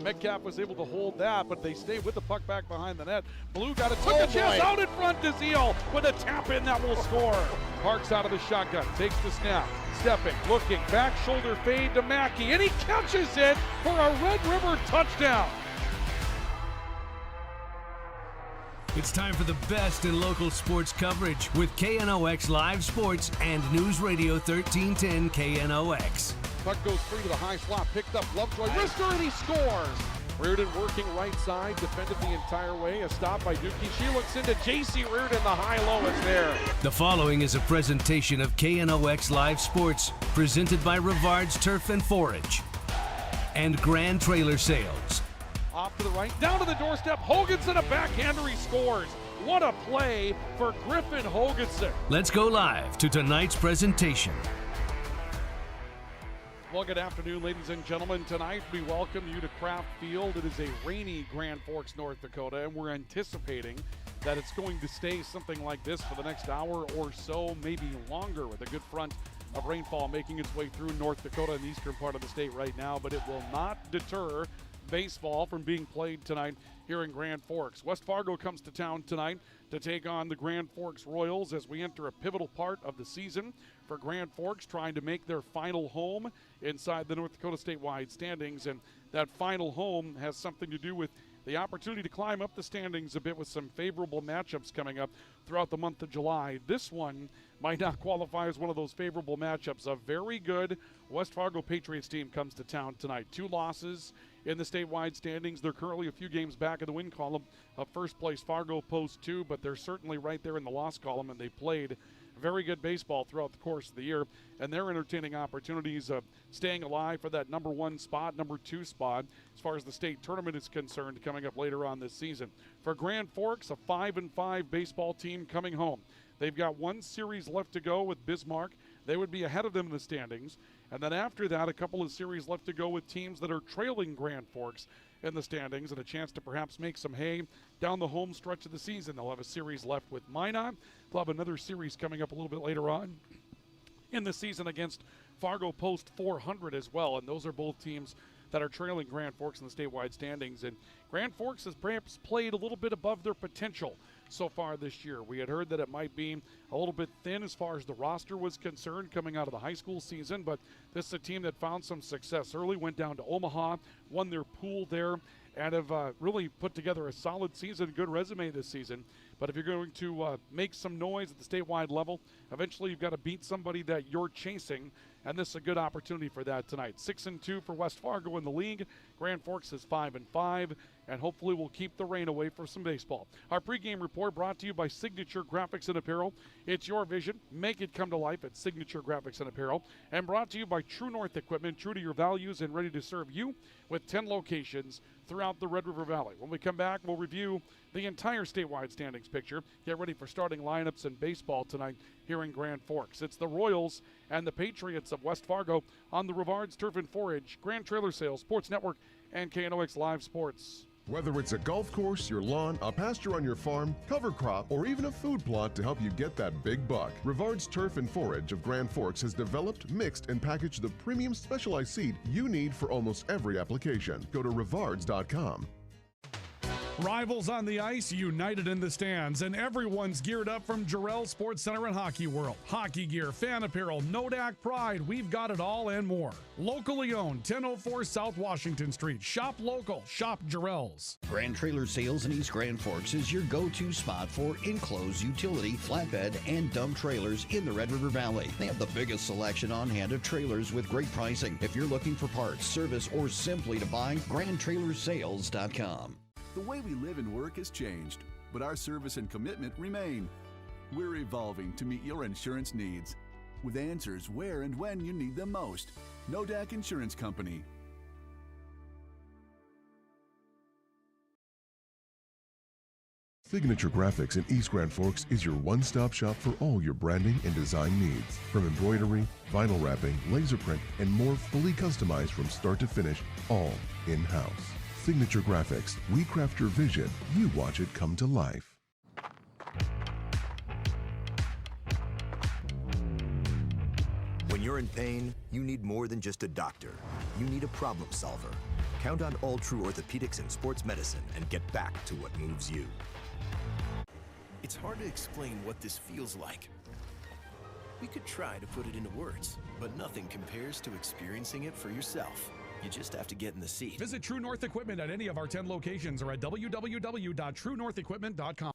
Metcalf was able to hold that, but they stayed with the puck back behind the net. Blue got it, took a chance out in front to Zeal with a tap in that will score. Parks out of the shotgun, takes the snap, stepping, looking, back shoulder fade to Mackey, and he catches it for a Red River touchdown. It's time for the best in local sports coverage with KNOX Live Sports and News Radio 1310 KNOX. Puck goes free to the high slot, picked up Lovejoy, wrister, and he scores. Reardon working right side, defended the entire way. A stop by Dookie. She looks into J.C. Reardon, the high-low is there. The following is a presentation of KNOX Live Sports, presented by Rivard's Turf and Forage and Grand Trailer Sales. Off to the right, down to the doorstep. Hoganson, a backhander, he scores. What a play for Griffin Hoganson. Let's go live to tonight's presentation. Well, good afternoon, ladies and gentlemen. Tonight, we welcome you to Kraft Field. It is a rainy Grand Forks, North Dakota, and we're anticipating that it's going to stay something like this for the next hour or so, maybe longer, with a good front of rainfall making its way through North Dakota and the eastern part of the state right now, but it will not deter baseball from being played tonight here in Grand Forks. West Fargo comes to town tonight to take on the Grand Forks Royals as we enter a pivotal part of the season for Grand Forks, trying to make their final home inside the North Dakota statewide standings. And that final home has something to do with the opportunity to climb up the standings a bit with some favorable matchups coming up throughout the month of July. This one might not qualify as one of those favorable matchups. A very good West Fargo Patriots team comes to town tonight. 2 losses in the statewide standings. They're currently a few games back in the win column of first place Fargo Post 2, but they're certainly right there in the loss column, and they played very good baseball throughout the course of the year, and they're entertaining opportunities of staying alive for that number 1 spot, number 2 spot, as far as the state tournament is concerned, coming up later on this season. For Grand Forks, a 5-5 baseball team coming home. They've got 1 series left to go with Bismarck. They would be ahead of them in the standings. And then after that, a couple of series left to go with teams that are trailing Grand Forks in the standings, and a chance to perhaps make some hay down the home stretch of the season. They'll have a series left with Minot. They'll have another series coming up a little bit later on in the season against Fargo Post 400 as well. And those are both teams that are trailing Grand Forks in the statewide standings. And Grand Forks has perhaps played a little bit above their potential so far this year. We had heard that it might be a little bit thin as far as the roster was concerned coming out of the high school season, but this is a team that found some success early, went down to Omaha, won their pool there, and have really put together a solid season, good resume this season. But if you're going to make some noise at the statewide level, eventually you've got to beat somebody that you're chasing, and this is a good opportunity for that tonight. 6-2 for West Fargo in the league. Grand Forks is 5-5, and hopefully we'll keep the rain away for some baseball. Our pregame report brought to you by Signature Graphics and Apparel. It's your vision. Make it come to life at Signature Graphics and Apparel. And brought to you by True North Equipment, true to your values and ready to serve you with 10 locations throughout the Red River Valley. When we come back, we'll review the entire statewide standings picture. Get ready for starting lineups in baseball tonight here in Grand Forks. It's the Royals and the Patriots of West Fargo on the Rivard's Turf and Forage, Grand Trailer Sales, Sports Network, and KNOX Live Sports. Whether it's a golf course, your lawn, a pasture on your farm, cover crop, or even a food plot to help you get that big buck, Rivard's Turf and Forage of Grand Forks has developed, mixed, and packaged the premium specialized seed you need for almost every application. Go to rivards.com. Rivals on the ice, united in the stands, and everyone's geared up from Jarrell Sports Center and Hockey World. Hockey gear, fan apparel, Nodak Pride, we've got it all and more. Locally owned, 1004 South Washington Street. Shop local, shop Jarrell's. Grand Trailer Sales in East Grand Forks is your go-to spot for enclosed utility, flatbed, and dump trailers in the Red River Valley. They have the biggest selection on hand of trailers with great pricing. If you're looking for parts, service, or simply to buy, GrandTrailersSales.com. The way we live and work has changed, but our service and commitment remain. We're evolving to meet your insurance needs with answers where and when you need them most. Nodak Insurance Company. Signature Graphics in East Grand Forks is your one-stop shop for all your branding and design needs. From embroidery, vinyl wrapping, laser print, and more, fully customized from start to finish, all in-house. Signature Graphics. We craft your vision. You watch it come to life. When you're in pain, you need more than just a doctor. You need a problem solver. Count on All True Orthopedics and Sports Medicine and get back to what moves you. It's hard to explain what this feels like. We could try to put it into words, but nothing compares to experiencing it for yourself. You just have to get in the seat. Visit True North Equipment at any of our 10 locations or at www.truenorthequipment.com.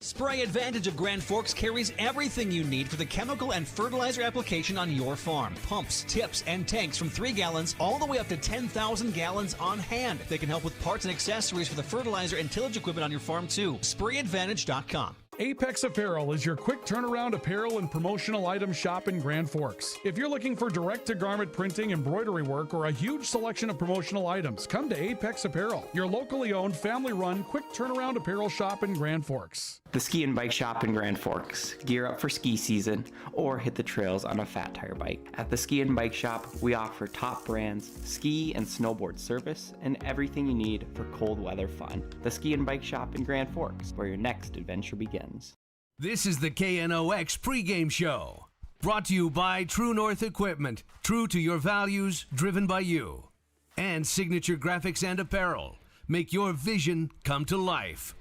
Spray Advantage of Grand Forks carries everything you need for the chemical and fertilizer application on your farm. Pumps, tips, and tanks from 3 gallons all the way up to 10,000 gallons on hand. They can help with parts and accessories for the fertilizer and tillage equipment on your farm too. SprayAdvantage.com. Apex Apparel is your quick turnaround apparel and promotional item shop in Grand Forks. If you're looking for direct-to-garment printing, embroidery work, or a huge selection of promotional items, come to Apex Apparel, your locally owned, family-run, quick turnaround apparel shop in Grand Forks. The Ski and Bike Shop in Grand Forks. Gear up for ski season or hit the trails on a fat tire bike. At the Ski and Bike Shop, we offer top brands, ski and snowboard service, and everything you need for cold weather fun. The Ski and Bike Shop in Grand Forks, where your next adventure begins. This is the KNOX pregame show, brought to you by True North Equipment, true to your values, driven by you. And Signature Graphics and Apparel, make your vision come to life.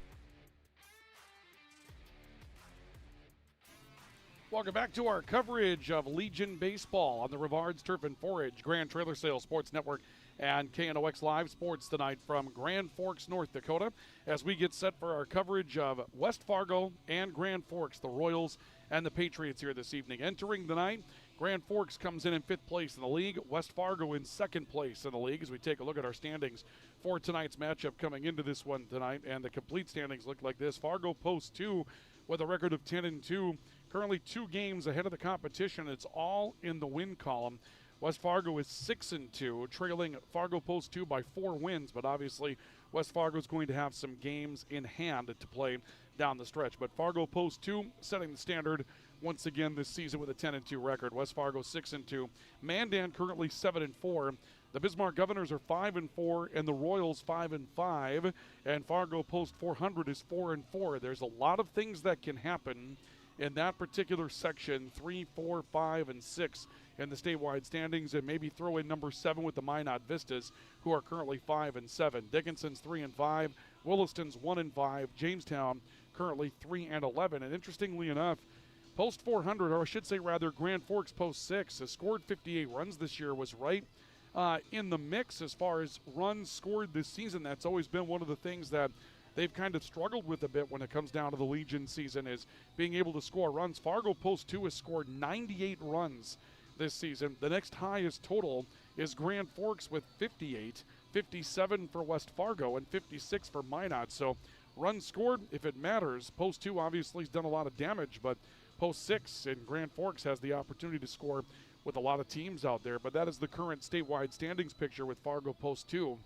Welcome back to our coverage of Legion Baseball on the Rivards Turf and Forage, Grand Trailer Sales Sports Network, and KNOX Live Sports tonight from Grand Forks, North Dakota, as we get set for our coverage of West Fargo and Grand Forks, the Royals and the Patriots here this evening. Entering the night, Grand Forks comes in 5th place in the league, West Fargo in 2nd place in the league, as we take a look at our standings for tonight's matchup coming into this one tonight, and the complete standings look like this. Fargo posts 2 with a record of 10-2, currently 2 games ahead of the competition. It's all in the win column. West Fargo is 6-2, trailing Fargo Post 2 by 4 wins, but obviously West Fargo is going to have some games in hand to play down the stretch. But Fargo Post 2 setting the standard once again this season with a 10-2 record. West Fargo 6-2. Mandan currently 7-4. The Bismarck Governors are 5-4, and the Royals 5-5. And Fargo Post 400 is 4-4. There's a lot of things that can happen in that particular section, 3, 4, 5, and 6 in the statewide standings, and maybe throw in number 7 with the Minot Vistas, who are currently 5-7. Dickinson's 3-5, Williston's 1-5, Jamestown currently 3-11. And interestingly enough, Post 400, or I should say rather, Grand Forks Post 6 has scored 58 runs this year, was right in the mix as far as runs scored this season. That's always been one of the things that they've kind of struggled with a bit when it comes down to the Legion season, is being able to score runs. Fargo Post 2 has scored 98 runs this season. The next highest total is Grand Forks with 58, 57 for West Fargo, and 56 for Minot. So runs scored, if it matters. Post 2 obviously has done a lot of damage, but Post 6 in Grand Forks has the opportunity to score with a lot of teams out there. But that is the current statewide standings picture with Fargo Post 2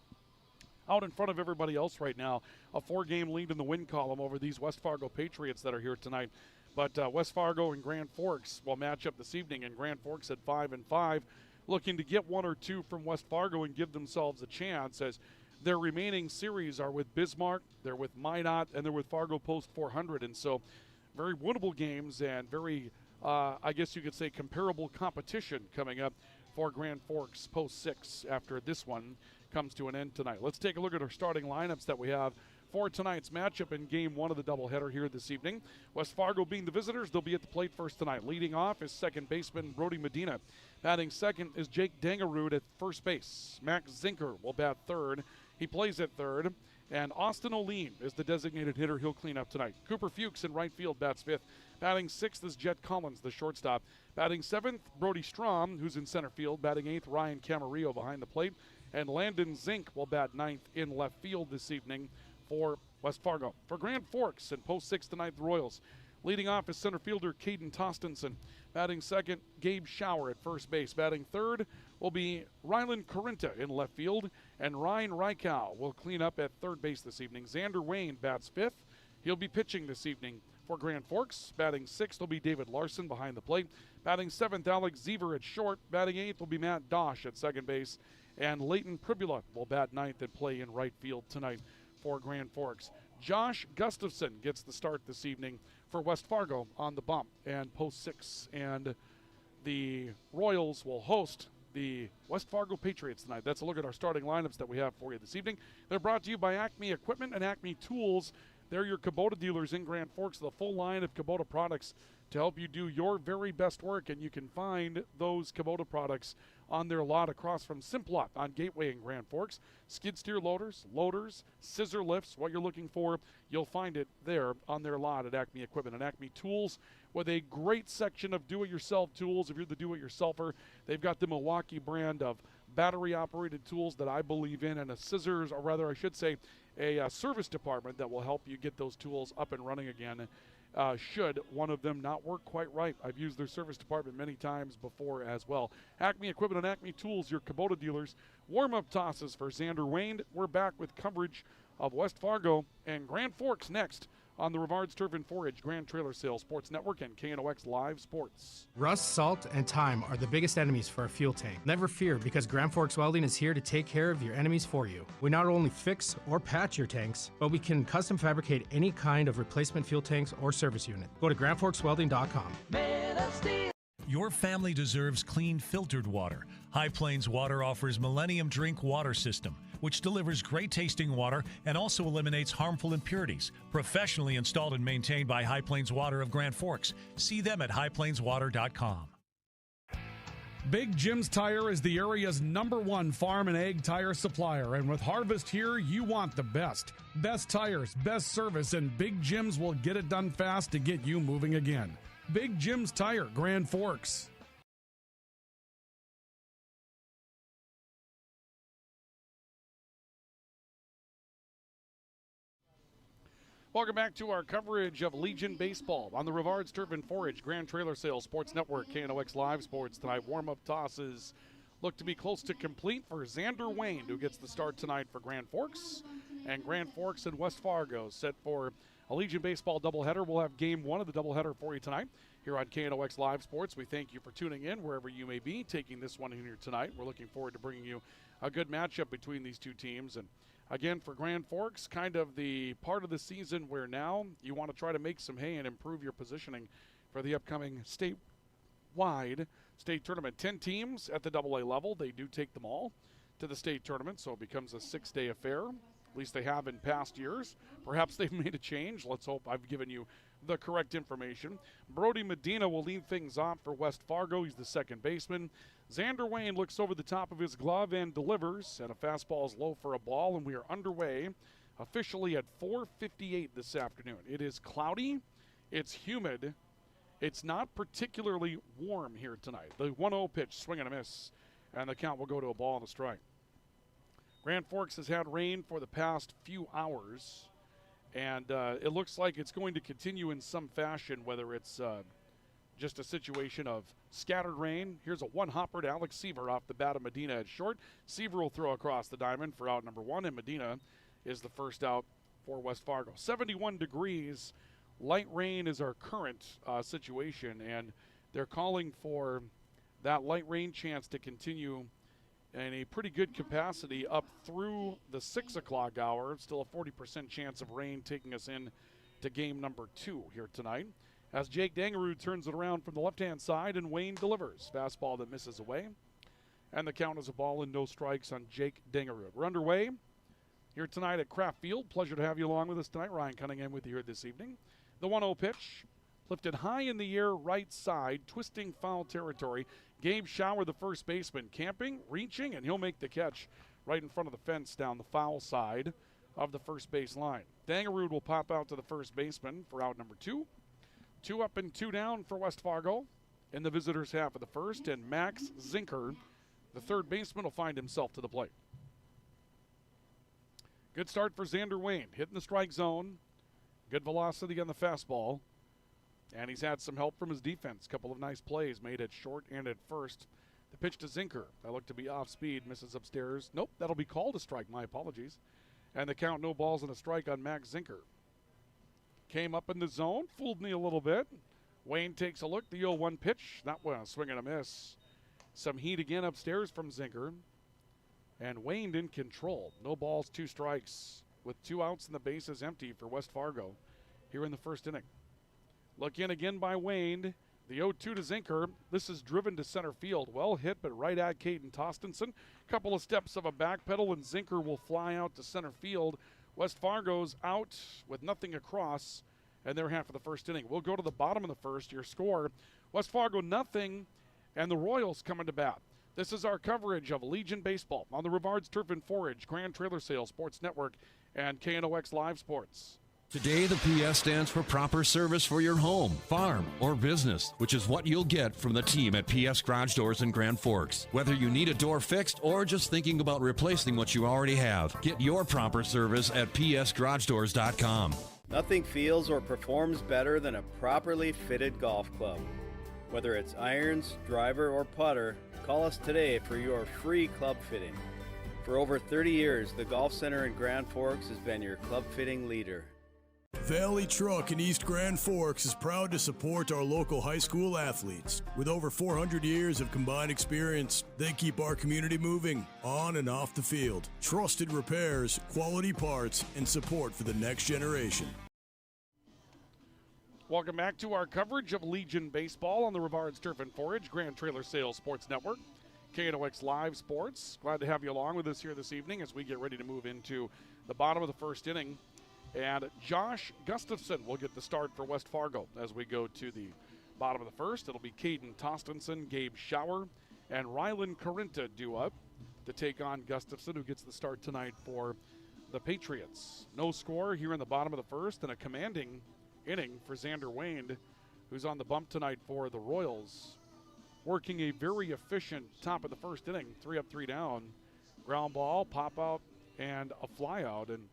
out in front of everybody else right now. A 4-game lead in the win column over these West Fargo Patriots that are here tonight. But West Fargo and Grand Forks will match up this evening, and Grand Forks at 5-5, looking to get 1 or 2 from West Fargo and give themselves a chance, as their remaining series are with Bismarck, they're with Minot, and they're with Fargo Post 400. And so very winnable games and very, I guess you could say, comparable competition coming up for Grand Forks Post 6 after this one comes to an end tonight. Let's take a look at our starting lineups that we have for tonight's matchup in Game 1 of the doubleheader here this evening. West Fargo being the visitors, they'll be at the plate first tonight. Leading off is second baseman Brody Medina. Batting second is Jake Dangerud at first base. Max Zinker will bat third. He plays at third. And Austin O'Lean is the designated hitter. He'll clean up tonight. Cooper Fuchs in right field bats fifth. Batting sixth is Jet Collins, the shortstop. Batting seventh, Brody Strom, who's in center field. Batting eighth, Ryan Camarillo behind the plate. And Landon Zink will bat ninth in left field this evening for West Fargo. For Grand Forks in post six tonight, the Royals. Leading off is center fielder Caden Tostenson. Batting second, Gabe Schauer at first base. Batting third will be Rylan Corinta in left field. And Ryan Reichow will clean up at third base this evening. Xander Wayne bats fifth. He'll be pitching this evening for Grand Forks. Batting sixth will be David Larson behind the plate. Batting seventh, Alex Zever at short. Batting eighth will be Matt Dosh at second base. And Leighton Pribula will bat ninth and play in right field tonight for Grand Forks. Josh Gustafson gets the start this evening for West Fargo on the bump and post six. And the Royals will host the West Fargo Patriots tonight. That's a look at our starting lineups that we have for you this evening. They're brought to you by Acme Equipment and Acme Tools. They're your Kubota dealers in Grand Forks, the full line of Kubota products to help you do your very best work, and you can find those Kubota products on their lot across from Simplot on Gateway in Grand Forks. Skid steer loaders, scissor lifts, what you're looking for, you'll find it there on their lot at Acme Equipment and Acme Tools, with a great section of do-it-yourself tools. If you're the do-it-yourselfer, they've got the Milwaukee brand of battery-operated tools that I believe in, and a scissors, or rather I should say a service department that will help you get those tools up and running again should one of them not work quite right. I've used their service department many times before as well. Acme Equipment and Acme Tools, your Kubota dealers. Warm-up tosses for Xander Wayne. We're back with coverage of West Fargo and Grand Forks next on the Rivard's Turf and Forage Grand Trailer Sales Sports Network and KNOX Live Sports. Rust, salt, and time are the biggest enemies for a fuel tank. Never fear, because Grand Forks Welding is here to take care of your enemies for you. We not only fix or patch your tanks, but we can custom fabricate any kind of replacement fuel tanks or service unit. Go to grandforkswelding.com. Your family deserves clean, filtered water. High Plains Water offers Millennium Drink Water System, which delivers great tasting water and also eliminates harmful impurities. Professionally installed and maintained by High Plains Water of Grand Forks. See them at highplainswater.com. Big Jim's Tire is the area's #1 farm and ag tire supplier, and with harvest here, you want the best. Best tires, best service, and Big Jim's will get it done fast to get you moving again. Big Jim's Tire, Grand Forks. Welcome back to our coverage of Legion Baseball on the Rivard's Turf and Forage Grand Trailer Sales Sports Network, KNOX Live Sports tonight. Warm-up tosses look to be close to complete for Xander Wayne, who gets the start tonight for Grand Forks. And Grand Forks and West Fargo set for a Legion Baseball doubleheader. We'll have game one of the doubleheader for you tonight here on KNOX Live Sports. We thank you for tuning in wherever you may be, taking this one in here tonight. We're looking forward to bringing you a good matchup between these two teams. And again, for Grand Forks, kind of the part of the season where now you want to try to make some hay and improve your positioning for the upcoming statewide state tournament. 10 teams at the AA level. They do take them all to the state tournament, so it becomes a 6-day affair. At least they have in past years. Perhaps they've made a change. Let's hope I've given you the correct information. Brody Medina will lead things off for West Fargo. He's the second baseman. Xander Wayne looks over the top of his glove and delivers, and a fastball is low for a ball, and we are underway officially at 4:58 this afternoon. It is cloudy. It's humid. It's not particularly warm here tonight. The 1-0 pitch, swing and a miss, and the count will go to a ball and a strike. Grand Forks has had rain for the past few hours, and it looks like it's going to continue in some fashion, whether it's just a situation of scattered rain. Here's a one-hopper to Alex Seaver off the bat of Medina at short. Seaver will throw across the diamond for out number one, and Medina is the first out for West Fargo. 71 degrees. Light rain is our current situation, and they're calling for that light rain chance to continue in a pretty good capacity up through the 6 o'clock hour. Still a 40% chance of rain taking us in to game number 2 here tonight. As Jake Dangerud turns it around from the left-hand side, and Wayne delivers. Fastball that misses away. And the count is a ball and no strikes on Jake Dangerud. We're underway here tonight at Kraft Field. Pleasure to have you along with us tonight. Ryan Cunningham with you here this evening. The 1-0 pitch, lifted high in the air, right side, twisting foul territory. Gabe Schauer, the first baseman, camping, reaching, and he'll make the catch right in front of the fence down the foul side of the first base line. Dangerud will pop out to the first baseman for out number 2. 2 up and 2 down for West Fargo in the visitors' half of the first, and Max Zinker, the third baseman, will find himself to the plate. Good start for Xander Wayne, hitting the strike zone. Good velocity on the fastball, and he's had some help from his defense. A couple of nice plays made at short and at first. The pitch to Zinker, that looked to be off speed, misses upstairs. Nope, that'll be called a strike, my apologies. And the count, no balls and a strike on Max Zinker. Came up in the zone, fooled me a little bit. Wayne takes a look, the 0-1 pitch. That one, a swing and a miss. Some heat again upstairs from Zinker. And Wayne in control. No balls, 2 strikes, with 2 outs and the bases empty for West Fargo here in the first inning. Look in again by Wayne. The 0-2 to Zinker. This is driven to center field. Well hit, but right at Caden Tostenson. Couple of steps of a back pedal, and Zinker will fly out to center field. West Fargo's out with nothing across, and they're half of the first inning. We'll go to the bottom of the first. Your score, West Fargo nothing, and the Royals coming to bat. This is our coverage of Legion Baseball on the Rivards Turf and Forage, Grand Trailer Sales Sports Network, and KNOX Live Sports. Today, the PS stands for proper service for your home, farm, or business, which is what you'll get from the team at PS Garage Doors in Grand Forks. Whether you need a door fixed or just thinking about replacing what you already have, get your proper service at psgaragedoors.com. Nothing feels or performs better than a properly fitted golf club. Whether it's irons, driver, or putter, call us today for your free club fitting. For over 30 years, the Golf Center in Grand Forks has been your club fitting leader. Valley Truck in East Grand Forks is proud to support our local high school athletes. With over 400 years of combined experience, they keep our community moving on and off the field. Trusted repairs, quality parts, and support for the next generation. Welcome back to our coverage of Legion Baseball on the Rivards Turf and Forage, Grand Trailer Sales Sports Network, KNOX Live Sports. Glad to have you along with us here this evening as we get ready to move into the bottom of the first inning. And Josh Gustafson will get the start for West Fargo as we go to the bottom of the first. It'll be Caden Tostenson, Gabe Schauer, and Rylan Carinta due up to take on Gustafson, who gets the start tonight for the Patriots. No score here in the bottom of the first, and a commanding inning for Xander Wayne, who's on the bump tonight for the Royals. Working a very efficient top of the first inning, 3 up, 3 down. Ground ball, pop out, and a fly out. And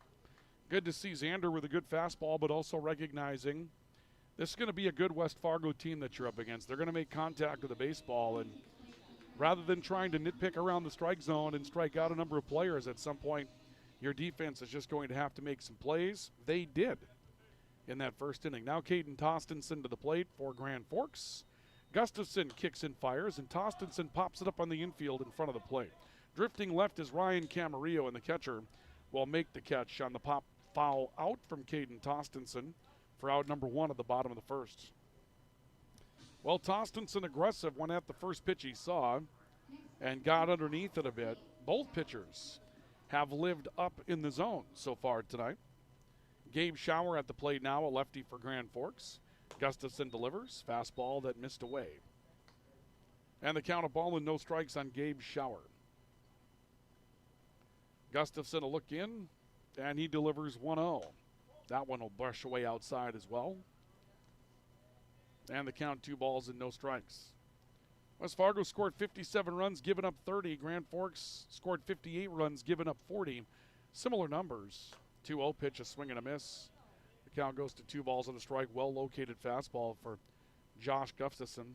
good to see Xander with a good fastball, but also recognizing this is going to be a good West Fargo team that you're up against. They're going to make contact with the baseball, and rather than trying to nitpick around the strike zone and strike out a number of players, at some point your defense is just going to have to make some plays. They did in that first inning. Now Caden Tostenson to the plate for Grand Forks. Gustafson kicks and fires, and Tostenson pops it up on the infield in front of the plate. Drifting left is Ryan Camarillo, and the catcher will make the catch on the pop foul out from Caden Tostenson for out number 1 at the bottom of the first. Well, Tostenson aggressive, went at the first pitch he saw and got underneath it a bit. Both pitchers have lived up in the zone so far tonight. Gabe Schauer at the plate now, a lefty for Grand Forks. Gustafson delivers, fastball that missed away. And the count of ball and no strikes on Gabe Schauer. Gustafson a look in, and he delivers 1-0. That one will brush away outside as well. And the count 2 balls and no strikes. West Fargo scored 57 runs, given up 30. Grand Forks scored 58 runs, given up 40. Similar numbers. 2-0 pitch, a swing and a miss. The count goes to 2 balls and a strike. Well-located fastball for Josh Gustafson.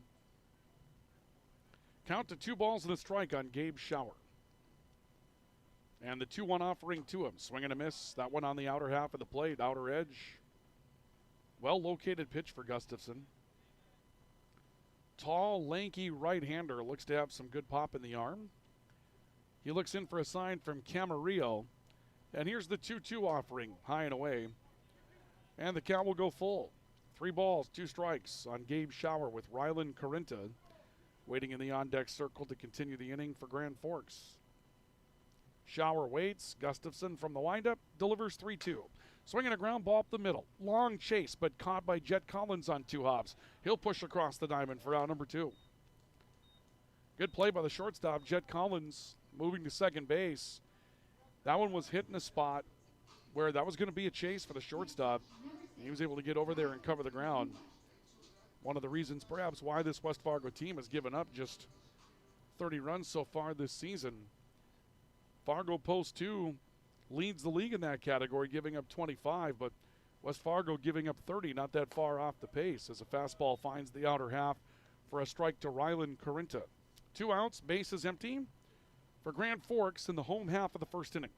Count to 2 balls and a strike on Gabe Schauer. And the 2-1 offering to him. Swing and a miss. That one on the outer half of the plate, outer edge. Well-located pitch for Gustafson. Tall, lanky right-hander. Looks to have some good pop in the arm. He looks in for a sign from Camarillo. And here's the 2-2 offering, high and away. And the count will go full. 3 balls, 2 strikes on Gabe Schauer with Rylan Carinta waiting in the on-deck circle to continue the inning for Grand Forks. Schauer waits. Gustafson from the windup delivers 3-2. Swinging a ground ball up the middle. Long chase, but caught by Jet Collins on 2 hops. He'll push across the diamond for out number 2. Good play by the shortstop, Jet Collins, moving to second base. That one was hit in a spot where that was going to be a chase for the shortstop. He was able to get over there and cover the ground. One of the reasons perhaps why this West Fargo team has given up just 30 runs so far this season. Fargo Post 2 leads the league in that category, giving up 25, but West Fargo giving up 30, not that far off the pace as a fastball finds the outer half for a strike to Rylan Carinta. 2 outs, base is empty for Grand Forks in the home half of the first inning.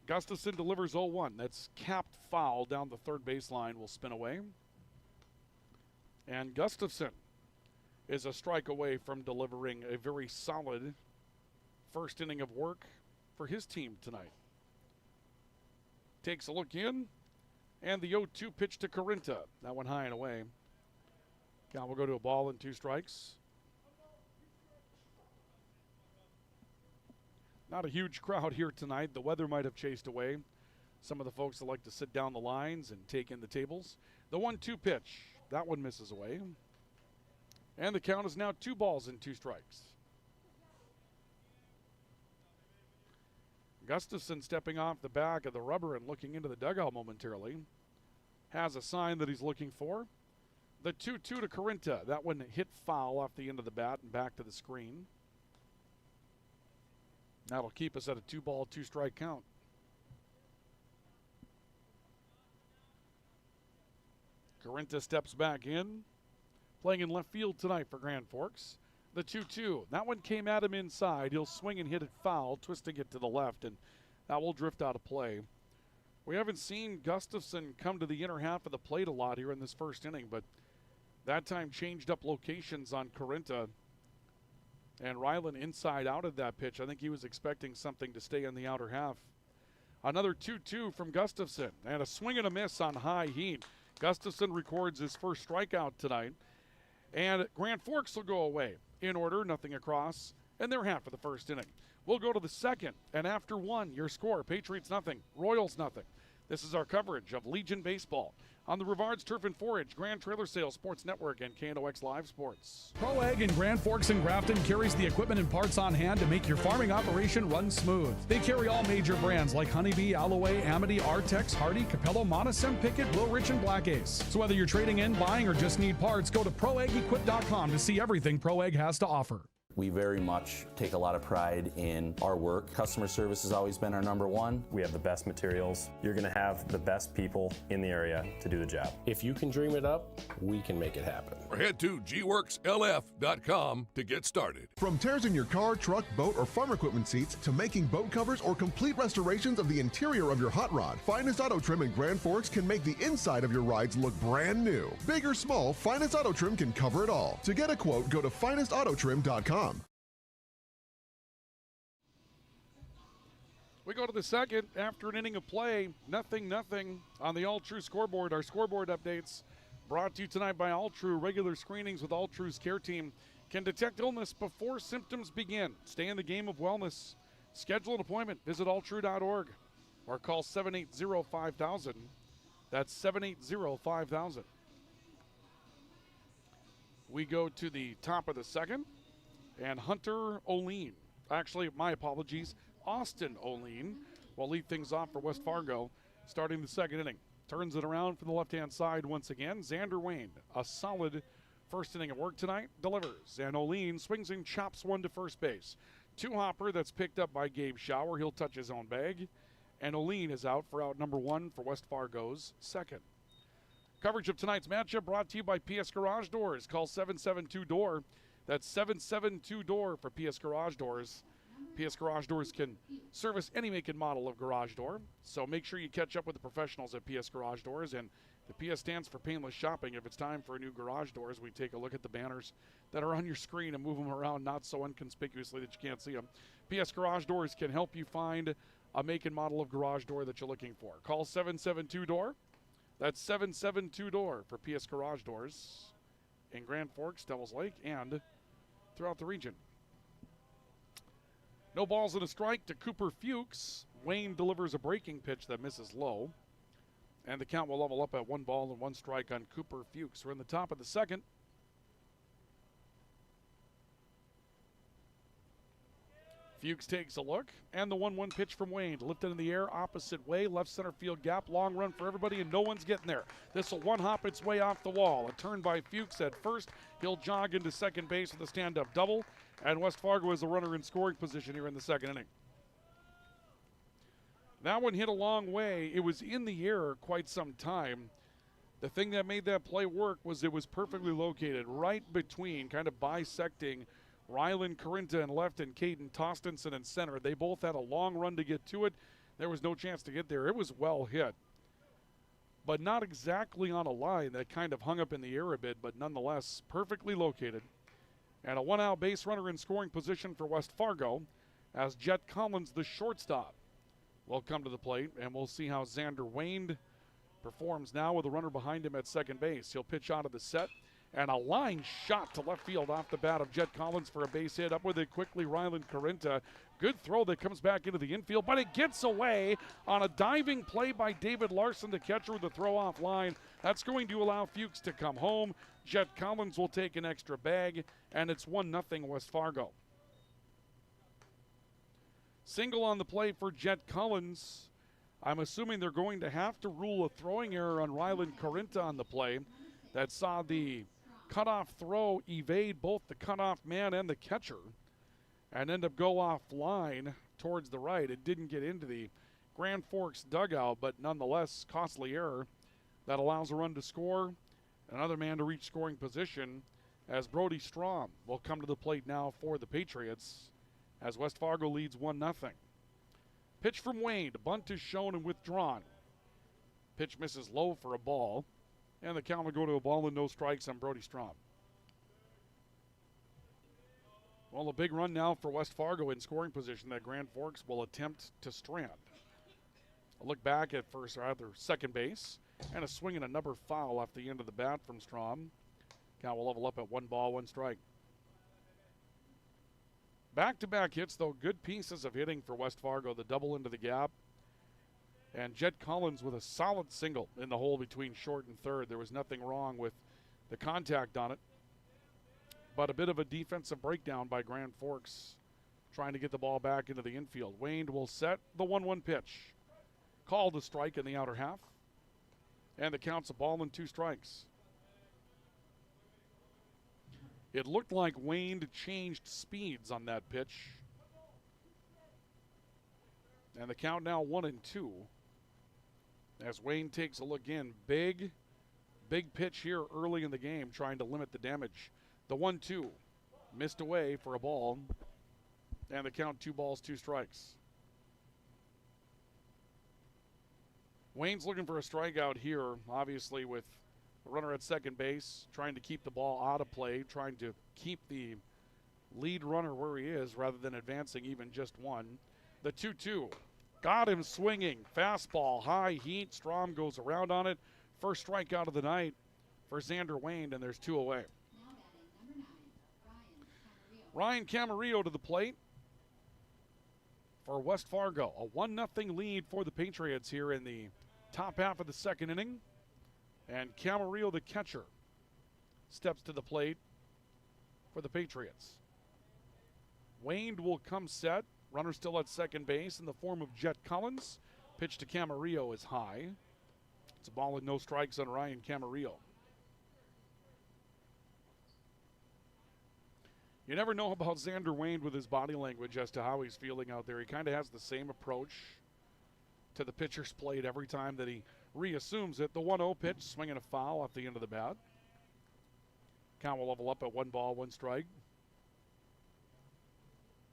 Gustafson delivers 0-1. That's capped foul down the third baseline, will spin away. And Gustafson is a strike away from delivering a very solid first inning of work for his team tonight. Takes a look in, and the 0-2 pitch to Carinta. That one high and away. Count will go to a ball and 2 strikes. Not a huge crowd here tonight. The weather might have chased away some of the folks that like to sit down the lines and take in the tables. The 1-2 pitch, that one misses away. And the count is now 2 balls and 2 strikes. Gustafson stepping off the back of the rubber and looking into the dugout momentarily. Has a sign that he's looking for. The 2-2 to Corinta. That one hit foul off the end of the bat and back to the screen. That'll keep us at a 2-ball, 2-strike count. Corinta steps back in. Playing in left field tonight for Grand Forks. The 2-2. That one came at him inside. He'll swing and hit it foul, twisting it to the left, and that will drift out of play. We haven't seen Gustafson come to the inner half of the plate a lot here in this first inning, but that time changed up locations on Corinta. And Ryland inside out of that pitch. I think he was expecting something to stay in the outer half. Another 2-2 from Gustafson, and a swing and a miss on high heat. Gustafson records his first strikeout tonight. And Grand Forks will go away in order, nothing across, and they're half of the first inning. We'll go to the second, and after 1, your score, Patriots nothing, Royals nothing. This is our coverage of Legion Baseball on the Rivards Turf and Forage, Grand Trailer Sales Sports Network, and KNOX Live Sports. Pro Ag in Grand Forks and Grafton carries the equipment and parts on hand to make your farming operation run smooth. They carry all major brands like Honeybee, Alloway, Amity, Artex, Hardy, Capello, Monosem, Pickett, Blue-Rich, and Black Ace. So whether you're trading in, buying, or just need parts, go to ProAgEquip.com to see everything Pro Ag has to offer. We very much take a lot of pride in our work. Customer service has always been our number one. We have the best materials. You're going to have the best people in the area to do the job. If you can dream it up, we can make it happen. Or head to gworkslf.com to get started. From tears in your car, truck, boat, or farm equipment seats to making boat covers or complete restorations of the interior of your hot rod, Finest Auto Trim in Grand Forks can make the inside of your rides look brand new. Big or small, Finest Auto Trim can cover it all. To get a quote, go to finestautotrim.com. We go to the second after an inning of play. Nothing on the All True scoreboard. Our scoreboard updates brought to you tonight by All True. Regular screenings with All True's care team can detect illness before symptoms begin. Stay in the game of wellness. Schedule an appointment. Visit alltrue.org or call 780-5000. That's 780-5000. We go to the top of the second, and Hunter Oline. Actually, my apologies. Austin Oline will lead things off for West Fargo starting the second inning. Turns it around from the left-hand side once again. Xander Wayne, a solid first inning of work tonight, delivers. And Oline swings and chops one to first base. Two-hopper that's picked up by Gabe Schauer. He'll touch his own bag. And Oline is out for out number 1 for West Fargo's second. Coverage of tonight's matchup brought to you by PS Garage Doors. Call 772-DOOR. That's 772-DOOR for PS Garage Doors. PS Garage Doors can service any make and model of garage door, so make sure you catch up with the professionals at PS Garage Doors. And the PS stands for painless shopping. If it's time for a new garage doors, we take a look at the banners that are on your screen and move them around not so inconspicuously that you can't see them. PS Garage Doors can help you find a make and model of garage door that you're looking for. Call 772-DOOR. That's 772-DOOR for PS Garage Doors in Grand Forks, Devils Lake, and throughout the region. No balls and a strike to Cooper Fuchs. Wayne delivers a breaking pitch that misses low. And the count will level up at 1 ball and 1 strike on Cooper Fuchs. We're in the top of the second. Fuchs takes a look, and the 1-1 pitch from Wayne. Lifted in the air, opposite way, left center field gap, long run for everybody, and no one's getting there. This will one-hop its way off the wall. A turn by Fuchs at first. He'll jog into second base with a stand-up double, and West Fargo is a runner in scoring position here in the second inning. That one hit a long way. It was in the air quite some time. The thing that made that play work was it was perfectly located right between, kind of bisecting Ryland Corinta in left and Caden Tostenson in center. They both had a long run to get to it. There was no chance to get there. It was well hit, but not exactly on a line. That kind of hung up in the air a bit, but nonetheless perfectly located. And a 1-out base runner in scoring position for West Fargo as Jet Collins, the shortstop, will come to the plate, and we'll see how Xander Wayne performs now with a runner behind him at second base. He'll pitch out of the set, And a line shot to left field off the bat of Jet Collins for a base hit. Up with it quickly, Rylan Carinta. Good throw that comes back into the infield, but it gets away on a diving play by David Larson, the catcher, with the throw off line. That's going to allow Fuchs to come home. Jet Collins will take an extra bag, and it's 1-0 West Fargo. Single on the play for Jet Collins. I'm assuming they're going to have to rule a throwing error on Rylan Carinta on the play. That saw the cutoff throw evade both the cutoff man and the catcher and end up go offline towards the right. It didn't get into the Grand Forks dugout, but nonetheless, costly error that allows a run to score. Another man to reach scoring position as Brody Strom will come to the plate now for the Patriots as West Fargo leads 1-0. Pitch from Wayne. Bunt is shown and withdrawn. Pitch misses low for a ball. And the count will go to a ball and no strikes on Brody Strom. Well, a big run now for West Fargo in scoring position that Grand Forks will attempt to strand. A look back at second base, and a swing and a number foul off the end of the bat from Strom. Count will level up at 1 ball, 1 strike. Back-to-back hits, though, good pieces of hitting for West Fargo. The double into the gap. And Jet Collins with a solid single in the hole between short and third. There was nothing wrong with the contact on it. But a bit of a defensive breakdown by Grand Forks trying to get the ball back into the infield. Wayne will set the 1-1 pitch. Called a strike in the outer half. And the count's a ball and 2 strikes. It looked like Wayne changed speeds on that pitch. And the count now 1-2. As Wayne takes a look in. Big pitch here early in the game, trying to limit the damage. The 1-2 missed away for a ball. And the count 2 balls, 2 strikes. Wayne's looking for a strikeout here, obviously with a runner at second base, trying to keep the ball out of play, trying to keep the lead runner where he is rather than advancing even just one. The 2-2. Got him swinging. Fastball, high heat. Strom goes around on it. First strikeout of the night for Xander Wayne, and there's 2 away. Ryan Camarillo to the plate for West Fargo. A 1-0 lead for the Patriots here in the top half of the second inning. And Camarillo, the catcher, steps to the plate for the Patriots. Wayne will come set. Runner still at second base in the form of Jet Collins. Pitch to Camarillo is high. It's a ball and no strikes on Ryan Camarillo. You never know about Xander Wayne with his body language as to how he's feeling out there. He kind of has the same approach to the pitcher's plate every time that he reassumes it. The 1-0 pitch, swinging a foul off the end of the bat. Count will level up at 1 ball, 1 strike.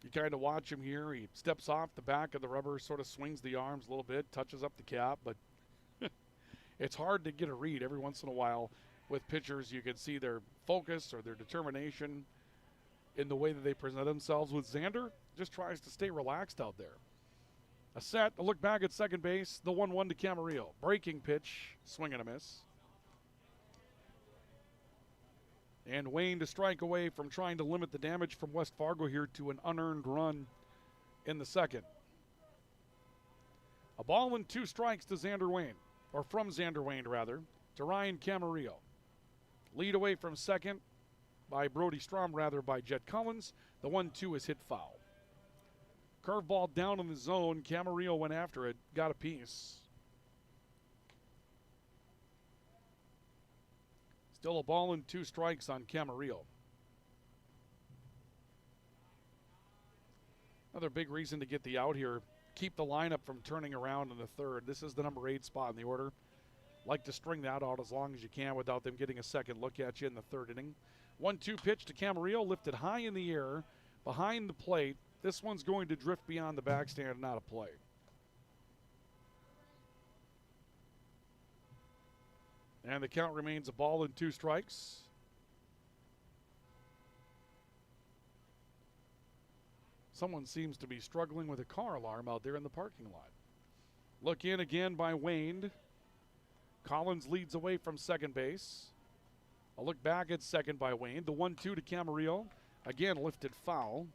You kind of watch him here. He steps off the back of the rubber, sort of swings the arms a little bit, touches up the cap, but it's hard to get a read. Every once in a while with pitchers, you can see their focus or their determination in the way that they present themselves. With Xander, just tries to stay relaxed out there. A set, a look back at second base, the 1-1 to Camarillo. Breaking pitch, swing and a miss. And Wayne to strike away from trying to limit the damage from West Fargo here to an unearned run in the second. A ball and 2 strikes to Xander Wayne, or from Xander Wayne rather, to Ryan Camarillo. Lead away from second by Brody Strom, rather by Jet Collins. The 1-2 is hit foul. Curveball down in the zone. Camarillo went after it, got a piece. Still a ball and 2 strikes on Camarillo. Another big reason to get the out here. Keep the lineup from turning around in the third. This is the number 8 spot in the order. Like to string that out as long as you can without them getting a second look at you in the third inning. 1-2 pitch to Camarillo, lifted high in the air, behind the plate. This one's going to drift beyond the backstand and out of play. And the count remains a ball and 2 strikes. Someone seems to be struggling with a car alarm out there in the parking lot. Look in again by Wayne. Collins leads away from second base. A look back at second by Wayne. The 1-2 to Camarillo. Again, lifted foul.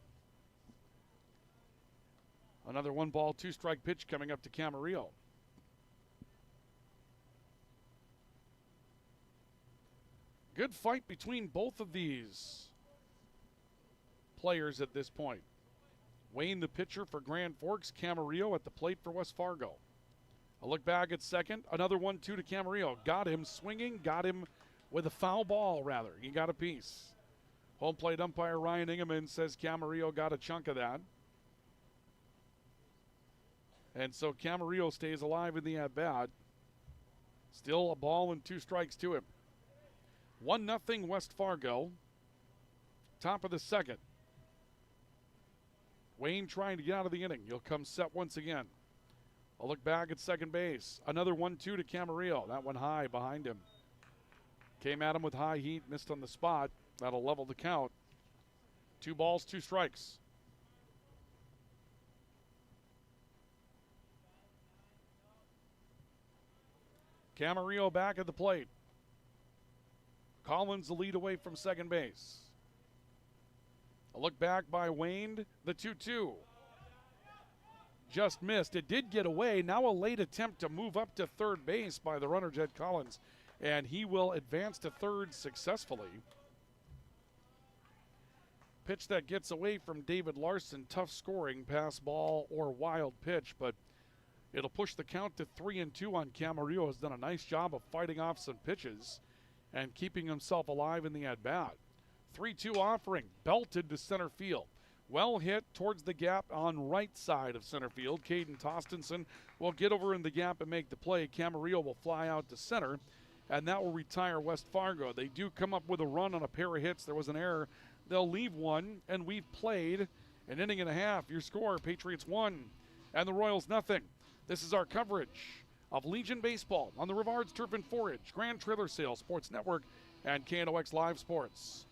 Another 1-ball, 2-strike pitch coming up to Camarillo. Good fight between both of these players at this point. Wayne, the pitcher for Grand Forks, Camarillo at the plate for West Fargo. A look back at second. Another 1-2 to Camarillo. Got him swinging, got him with a foul ball, rather. He got a piece. Home plate umpire Ryan Ingeman says Camarillo got a chunk of that. And so Camarillo stays alive in the at-bat. Still a ball and 2 strikes to him. 1-0 West Fargo. Top of the second. Wayne trying to get out of the inning. He'll come set once again. A look back at second base. Another 1-2 to Camarillo. That one high behind him. Came at him with high heat, missed on the spot. That'll level the count. 2 balls, 2 strikes. Camarillo back at the plate. Collins the lead away from second base. A look back by Wayne, the 2-2. Just missed. It did get away. Now a late attempt to move up to third base by the runner, Jed Collins, and he will advance to third successfully. Pitch that gets away from David Larson. Tough scoring, pass ball or wild pitch, but it'll push the count to 3-2 on Camarillo. Has done a nice job of fighting off some pitches and keeping himself alive in the at-bat. 3-2 offering, belted to center field. Well hit towards the gap on right side of center field. Caden Tostenson will get over in the gap and make the play. Camarillo will fly out to center, and that will retire West Fargo. They do come up with a run on a pair of hits. There was an error. They'll leave one, and we've played an inning and a half. Your score, Patriots 1 and the Royals nothing. This is our coverage of Legion Baseball on the Rivards Turf and Forage, Grand Trailer Sales Sports Network, and KNOX Live Sports.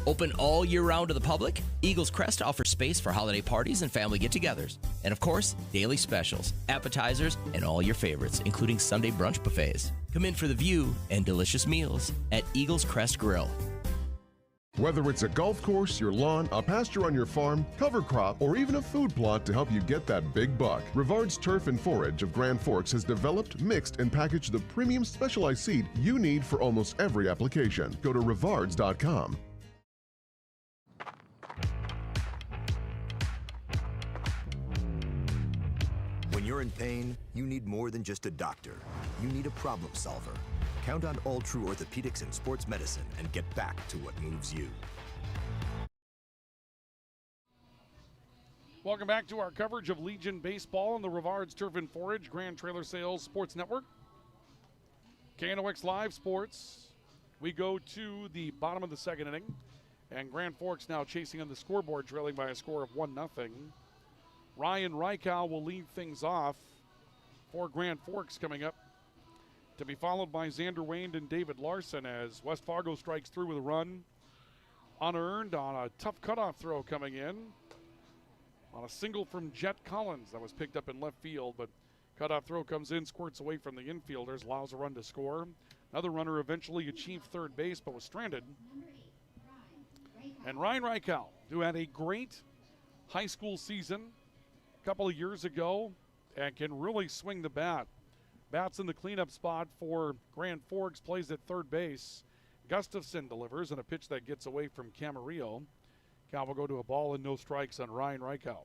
Open all year round to the public, Eagles Crest offers space for holiday parties and family get-togethers. And of course, daily specials, appetizers, and all your favorites, including Sunday brunch buffets. Come in for the view and delicious meals at Eagles Crest Grill. Whether it's a golf course, your lawn, a pasture on your farm, cover crop, or even a food plot to help you get that big buck, Rivards Turf and Forage of Grand Forks has developed, mixed, and packaged the premium specialized seed you need for almost every application. Go to rivards.com. When you're in pain, you need more than just a doctor. You need a problem solver. Count on All True Orthopedics and Sports Medicine and get back to what moves you. Welcome back to our coverage of Legion Baseball on the Rivards Turf and Forage, Grand Trailer Sales Sports Network. KNOX Live Sports. We go to the bottom of the second inning, and Grand Forks now chasing on the scoreboard, trailing by a score of 1-0. Ryan Reichow will lead things off for Grand Forks coming up, to be followed by Xander Wayne and David Larson as West Fargo strikes through with a run unearned on a tough cutoff throw coming in on a single from Jet Collins that was picked up in left field, but cutoff throw comes in, squirts away from the infielders, allows a run to score. Another runner eventually achieved third base but was stranded. And Ryan Reichow, who had a great high school season a couple of years ago and can really swing the bat. Bats in the cleanup spot for Grand Forks, plays at third base. Gustafson delivers on a pitch that gets away from Camarillo. Cal will go to a ball and no strikes on Ryan Reichow.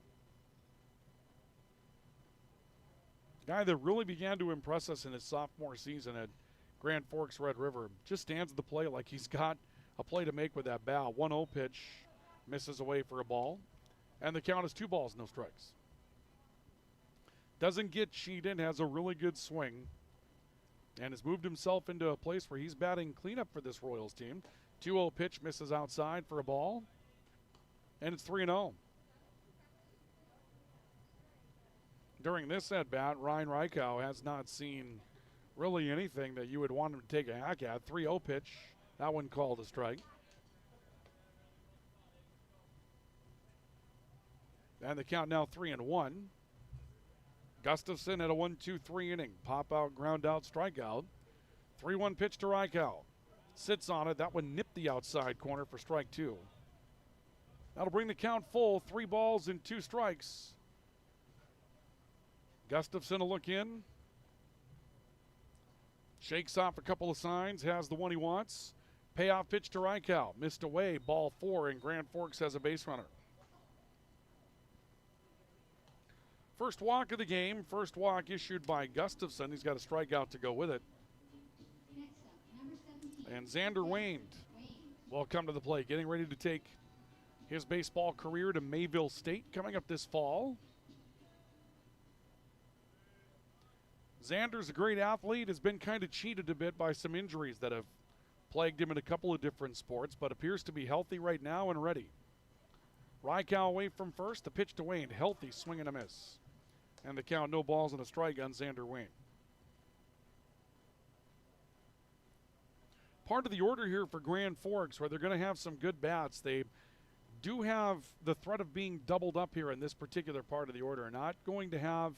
Guy that really began to impress us in his sophomore season at Grand Forks Red River. Just stands at the plate like he's got a play to make with that bow. 1-0 pitch, misses away for a ball. And the count is 2 balls, no strikes. Doesn't get cheated, has a really good swing, and has moved himself into a place where he's batting cleanup for this Royals team. 2-0 pitch, misses outside for a ball, and it's 3-0. During this at-bat, Ryan Reichow has not seen really anything that you would want him to take a hack at. 3-0 pitch, that one called a strike. And the count now 3-1. Gustafson at a 1-2-3 inning. Pop out, ground out, strikeout. 3-1 pitch to Reichow. Sits on it. That one nipped the outside corner for strike 2. That'll bring the count full. 3 balls and 2 strikes. Gustafson a look in. Shakes off a couple of signs. Has the one he wants. Payoff pitch to Reichow. Missed away. Ball 4, and Grand Forks has a base runner. First walk of the game. First walk issued by Gustafson. He's got a strikeout to go with it. And Xander Wayne will come to the plate, getting ready to take his baseball career to Mayville State coming up this fall. Xander's a great athlete, has been kind of cheated a bit by some injuries that have plagued him in a couple of different sports, but appears to be healthy right now and ready. Reichow away from first, the pitch to Wayne, healthy, swing and a miss. And the count, no balls and a strike on Xander Wayne. Part of the order here for Grand Forks, where they're going to have some good bats. They do have the threat of being doubled up here in this particular part of the order. Not going to have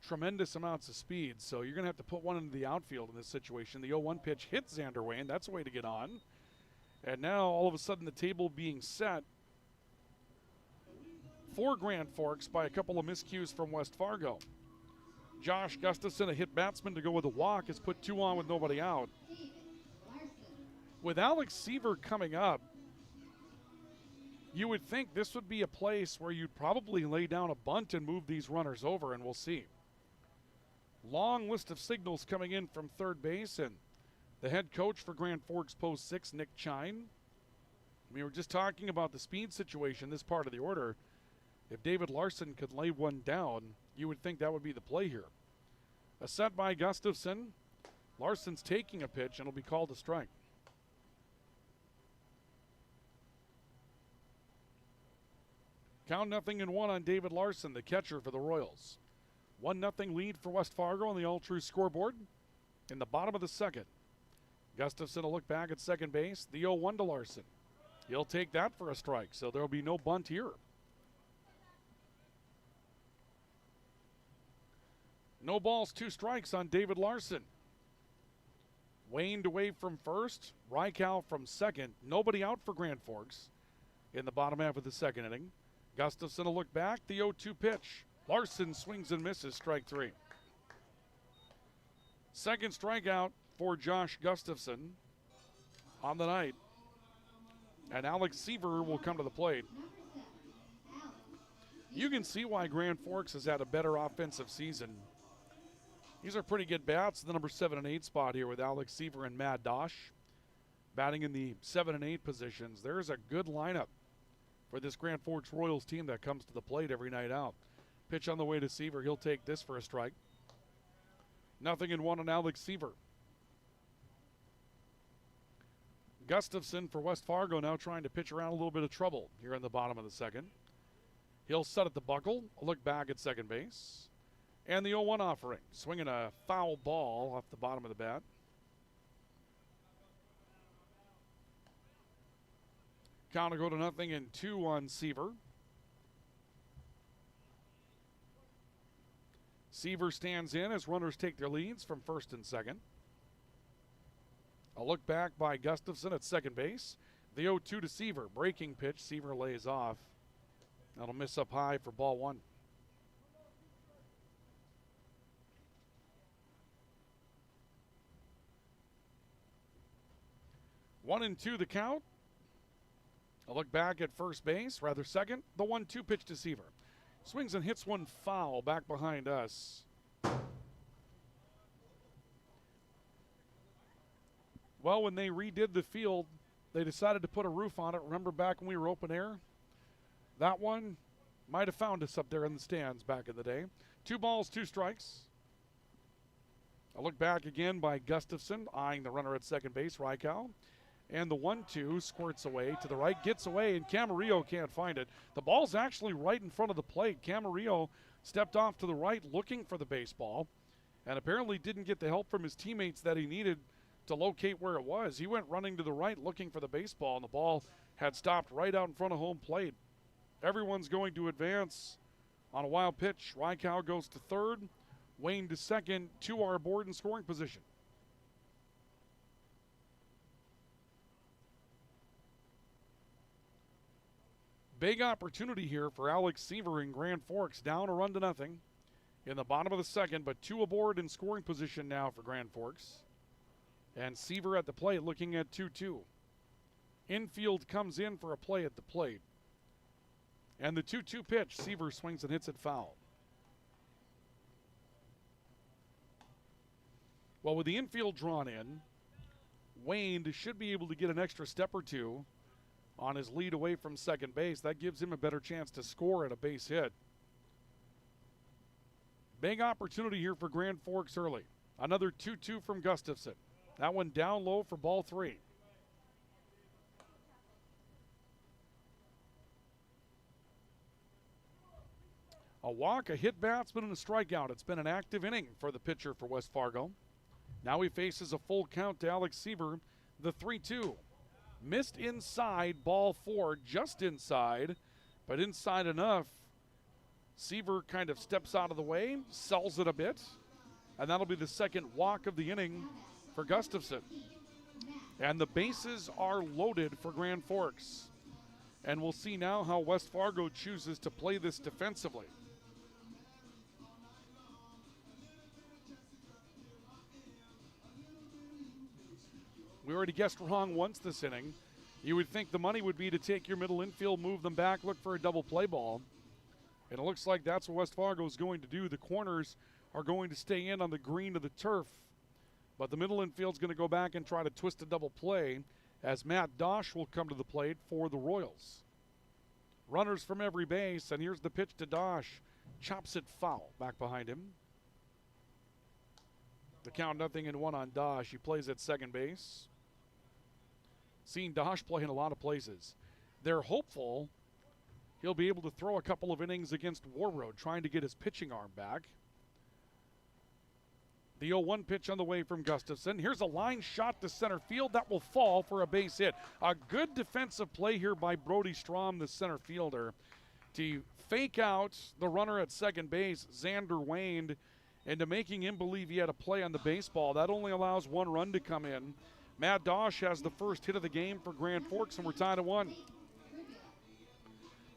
tremendous amounts of speed, so you're going to have to put one into the outfield in this situation. The 0-1 pitch hits Xander Wayne. That's a way to get on. And now, all of a sudden, the table being set for Grand Forks by a couple of miscues from West Fargo. Josh Gustafson, a hit batsman to go with a walk, has put 2 on with nobody out. With Alex Seaver coming up, you would think this would be a place where you'd probably lay down a bunt and move these runners over, and we'll see. Long list of signals coming in from third base, and the head coach for Grand Forks Post 6, Nick Chine. We were just talking about the speed situation, this part of the order. If David Larson could lay one down, you would think that would be the play here. A set by Gustafson. Larson's taking a pitch, and it'll be called a strike. Count 0-1 on David Larson, the catcher for the Royals. 1-0 lead for West Fargo on the All-True scoreboard in the bottom of the second. Gustafson will look back at second base. The 0-1 to Larson. He'll take that for a strike, so there will be no bunt here. No balls, 2 strikes on David Larson. Waned away from first. Reichow from second. Nobody out for Grand Forks in the bottom half of the second inning. Gustafson will look back. The 0-2 pitch. Larson swings and misses, strike 3. Second strikeout for Josh Gustafson on the night. And Alex Seaver will come to the plate. You can see why Grand Forks has had a better offensive season. These are pretty good bats. The number 7 and 8 spot here with Alex Seaver and Mad Dosh batting in the 7 and 8 positions. There's a good lineup for this Grand Forks Royals team that comes to the plate every night out. Pitch on the way to Seaver. He'll take this for a strike. 0-1 on Alex Seaver. Gustafson for West Fargo now trying to pitch around a little bit of trouble here in the bottom of the second. He'll set at the buckle. Look back at second base. And the 0-1 offering. Swinging a foul ball off the bottom of the bat. Count will go to 0-2 on Seaver. Seaver stands in as runners take their leads from first and second. A look back by Gustafson at second base. The 0-2 to Seaver. Breaking pitch. Seaver lays off. That'll miss up high for ball 1. One and 2 the count. A look back at first base, rather second. The 1-2 pitch to Seaver. Swings and hits one foul back behind us. Well, when they redid the field, they decided to put a roof on it. Remember back when we were open air? That one might have found us up there in the stands back in the day. 2 balls, 2 strikes. A look back again by Gustafson, eyeing the runner at second base, Reichow. And the 1-2 squirts away to the right, gets away, and Camarillo can't find it. The ball's actually right in front of the plate. Camarillo stepped off to the right looking for the baseball and apparently didn't get the help from his teammates that he needed to locate where it was. He went running to the right looking for the baseball, and the ball had stopped right out in front of home plate. Everyone's going to advance on a wild pitch. Reichow goes to third. Wayne to second. 2 are aboard in scoring position. Big opportunity here for Alex Seaver in Grand Forks, down a run to nothing in the bottom of the second, but 2 aboard in scoring position now for Grand Forks. And Seaver at the plate looking at 2-2. Infield comes in for a play at the plate. And the 2-2 pitch, Seaver swings and hits it foul. Well, with the infield drawn in, Wayne should be able to get an extra step or two on his lead away from second base. That gives him a better chance to score at a base hit. Big opportunity here for Grand Forks early. Another 2-2 from Gustafson. That one down low for ball 3. A walk, a hit batsman, and a strikeout. It's been an active inning for the pitcher for West Fargo. Now he faces a full count to Alex Seaver, the 3-2. Missed inside, ball 4, just inside, but inside enough. Seaver kind of steps out of the way, sells it a bit, and that'll be the second walk of the inning for Gustafson. And the bases are loaded for Grand Forks. And we'll see now how West Fargo chooses to play this defensively. We already guessed wrong once this inning. You would think the money would be to take your middle infield, move them back, look for a double play ball. And it looks like that's what West Fargo is going to do. The corners are going to stay in on the green of the turf. But the middle infield's going to go back and try to twist a double play as Matt Dosh will come to the plate for the Royals. Runners from every base, and here's the pitch to Dosh. Chops it foul back behind him. The count 0-1 on Dosh. He plays at second base. Seen Dosh play in a lot of places. They're hopeful he'll be able to throw a couple of innings against Warroad, trying to get his pitching arm back. The 0-1 pitch on the way from Gustafson. Here's a line shot to center field. That will fall for a base hit. A good defensive play here by Brody Strom, the center fielder, to fake out the runner at second base, Xander Wayne, into making him believe he had a play on the baseball. That only allows 1 run to come in. Matt Dosh has the first hit of the game for Grand Forks, and we're tied at 1.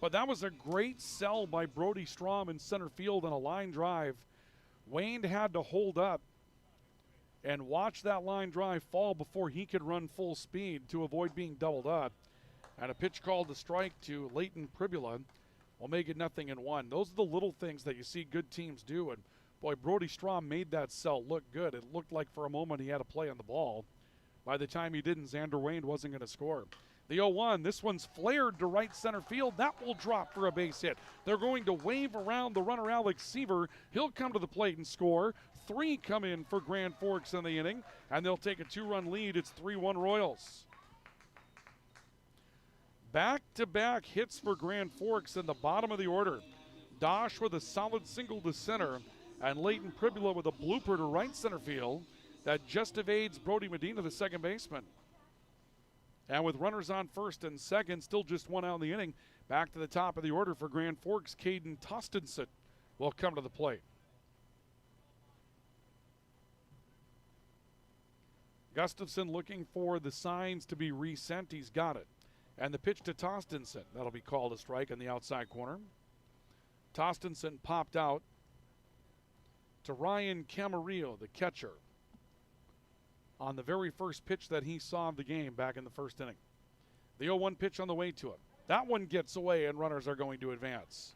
But that was a great sell by Brody Strom in center field on a line drive. Wayne had to hold up and watch that line drive fall before he could run full speed to avoid being doubled up. And a pitch called to strike to Leighton Pribula will make it 0-1. Those are the little things that you see good teams do. And boy, Brody Strom made that sell look good. It looked like for a moment he had a play on the ball. By the time he didn't, Xander Wayne wasn't going to score. The 0-1, this one's flared to right center field. That will drop for a base hit. They're going to wave around the runner, Alex Seaver. He'll come to the plate and score. 3 come in for Grand Forks in the inning, and they'll take a 2-run lead. It's 3-1 Royals. Back-to-back hits for Grand Forks in the bottom of the order. Dosh with a solid single to center, and Leighton Pribula with a blooper to right center field that just evades Brody Medina, the second baseman. And with runners on first and second, still just 1 out in the inning, back to the top of the order for Grand Forks, Caden Tostenson will come to the plate. Gustafson looking for the signs to be resent. He's got it. And the pitch to Tostenson, that'll be called a strike in the outside corner. Tostenson popped out to Ryan Camarillo, the catcher, on the very first pitch that he saw of the game back in the first inning. The 0-1 pitch on the way to him. That one gets away, and runners are going to advance.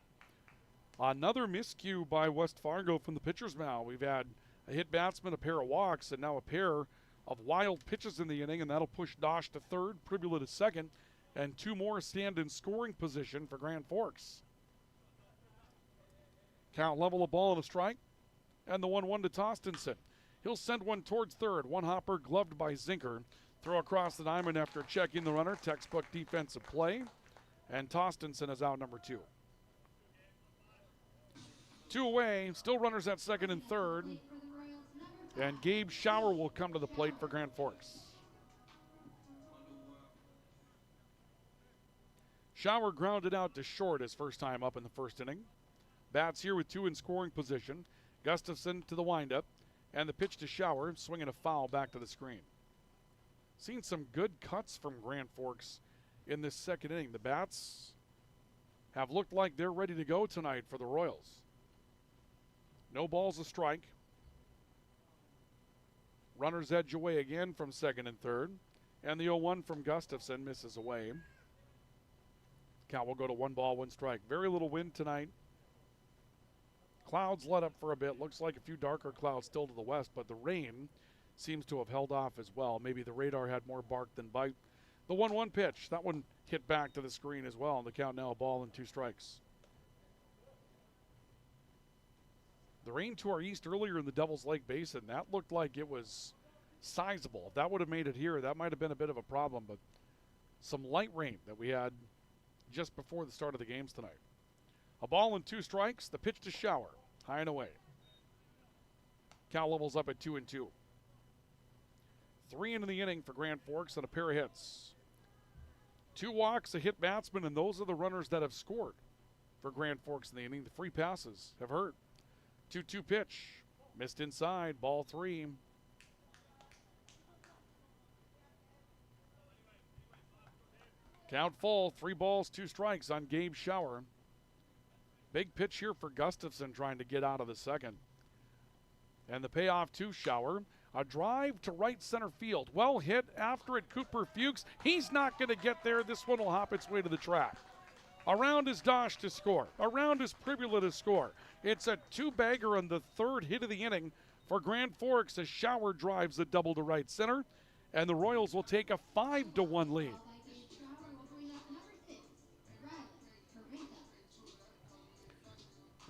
Another miscue by West Fargo from the pitcher's mound. We've had a hit batsman, a pair of walks, and now a pair of wild pitches in the inning, and that'll push Dosh to third, Pribula to second, and 2 more stand in scoring position for Grand Forks. Count level, a ball and a strike, and the 1-1 to Tostenson. He'll send one towards third. One hopper gloved by Zinker. Throw across the diamond after checking the runner. Textbook defensive play. And Tostenson is out number 2. 2 away. Still runners at second and third. And Gabe Schauer will come to the plate for Grand Forks. Schauer grounded out to short his first time up in the first inning. Bats here with 2 in scoring position. Gustafson to the windup. And the pitch to Schauer, swinging a foul back to the screen. Seen some good cuts from Grand Forks in this second inning. The bats have looked like they're ready to go tonight for the Royals. No balls, a strike. Runners edge away again from second and third. And the 0-1 from Gustafson misses away. Count will go to 1 ball, 1 strike. Very little wind tonight. Clouds let up for a bit. Looks like a few darker clouds still to the west, but the rain seems to have held off as well. Maybe the radar had more bark than bite. The 1-1 pitch, that one hit back to the screen as well. And the count now a ball and 2 strikes. The rain to our east earlier in the Devil's Lake Basin, that looked like it was sizable. If that would have made it here, that might have been a bit of a problem, but some light rain that we had just before the start of the games tonight. A ball and 2 strikes, the pitch to Shower, high and away. Count levels up at 2-2. 3 into the inning for Grand Forks and a pair of hits. 2 walks, a hit batsman, and those are the runners that have scored for Grand Forks in the inning. The free passes have hurt. 2-2 pitch, missed inside, ball 3. Count full, 3 balls, 2 strikes on Gabe Shower. Big pitch here for Gustafson trying to get out of the second. And the payoff to Shower. A drive to right center field. Well hit after it, Cooper Fuchs. He's not going to get there. This one will hop its way to the track. Around is Dosh to score. Around is Pribula to score. It's a 2-bagger on the 3rd hit of the inning for Grand Forks as Shower drives a double to right center. And the Royals will take a 5-1 lead.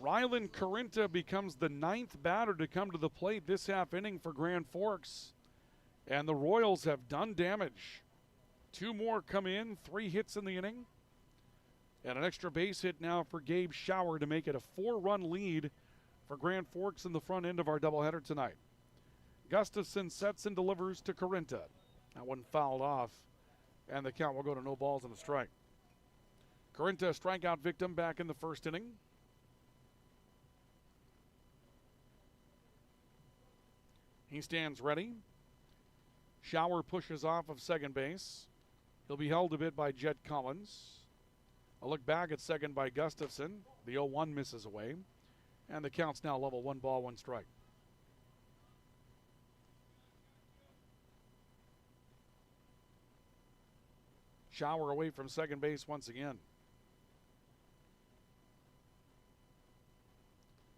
Rylan Carinta becomes the 9th batter to come to the plate this half inning for Grand Forks. And the Royals have done damage. 2 more come in, 3 hits in the inning. And an extra base hit now for Gabe Shower to make it a 4-run lead for Grand Forks in the front end of our doubleheader tonight. Gustafson sets and delivers to Carinta. That one fouled off, and the count will go to no balls and a strike. Carinta, a strikeout victim back in the 1st inning. He stands ready. Shower pushes off of second base. He'll be held a bit by Jet Collins. A look back at second by Gustafson. The 0-1 misses away. And the count's now level, 1 ball, 1 strike. Shower away from second base once again.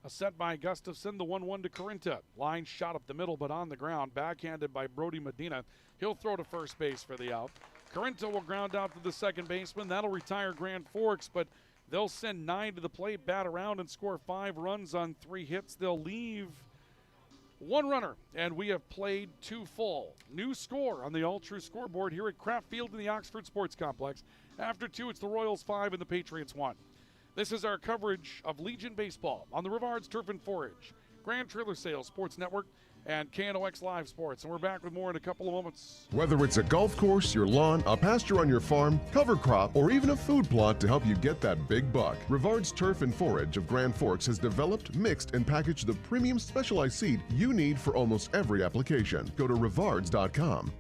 A set by Gustafson, the 1-1 to Carinta. Line shot up the middle, but on the ground. Backhanded by Brody Medina. He'll throw to first base for the out. Carinta will ground out to the second baseman. That'll retire Grand Forks, but they'll send 9 to the plate, bat around, and score 5 runs on 3 hits. They'll leave 1 runner, and we have played 2 full. New score on the All-True scoreboard here at Kraft Field in the Oxford Sports Complex. After 2, it's the Royals 5 and the Patriots 1. This is our coverage of Legion Baseball on the Rivards Turf and Forage, Grand Trailer Sales Sports Network, and KNOX Live Sports. And we're back with more in a couple of moments. Whether it's a golf course, your lawn, a pasture on your farm, cover crop, or even a food plot to help you get that big buck, Rivards Turf and Forage of Grand Forks has developed, mixed, and packaged the premium specialized seed you need for almost every application. Go to rivards.com.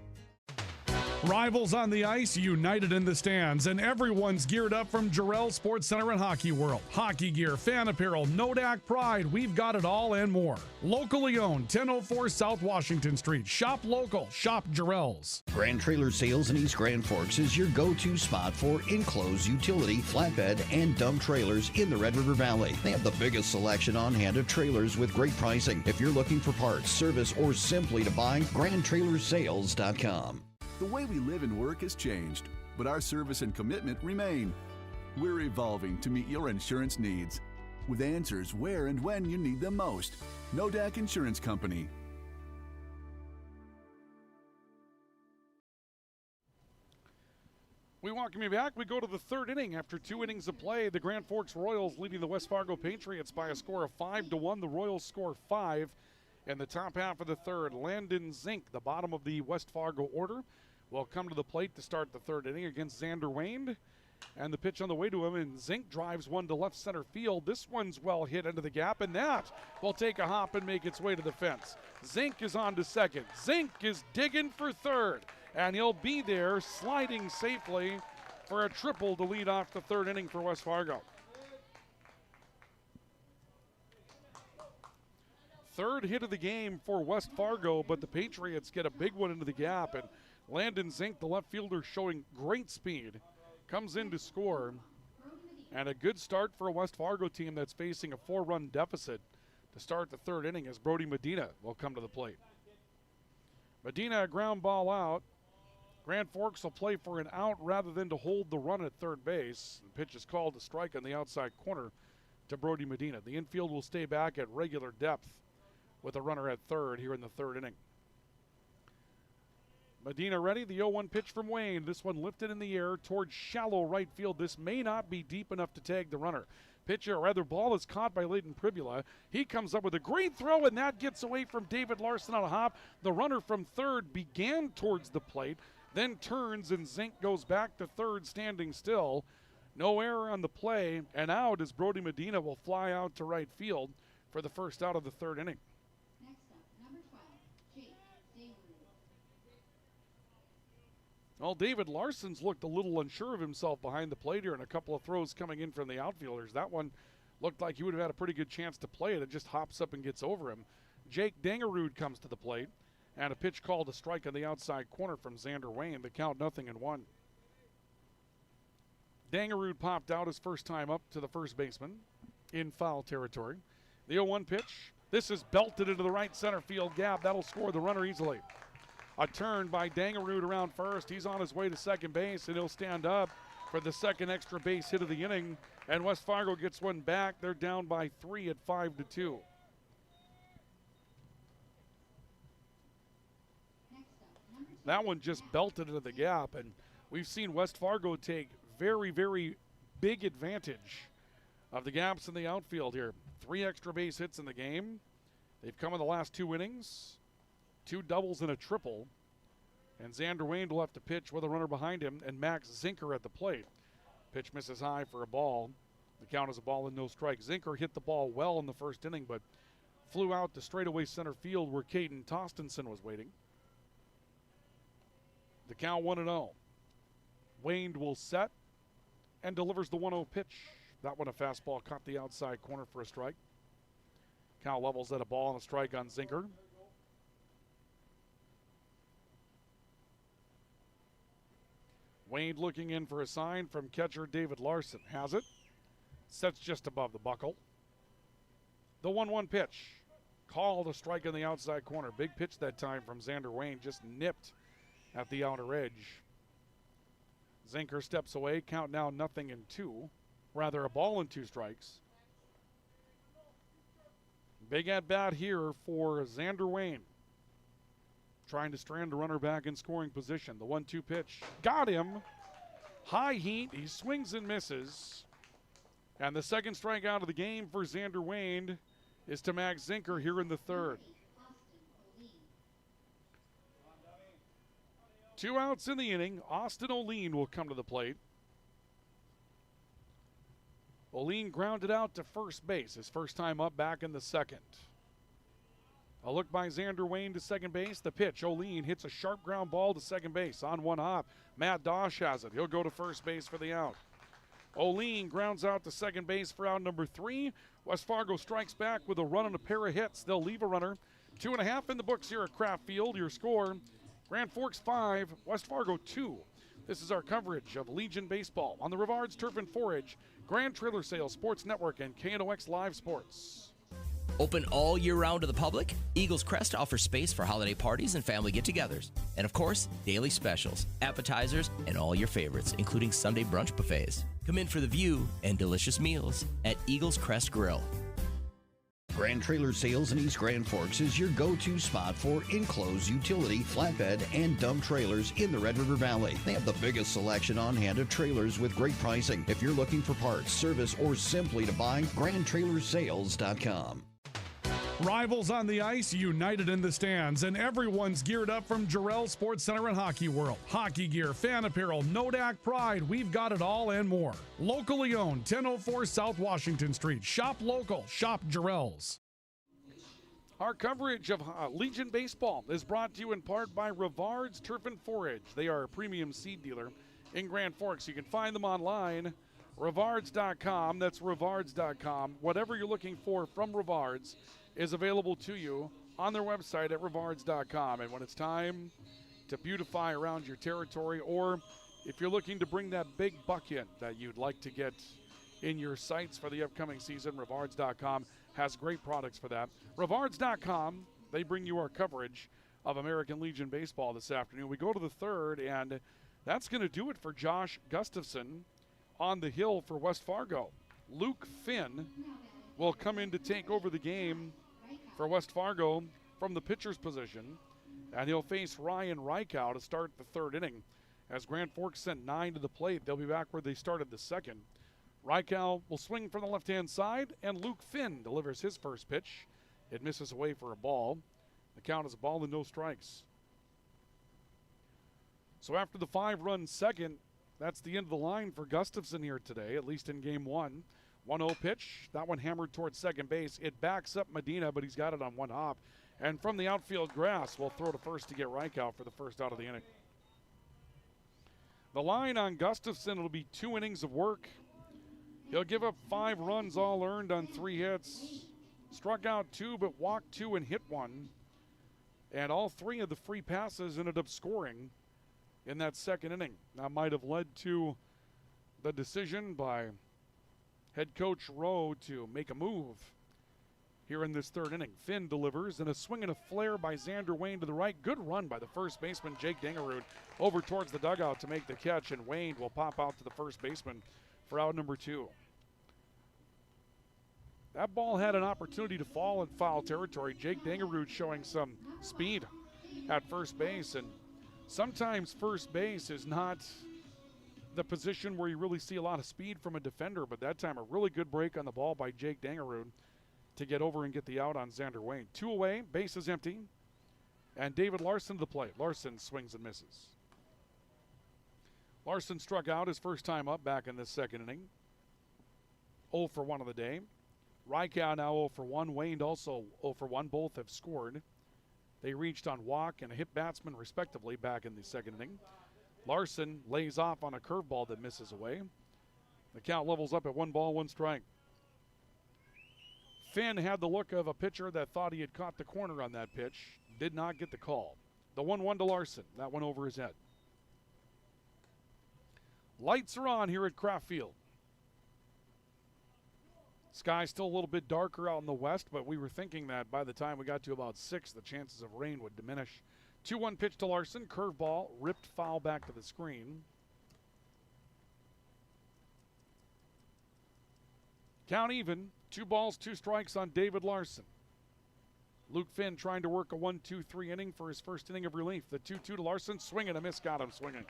Rivals on the ice, united in the stands, and everyone's geared up from Jarrell Sports Center and Hockey World. Hockey gear, fan apparel, Nodak Pride, we've got it all and more. Locally owned, 1004 South Washington Street. Shop local, shop Jarrell's. Grand Trailer Sales in East Grand Forks is your go-to spot for enclosed utility, flatbed, and dump trailers in the Red River Valley. They have the biggest selection on hand of trailers with great pricing. If you're looking for parts, service, or simply to buy, GrandTrailersales.com. The way we live and work has changed, but our service and commitment remain. We're evolving to meet your insurance needs with answers where and when you need them most. Nodak Insurance Company. We welcome you back. We go to the 3rd inning. After 2 innings of play, the Grand Forks Royals leading the West Fargo Patriots by a score of 5-1. The Royals score 5 in the top half of the 3rd. Landon Zink, the bottom of the West Fargo order, will come to the plate to start the 3rd inning against Xander Wayne. And the pitch on the way to him, and Zink drives one to left center field. This one's well hit into the gap, and that will take a hop and make its way to the fence. Zink is on to second. Zink is digging for 3rd, and he'll be there sliding safely for a triple to lead off the 3rd inning for West Fargo. Third hit of the game for West Fargo, but the Patriots get a big one into the gap, and Landon Zink, the left fielder, showing great speed, comes in to score. And a good start for a West Fargo team that's facing a 4-run deficit to start the third inning as Brody Medina will come to the plate. Medina, a ground ball out. Grand Forks will play for an out rather than to hold the run at third base. The pitch is called to strike on the outside corner to Brody Medina. The infield will stay back at regular depth with a runner at third here in the third inning. Medina ready, the 0-1 pitch from Wayne. This one lifted in the air towards shallow right field. This may not be deep enough to tag the runner. Pitcher, or rather ball is caught by Leighton Pribula. He comes up with a great throw, and that gets away from David Larson on a hop. The runner from third began towards the plate, then turns, and Zink goes back to third standing still. No error on the play, and out as Brody Medina will fly out to right field for the first out of the third inning. Well, David Larson's looked a little unsure of himself behind the plate here, and a couple of throws coming in from the outfielders. That one looked like he would have had a pretty good chance to play it. It just hops up and gets over him. Jake Dangerud comes to the plate, and a pitch called to strike on the outside corner from Xander Wayne. The count 0-1. Dangerud popped out his first time up to the first baseman in foul territory. The 0-1 pitch. This is belted into the right center field gap. That'll score the runner easily. A turn by Dangerud around first. He's on his way to second base, and he'll stand up for the second extra base hit of the inning. And West Fargo gets one back. They're down by 3 at 5-2. That one just belted into the gap, and we've seen West Fargo take very, very big advantage of the gaps in the outfield here. 3 extra base hits in the game. They've come in the last 2 innings. 2 doubles and a triple. And Xander Wayne will have to pitch with a runner behind him, and Max Zinker at the plate. Pitch misses high for a ball. The count is a ball and no strike. Zinker hit the ball well in the first inning, but flew out to straightaway center field where Caden Tostenson was waiting. The count 1-0. Wayne will set and delivers the 1-0 pitch. That one a fastball caught the outside corner for a strike. Count levels at a ball and a strike on Zinker. Wayne looking in for a sign from catcher David Larson. Has it. Sets just above the buckle. The 1-1 pitch. Called a strike on the outside corner. Big pitch that time from Xander Wayne. Just nipped at the outer edge. Zinker steps away. Count now 0-2. Rather a ball and 2 strikes. Big at bat here for Xander Wayne. Trying to strand a runner back in scoring position. The 1-2 pitch. Got him. High heat. He swings and misses. And the second strikeout of the game for Xander Wayne is to Max Zinker here in the third. 2 outs in the inning. Austin Oline will come to the plate. Oline grounded out to first base. His first time up back in the second. A look by Xander Wayne to second base. The pitch. Oline hits a sharp ground ball to second base on one hop. Matt Dosh has it. He'll go to first base for the out. Oline grounds out to second base for out number 3. West Fargo strikes back with a run and a pair of hits. They'll leave a runner. 2.5 in the books here at Kraft Field. Your score, Grand Forks 5, West Fargo 2. This is our coverage of Legion Baseball on the Rivards Turf and Forage, Grand Trailer Sales Sports Network, and KNOX Live Sports. Open all year round to the public, Eagles Crest offers space for holiday parties and family get-togethers. And of course, daily specials, appetizers, and all your favorites, including Sunday brunch buffets. Come in for the view and delicious meals at Eagles Crest Grill. Grand Trailer Sales in East Grand Forks is your go-to spot for enclosed utility, flatbed, and dump trailers in the Red River Valley. They have the biggest selection on hand of trailers with great pricing. If you're looking for parts, service, or simply to buy, GrandTrailersales.com. Rivals on the ice, united in the stands, and everyone's geared up from Jarrell Sports Center and Hockey World. Hockey gear, fan apparel, Nodak Pride, we've got it all and more. Locally owned, 1004 South Washington Street. Shop local, shop Jarrell's. Our coverage of Legion Baseball is brought to you in part by Rivards Turf and Forage. They are a premium seed dealer in Grand Forks. You can find them online, Rivards.com. That's Rivards.com. Whatever you're looking for from Rivards, is available to you on their website at Rivards.com. And when it's time to beautify around your territory, or if you're looking to bring that big buck in that you'd like to get in your sights for the upcoming season, Rivards.com has great products for that. Rivards.com, they bring you our coverage of American Legion baseball this afternoon. We go to the third, and that's going to do it for Josh Gustafson on the hill for West Fargo. Luke Finn will come in to take over the game for West Fargo from the pitcher's position, and he'll face Ryan Reichow to start the third inning. As Grand Forks sent 9 to the plate, they'll be back where they started the second. Reichow will swing from the left-hand side, and Luke Finn delivers his first pitch. It misses away for a ball. The count is a ball and no strikes. So after the 5-run second, that's the end of the line for Gustafson here today, at least in game one. 1-0 pitch. That one hammered towards second base. It backs up Medina, but he's got it on one hop. And from the outfield grass, we'll throw to first to get Reichow for the first out of the inning. The line on Gustafson will be 2 innings of work. He'll give up 5 runs, all earned on 3 hits. Struck out 2, but walked 2 and hit 1. And all 3 of the free passes ended up scoring in that second inning. That might have led to the decision by head coach Rowe to make a move here in this third inning. Finn delivers, and a swing and a flare by Xander Wayne to the right. Good run by the first baseman, Jake Dingerud, over towards the dugout to make the catch, and Wayne will pop out to the first baseman for out number 2. That ball had an opportunity to fall in foul territory. Jake Dingerud showing some speed at first base, and sometimes first base is not the position where you really see a lot of speed from a defender, but that time a really good break on the ball by Jake Dingerud to get over and get the out on Xander Wayne. 2 away, base is empty, and David Larson to the plate. Larson swings and misses. Larson struck out his first time up back in this second inning. 0 for 1 of the day. Reichow now 0 for 1. Wayne also 0 for 1. Both have scored. They reached on walk and a hit batsman respectively back in the second inning. Larson lays off on a curveball that misses away. The count levels up at 1 ball, 1 strike. Finn had the look of a pitcher that thought he had caught the corner on that pitch. Did not get the call. The 1-1 to Larson. That one over his head. Lights are on here at Kraft Field. Sky's still a little bit darker out in the west, but we were thinking that by the time we got to about 6, the chances of rain would diminish. 2-1 pitch to Larson. Curveball. Ripped foul back to the screen. Count even. 2 balls, 2 strikes on David Larson. Luke Finn trying to work a 1-2-3 inning for his first inning of relief. The 2-2 to Larson. Swing and a miss. Got him swinging.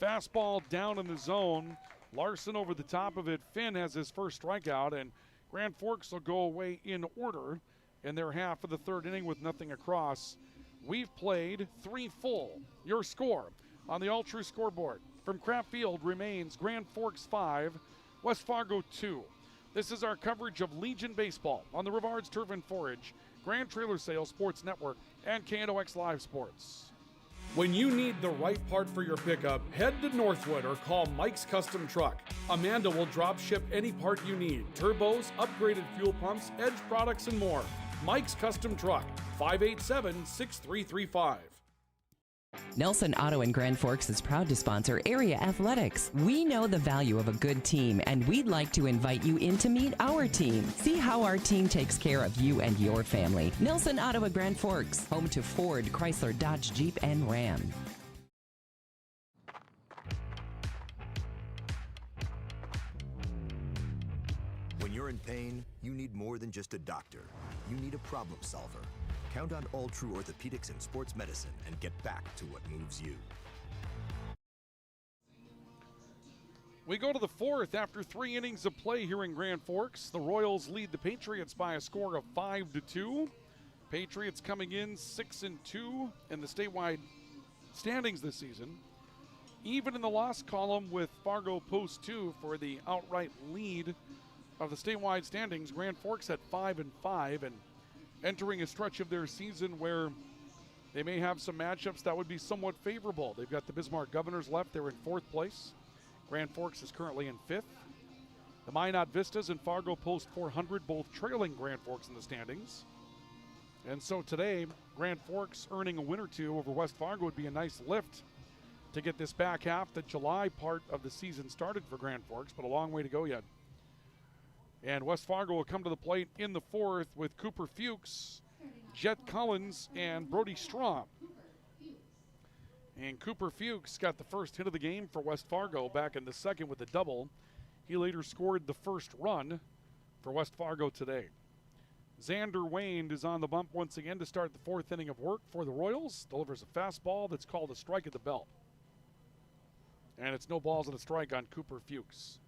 Fastball down in the zone. Larson over the top of it. Finn has his first strikeout, and Grand Forks will go away in order in their half of the third inning with nothing across. We've played 3 full. Your score on the All True scoreboard from Kraft Field remains Grand Forks 5, West Fargo 2. This is our coverage of Legion Baseball on the Rivards Turf and Forage, Grand Trailer Sales Sports Network, and KNOX Live Sports. When you need the right part for your pickup, head to Northwood or call Mike's Custom Truck. Amanda will drop ship any part you need. Turbos, upgraded fuel pumps, Edge products, and more. Mike's Custom Truck, 587-6335. Nelson Auto in Grand Forks is proud to sponsor area athletics. We know the value of a good team, and we'd like to invite you in to meet our team. See how our team takes care of you and your family. Nelson Auto in Grand Forks, home to Ford, Chrysler, Dodge, Jeep, and Ram. When you're in pain, you need more than just a doctor. You need a problem solver. Count on All True Orthopedics and Sports Medicine and get back to what moves you. We go to the fourth after 3 innings of play here in Grand Forks. The Royals lead the Patriots by a score of 5-2. Patriots coming in 6-2 in the statewide standings this season. Even in the loss column with Fargo Post 2 for the outright lead of the statewide standings. Grand Forks at 5-5 and entering a stretch of their season where they may have some matchups that would be somewhat favorable. They've got the Bismarck Governors left. They're in 4th place. Grand Forks is currently in 5th. The Minot Vistas and Fargo Post 400 both trailing Grand Forks in the standings. And so today, Grand Forks earning a win or two over West Fargo would be a nice lift to get this back half. The July part of the season started for Grand Forks, but a long way to go yet. And West Fargo will come to the plate in the fourth with Cooper Fuchs, Jet Collins, and Brody Strom. And Cooper Fuchs got the first hit of the game for West Fargo back in the second with a double. He later scored the first run for West Fargo today. Xander Wayne is on the bump once again to start the fourth inning of work for the Royals. Delivers a fastball that's called a strike at the belt. And it's no balls and a strike on Cooper Fuchs.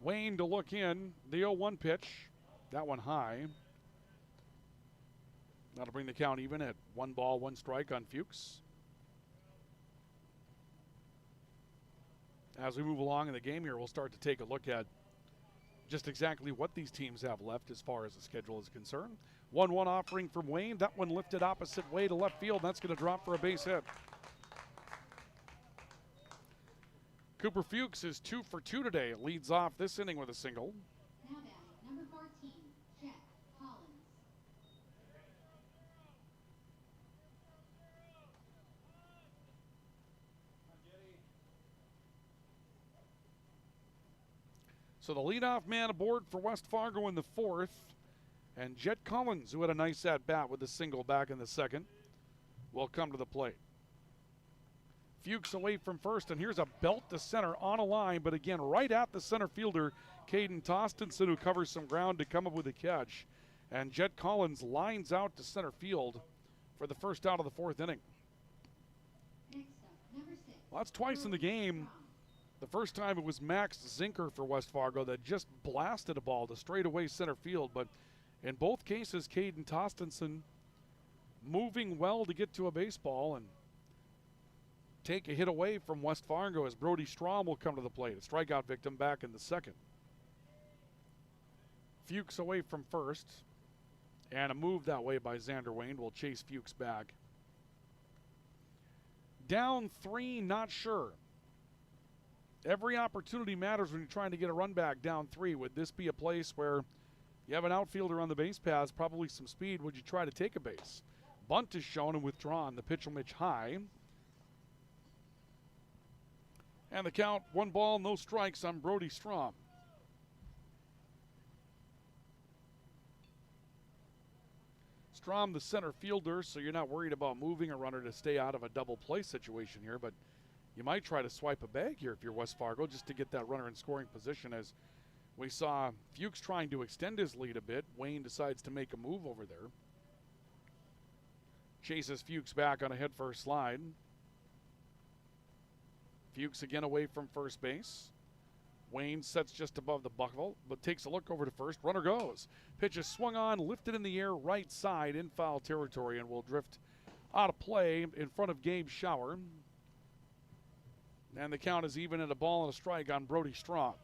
Wayne to look in. The 0-1 pitch. That one high. That'll bring the count even at 1 ball, 1 strike on Fuchs. As we move along in the game here, we'll start to take a look at just exactly what these teams have left as far as the schedule is concerned. 1-1 offering from Wayne. That one lifted opposite way to left field. That's going to drop for a base hit. Cooper Fuchs is 2 for 2 today. Leads off this inning with a single. Now batting, number 14, Jet Collins. So the leadoff man aboard for West Fargo in the fourth. And Jet Collins, who had a nice at-bat with a single back in the second, will come to the plate. Fuchs away from first, and here's a belt to center on a line, but again, right at the center fielder, Caden Tostenson, who covers some ground to come up with a catch. And Jet Collins lines out to center field for the first out of the fourth inning. Next up, number 6. Well, that's twice in the game. The first time it was Max Zinker for West Fargo that just blasted a ball to straightaway center field, but in both cases, Caden Tostenson moving well to get to a baseball and take a hit away from West Fargo as Brody Strom will come to the plate. A strikeout victim back in the second. Fuchs away from first, and a move that way by Xander Wayne will chase Fuchs back. Down 3, not sure. Every opportunity matters when you're trying to get a run back down 3. Would this be a place where you have an outfielder on the base paths, probably some speed? Would you try to take a base? Bunt is shown and withdrawn. The pitch will pitch high. And the count, 1 ball, no strikes on Brody Strom. Strom, the center fielder, so you're not worried about moving a runner to stay out of a double play situation here, but you might try to swipe a bag here if you're West Fargo just to get that runner in scoring position. As we saw Fuchs trying to extend his lead a bit, Wayne decides to make a move over there. Chases Fuchs back on a head-first slide. Fuchs again away from first base. Wayne sets just above the buckle, but takes a look over to first. Runner goes. Pitch is swung on, lifted in the air, right side in foul territory, and will drift out of play in front of Gabe Schauer. And the count is even at a ball and a strike on Brody Strom.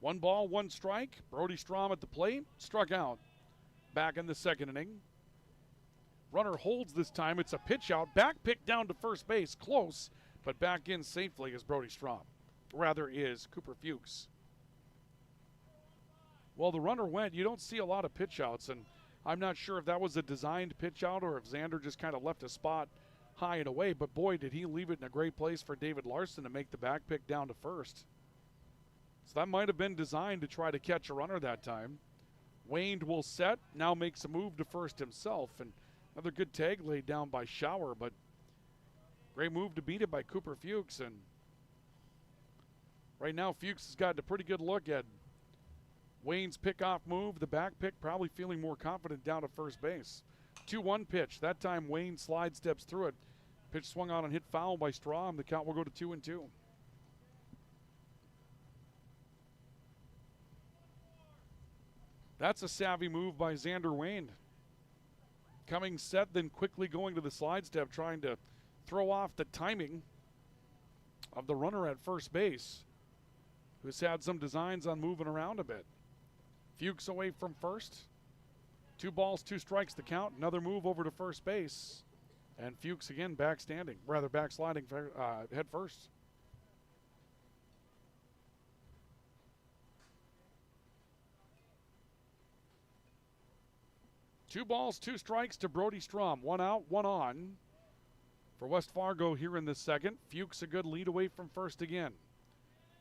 One ball, 1 strike. Brody Strom at the plate, struck out. Back in the second inning. Runner holds this time. It's a pitch out. Back pick down to first base. Close, but back in safely is Brody Strom. Rather is Cooper Fuchs. Well, the runner went. You don't see a lot of pitch outs, and I'm not sure if that was a designed pitch out or if Xander just kind of left a spot high and away, but boy, did he leave it in a great place for David Larson to make the back pick down to first. So that might have been designed to try to catch a runner that time. Wayne will set, now makes a move to first himself, and another good tag laid down by Schauer, but great move to beat it by Cooper Fuchs. And right now, Fuchs has gotten a pretty good look at Wayne's pickoff move. The back pick probably feeling more confident down to first base. 2-1 pitch. That time Wayne slide steps through it. Pitch swung on and hit foul by Strom. The count will go to 2-2. That's a savvy move by Xander Wayne. Coming set, then quickly going to the slide step, trying to throw off the timing of the runner at first base, who's had some designs on moving around a bit. Fuchs away from first. 2 balls, 2 strikes to count. Another move over to first base. And Fuchs again backsliding head first. Two balls, 2 strikes to Brody Strom. 1 out, 1 on for West Fargo here in the second. Fuchs a good lead away from first again.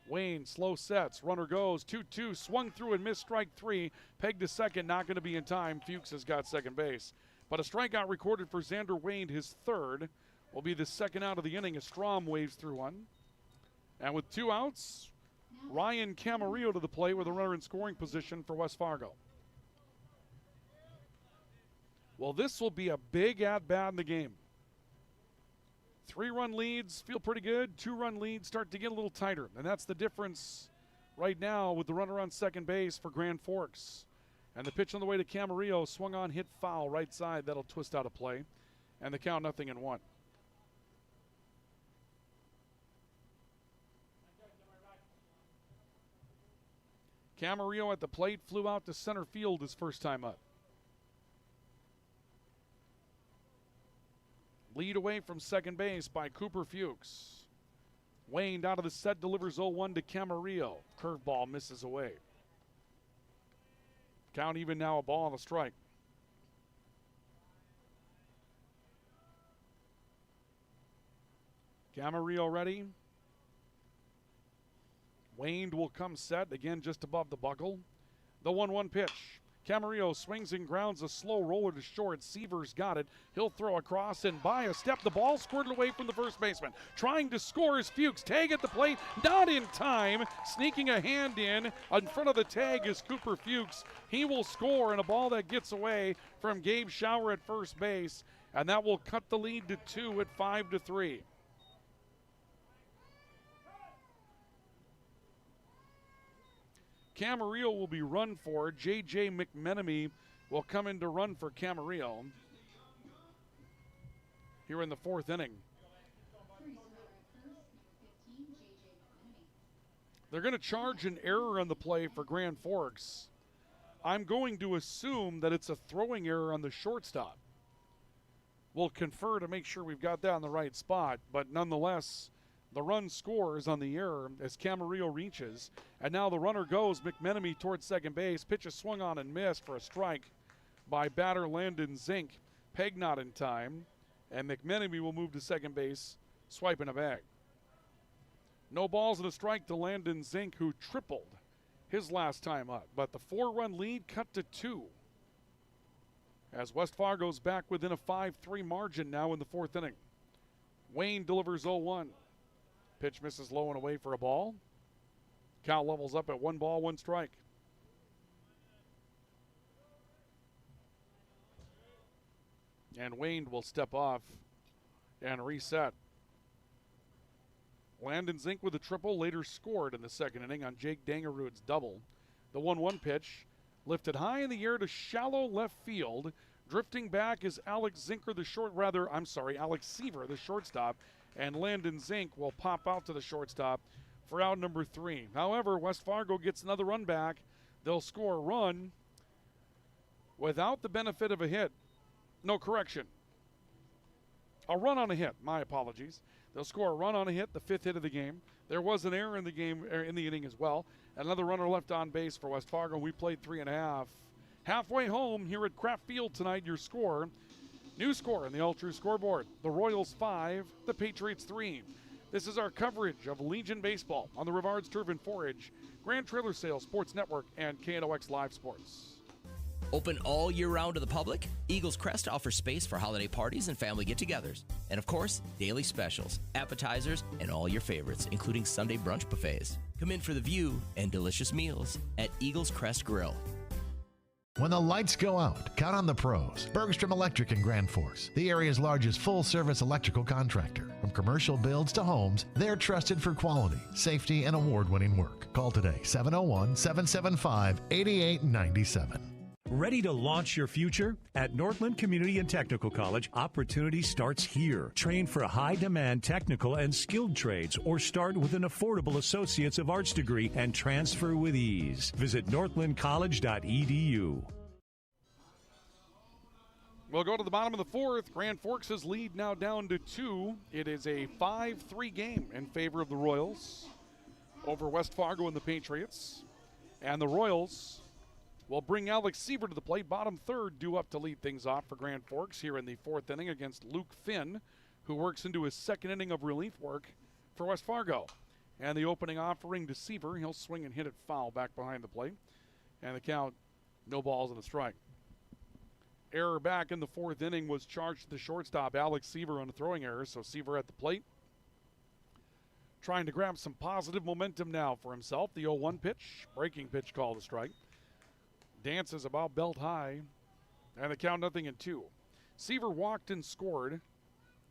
Wayne slow sets, runner goes, 2-2, swung through and missed strike 3. Pegged to second, not going to be in time. Fuchs has got second base. But a strikeout recorded for Xander Wayne, his third. Will be the second out of the inning as Strom waves through one. And with 2 outs, Ryan Camarillo to the plate with a runner in scoring position for West Fargo. Well, this will be a big at-bat in the game. 3-run leads feel pretty good. 2-run leads start to get a little tighter. And that's the difference right now with the runner on second base for Grand Forks. And the pitch on the way to Camarillo, swung on, hit foul right side. That'll twist out of play. And the count 0-1. Camarillo at the plate, flew out to center field his first time up. Lead away from second base by Cooper Fuchs. Wayne out of the set, delivers 0-1 to Camarillo. Curveball misses away. Count even now, a ball and a strike. Camarillo ready. Wayne will come set, again just above the buckle. The 1-1 pitch. Camarillo swings and grounds a slow roller to short. Seaver's got it. He'll throw across and by a step. The ball squirted away from the first baseman. Trying to score is Fuchs. Tag at the plate. Not in time. Sneaking a hand in front of the tag is Cooper Fuchs. He will score in a ball that gets away from Gabe Schauer at first base. And that will cut the lead to 2 at 5-3. Camarillo will be run for. J.J. McMenemy will come in to run for Camarillo here in the 4th inning. They're going to charge an error on the play for Grand Forks. I'm going to assume that it's a throwing error on the shortstop. We'll confer to make sure we've got that in the right spot, but nonetheless, the run scores on the error as Camarillo reaches. And now the runner goes. McMenemy towards second base. Pitch is swung on and missed for a strike by batter Landon Zink. Peg not in time. And McMenemy will move to second base, swiping a bag. No balls and a strike to Landon Zink, who tripled his last time up. But the 4-run lead cut to 2. As West Fargo's back within a 5-3 margin now in the 4th inning. Wayne delivers 0-1. Pitch misses low and away for a ball. Count levels up at 1 ball, 1 strike. And Wayne will step off and reset. Landon Zink with a triple, later scored in the 2nd inning on Jake Dangerud's double. The 1-1 pitch lifted high in the air to shallow left field. Drifting back is Alex Seaver, the shortstop. And Landon Zink will pop out to the shortstop for out number 3. However, West Fargo gets another run back. They'll score a run without the benefit of a hit. No, correction. A run on a hit. My apologies. They'll score a run on a hit, the 5th hit of the game. There was an error in the game, in the inning as well. Another runner left on base for West Fargo. We played 3.5. Halfway home here at Kraft Field tonight, your score. New score in the All True scoreboard. The Royals 5, the Patriots 3. This is our coverage of Legion Baseball on the Rivards Turf and Forage, Grand Trailer Sales Sports Network, and KNOX Live Sports. Open all year round to the public, Eagles Crest offers space for holiday parties and family get-togethers. And of course, daily specials, appetizers, and all your favorites, including Sunday brunch buffets. Come in for the view and delicious meals at Eagles Crest Grill. When the lights go out, count on the pros. Bergstrom Electric in Grand Forks, the area's largest full-service electrical contractor. From commercial builds to homes, they're trusted for quality, safety, and award-winning work. Call today, 701-775-8897. Ready to launch your future? At Northland Community and Technical College, opportunity starts here. Train for high-demand technical and skilled trades or start with an affordable Associates of Arts degree and transfer with ease. Visit northlandcollege.edu. We'll go to the bottom of the fourth. Grand Forks' lead now down to 2. It is a 5-3 game in favor of the Royals over West Fargo and the Patriots. And the Royals will bring Alex Seaver to the plate. Bottom third due up to lead things off for Grand Forks here in the fourth inning against Luke Finn, who works into his second inning of relief work for West Fargo. And the opening offering to Seaver. He'll swing and hit it foul back behind the plate. And the count, no balls and a strike. Error back in the fourth inning was charged to the shortstop, Alex Seaver, on a throwing error. So Seaver at the plate, trying to grab some positive momentum now for himself. The 0-1 pitch, breaking pitch called a strike. Dances about belt high, and the count 0-2. Seaver walked and scored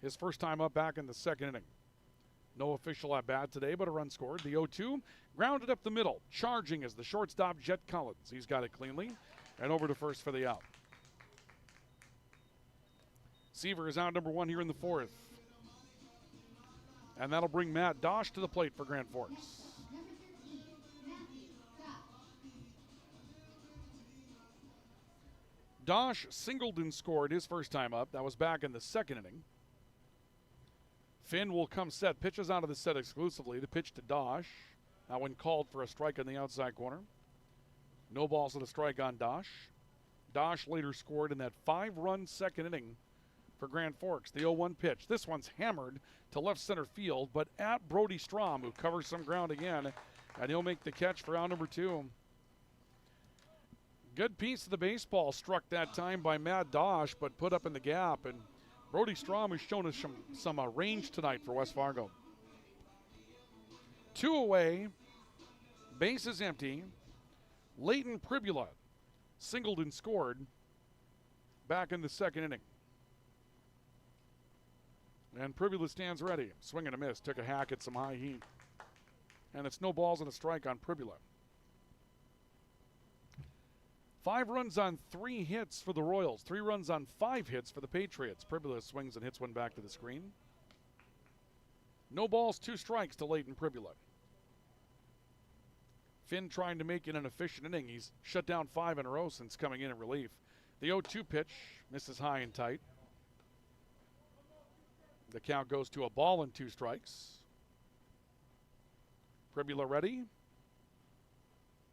his first time up back in the second inning. No official at bat today, but a run scored. The 0-2 grounded up the middle, charging as the shortstop, Jet Collins. He's got it cleanly, and over to first for the out. Seaver is out number 1 here in the fourth. And that'll bring Matt Dosh to the plate for Grand Forks. Dosh singled and scored his first time up. That was back in the second inning. Finn will come set. Pitches out of the set exclusively. The pitch to Dosh. That one called for a strike on the outside corner. No balls and a strike on Dosh. Dosh later scored in that 5-run second inning for Grand Forks. The 0-1 pitch. This one's hammered to left center field, but at Brody Strom, who covers some ground again, and he'll make the catch for out number 2. Good piece of the baseball struck that time by Matt Dosh, but put up in the gap, and Brody Strom has shown us some range tonight for West Fargo. 2 away, bases empty. Leighton Pribula singled and scored back in the second inning. And Pribula stands ready. Swing and a miss. Took a hack at some high heat. And it's no balls and a strike on Pribula. 5 runs on 3 hits for the Royals. 3 runs on 5 hits for the Patriots. Pribula swings and hits one back to the screen. No balls, 2 strikes to Leighton Pribula. Finn trying to make it an efficient inning. He's shut down 5 in a row since coming in relief. The 0-2 pitch misses high and tight. The count goes to a ball and 2 strikes. Pribula ready.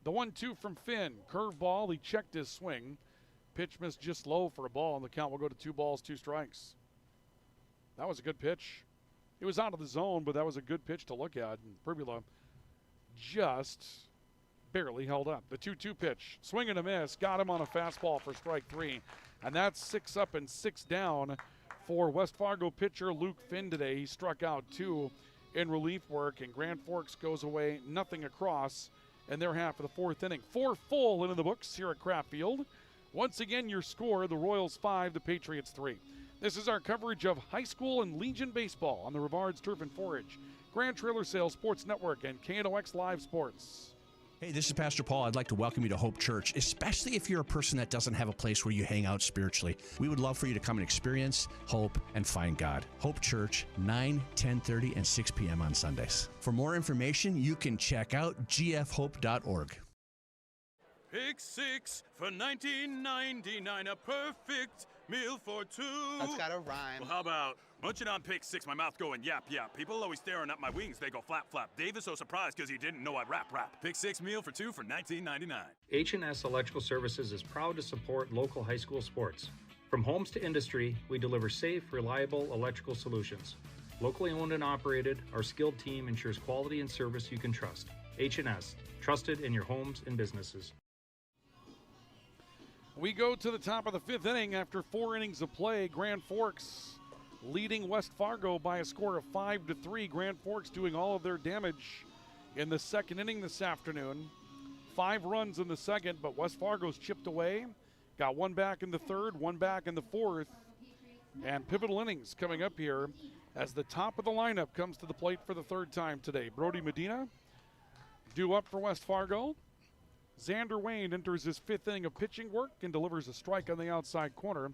The 1-2 from Finn. Curveball, he checked his swing. Pitch missed just low for a ball, and the count will go to 2 balls, 2 strikes. That was a good pitch. It was out of the zone, but that was a good pitch to look at, and Pribula just barely held up. The 2-2 pitch, swing and a miss, got him on a fastball for strike 3, and that's 6 up and 6 down for West Fargo pitcher Luke Finn today. He struck out 2 in relief work, and Grand Forks goes away nothing across in their half of the fourth inning. 4 full into the books here at Kraft Field. Once again, your score, the Royals 5, the Patriots 3. This is our coverage of high school and Legion baseball on the Rivards Turf and Forage, Grand Trailer Sales Sports Network, and KNOX Live Sports. Hey, this is Pastor Paul. I'd like to welcome you to Hope Church, especially if you're a person that doesn't have a place where you hang out spiritually. We would love for you to come and experience hope and find God. Hope Church, 9, 10:30, and 6 p.m. on Sundays. For more information, you can check out gfhope.org. Pick 6 for $19.99, a perfect meal for 2. That's gotta rhyme. Well, how about munching on Pick 6, my mouth going yap, yap. People always staring at my wings, they go flap, flap. Dave is so surprised because he didn't know I rap. Pick 6 meal for 2 for $19.99. H&S Electrical Services is proud to support local high school sports. From homes to industry, we deliver safe, reliable electrical solutions. Locally owned and operated, our skilled team ensures quality and service you can trust. H&S, trusted in your homes and businesses. We go to the top of the 5th inning after 4 innings of play. Grand Forks leading West Fargo by a score of 5-3. Grand Forks doing all of their damage in the second inning this afternoon. 5 runs in the second, but West Fargo's chipped away. Got 1 back in the third, 1 back in the fourth. And pivotal innings coming up here as the top of the lineup comes to the plate for the 3rd time today. Brody Medina due up for West Fargo. Xander Wayne enters his 5th inning of pitching work and delivers a strike on the outside corner.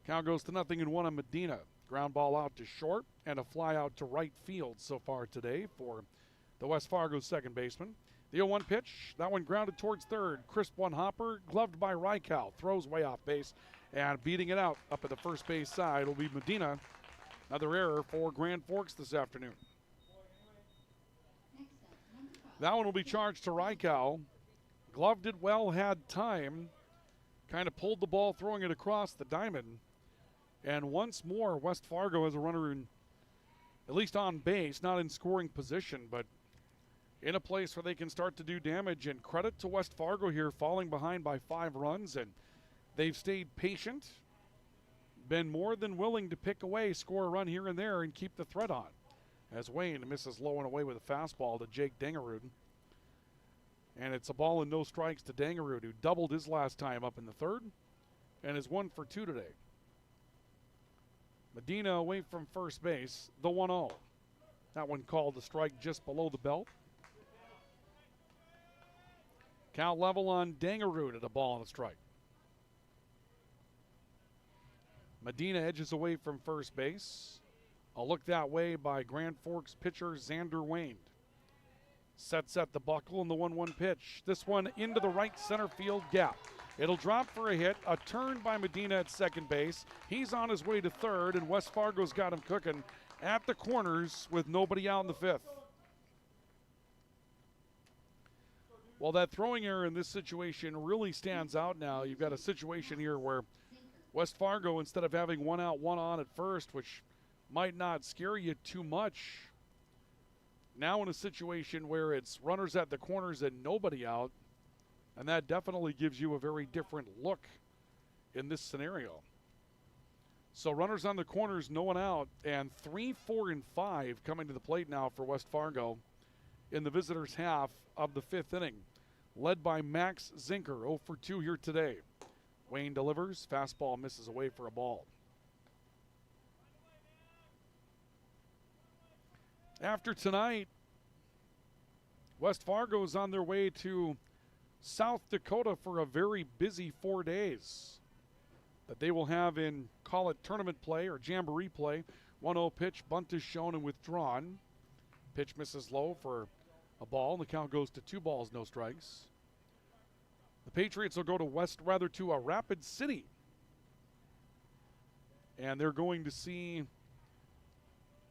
Count goes to 0-1 on Medina. Ground ball out to short and a fly out to right field so far today for the West Fargo second baseman. The 0-1 pitch, that one grounded towards third. Crisp one hopper, gloved by Rykow. Throws way off base, and beating it out up at the first base side will be Medina. Another error for Grand Forks this afternoon. That one will be charged to Rykow. Gloved it well, had time. Kind of pulled the ball, throwing it across the diamond. And once more, West Fargo has a runner in, at least on base, not in scoring position, but in a place where they can start to do damage. And credit to West Fargo here, falling behind by 5 runs, and they've stayed patient, been more than willing to pick away, score a run here and there, and keep the threat on. As Wayne misses low and away with a fastball to Jake Dangerud. And it's a ball and no strikes to Dangerud, who doubled his last time up in the third and is 1 for 2 today. Medina away from first base, the 1-0. That one called a strike just below the belt. Count level on Dangerud at a ball and a strike. Medina edges away from first base. A look that way by Grand Forks pitcher Xander Wayne. Sets at the buckle in the 1-1 pitch. This one into the right center field gap. It'll drop for a hit. A turn by Medina at second base. He's on his way to third, and West Fargo's got him cooking at the corners with nobody out in the fifth. Well, that throwing error in this situation really stands out now. You've got a situation here where West Fargo, instead of having 1 out, 1 on at first, which might not scare you too much, now in a situation where it's runners at the corners and nobody out, and that definitely gives you a very different look in this scenario. So runners on the corners, no one out, and 3, 4, and 5 coming to the plate now for West Fargo in the visitors' half of the 5th inning, led by Max Zinker, 0 for 2 here today. Wayne delivers, fastball misses away for a ball. After tonight, West Fargo is on their way to South Dakota for a very busy 4 days that they will have in, call it tournament play or jamboree play. 1-0 pitch, bunt is shown and withdrawn. Pitch misses low for a ball, and the count goes to 2 balls, no strikes. The Patriots will go to a Rapid City. And they're going to see,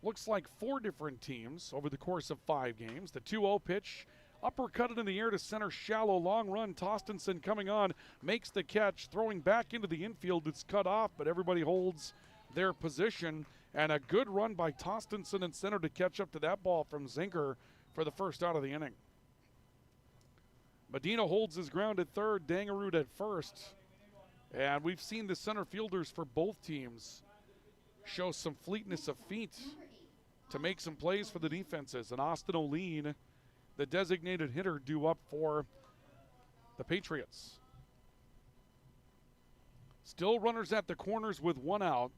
looks like 4 different teams over the course of 5 games. The 2-0 pitch, uppercutted in the air to center, shallow, long run. Tostenson coming on, makes the catch, throwing back into the infield. It's cut off, but everybody holds their position. And a good run by Tostenson in center to catch up to that ball from Zinker for the first out of the inning. Medina holds his ground at third, Dangerud at first. And we've seen the center fielders for both teams show some fleetness of feet to make some plays for the defenses. And Austin O'Lean, the designated hitter, due up for the Patriots. Still runners at the corners with 1 out.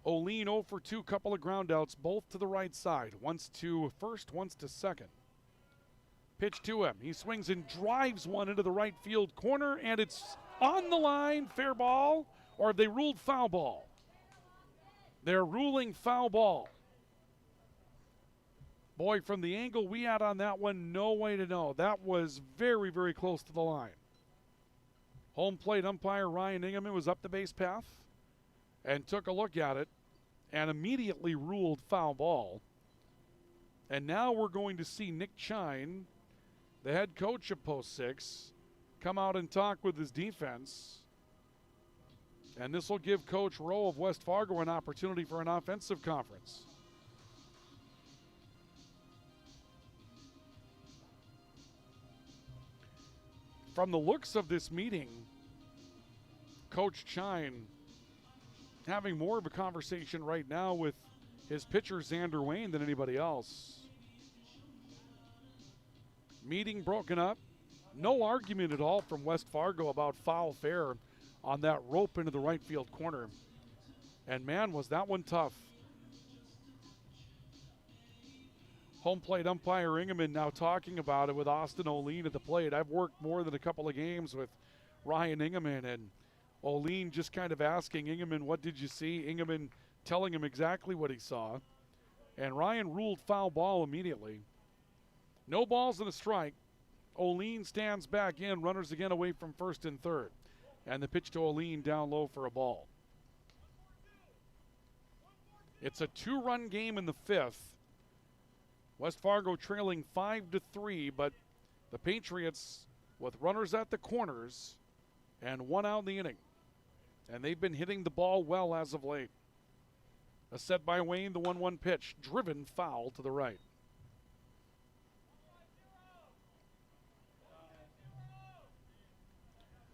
O'Lean 0 for 2, couple of ground outs, both to the right side. Once to first, once to second. Pitch to him. He swings and drives one into the right field corner, and it's on the line. Fair ball, or have they ruled foul ball? They're ruling foul ball. Boy, from the angle we had on that one, no way to know. That was very, very close to the line. Home plate umpire Ryan Ingeman was up the base path and took a look at it and immediately ruled foul ball. And now we're going to see Nick Chine, the head coach of Post 6, come out and talk with his defense. And this will give Coach Rowe of West Fargo an opportunity for an offensive conference. From the looks of this meeting, Coach Chine having more of a conversation right now with his pitcher Xander Wayne than anybody else. Meeting broken up. No argument at all from West Fargo about foul fair on that rope into the right field corner. And man, was that one tough. Home plate umpire Ingeman now talking about it with Austin O'Lean at the plate. I've worked more than a couple of games with Ryan Ingeman, and O'Lean just kind of asking Ingeman, what did you see? Ingeman telling him exactly what he saw. And Ryan ruled foul ball immediately. No balls and a strike. O'Lean stands back in, runners again away from first and third. And the pitch to O'Lean down low for a ball. It's a 2-run game in the fifth. West Fargo trailing 5-3, but the Patriots with runners at the corners and 1 out in the inning. And they've been hitting the ball well as of late. A set by Wayne, the 1-1 pitch, driven foul to the right.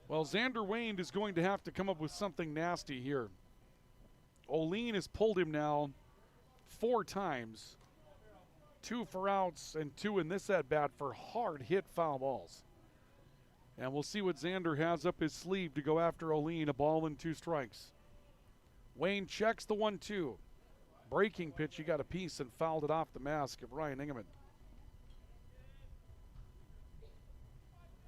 Well, Xander Wayne is going to have to come up with something nasty here. O'Lean has pulled him now 4 times. 2 for outs and 2 in this at-bat for hard hit foul balls. And we'll see what Xander has up his sleeve to go after O'Lean. A ball and 2 strikes. Wayne checks the 1-2. Breaking pitch, he got a piece and fouled it off the mask of Ryan Ingeman.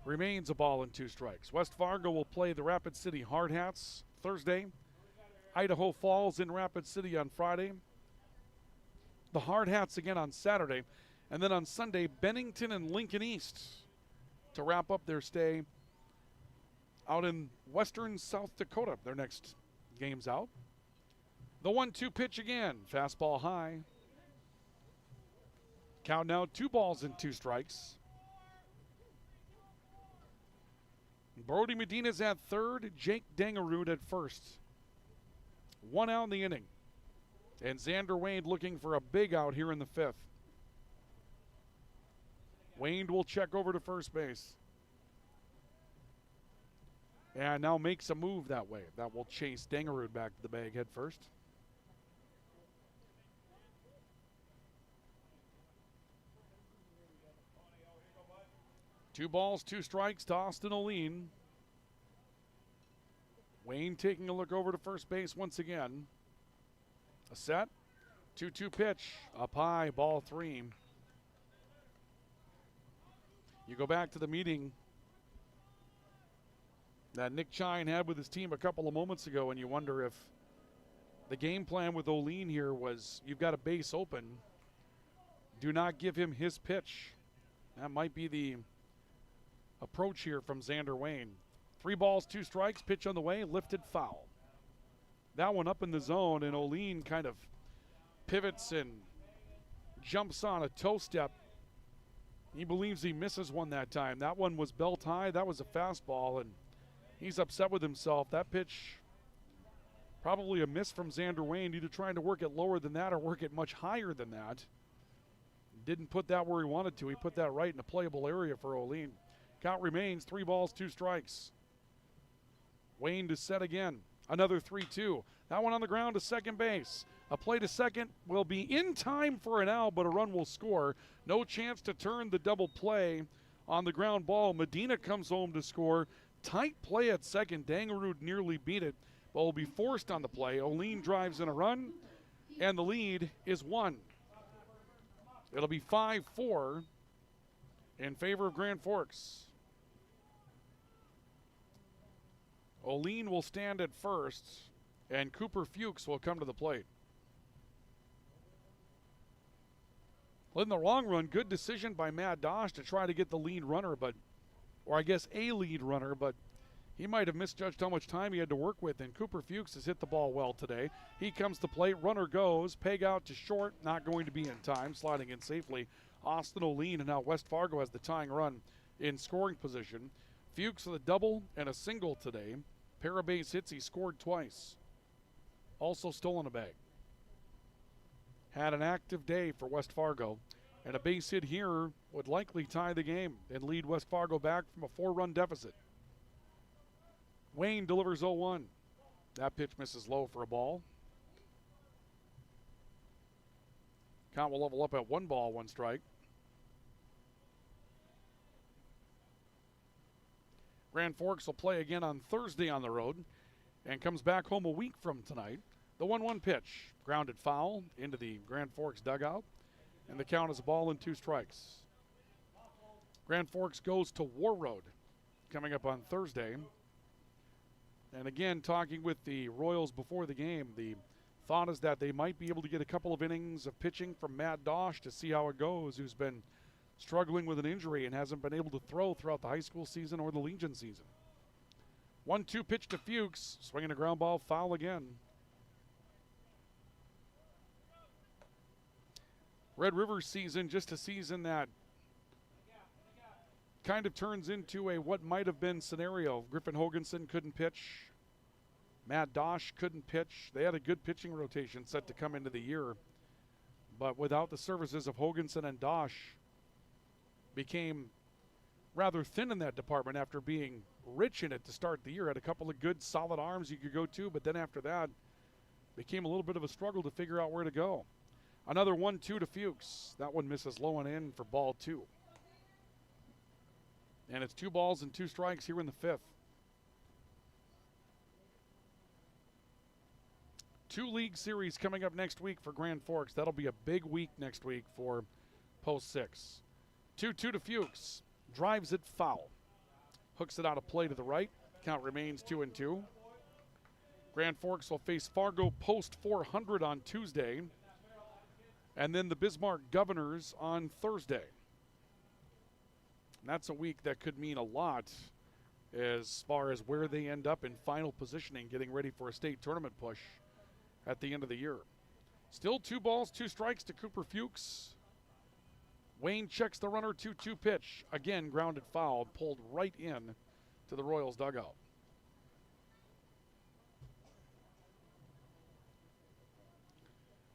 Remains a ball and 2 strikes. West Fargo will play the Rapid City Hard Hats Thursday. Idaho Falls in Rapid City on Friday. The Hard Hats again on Saturday. And then on Sunday, Bennington and Lincoln East to wrap up their stay out in western South Dakota. Their next game's out. The 1-2 pitch again. Fastball high. Count now 2 balls and 2 strikes. Brody Medina's at third. Jake Dangerud at first. 1 out in the inning. And Xander Wayne looking for a big out here in the fifth. Wayne will check over to first base. And now makes a move that way. That will chase Dangerud back to the bag head first. Two balls, 2 strikes to Austin O'Lean. Wayne taking a look over to first base once again. A set. 2-2 pitch. Up high, ball 3. You go back to the meeting that Nick Chine had with his team a couple of moments ago, and you wonder if the game plan with O'Lean here was you've got a base open. Do not give him his pitch. That might be the approach here from Xander Wayne. 3 balls, 2 strikes, pitch on the way, lifted foul. That one up in the zone, and O'Lean kind of pivots and jumps on a toe step. He believes he misses one that time. That one was belt high. That was a fastball, and he's upset with himself. That pitch, probably a miss from Xander Wayne, either trying to work it lower than that or work it much higher than that. Didn't put that where he wanted to. He put that right in a playable area for O'Lean. Count remains 3 balls, 2 strikes. Wayne to set again. Another 3-2. That one on the ground to second base. A play to second will be in time for an out, but a run will score. No chance to turn the double play on the ground ball. Medina comes home to score. Tight play at second. Dangerud nearly beat it, but will be forced on the play. O'Lean drives in a run, and the lead is 1. It'll be 5-4 in favor of Grand Forks. O'Lean will stand at first, and Cooper Fuchs will come to the plate. Well, in the long run, good decision by Matt Dosh to try to get the lead runner, or I guess a lead runner, but he might have misjudged how much time he had to work with, and Cooper Fuchs has hit the ball well today. He comes to plate, runner goes, peg out to short, not going to be in time, sliding in safely. Austin O'Lean, and now West Fargo has the tying run in scoring position. Fuchs with a double and a single today. Pair of base hits, he scored twice. Also stolen a bag. Had an active day for West Fargo, and a base hit here would likely tie the game and lead West Fargo back from a 4-run deficit. Wayne delivers 0-1. That pitch misses low for a ball. Count will level up at 1 ball, 1 strike. Grand Forks will play again on Thursday on the road and comes back home a week from tonight. The 1-1 pitch, grounded foul into the Grand Forks dugout, and the count is a ball and 2 strikes. Grand Forks goes to War Road coming up on Thursday. And again, talking with the Royals before the game, the thought is that they might be able to get a couple of innings of pitching from Matt Dosh to see how it goes, who's been struggling with an injury and hasn't been able to throw throughout the high school season or the Legion season. 1-2 pitch to Fuchs, swinging a ground ball, foul again. Red River season, just a season that kind of turns into a what might have been scenario. Griffin Hoganson couldn't pitch. Matt Dosh couldn't pitch. They had a good pitching rotation set to come into the year. But without the services of Hoganson and Dosh, became rather thin in that department after being rich in it to start the year. Had a couple of good solid arms you could go to, but then after that, became a little bit of a struggle to figure out where to go. Another 1-2 to Fuchs. That one misses low and in for ball 2. And it's 2 balls and 2 strikes here in the 5th. 2 league series coming up next week for Grand Forks. That'll be a big week next week for Post 6. 2-2 to Fuchs. Drives it foul. Hooks it out of play to the right. Count remains 2-2. Grand Forks will face Fargo post 400 on Tuesday. And then the Bismarck Governors on Thursday. And that's a week that could mean a lot as far as where they end up in final positioning, getting ready for a state tournament push at the end of the year. Still 2 balls, 2 strikes to Cooper Fuchs. Wayne checks the runner, 2-2 pitch. Again, grounded foul, pulled right in to the Royals dugout.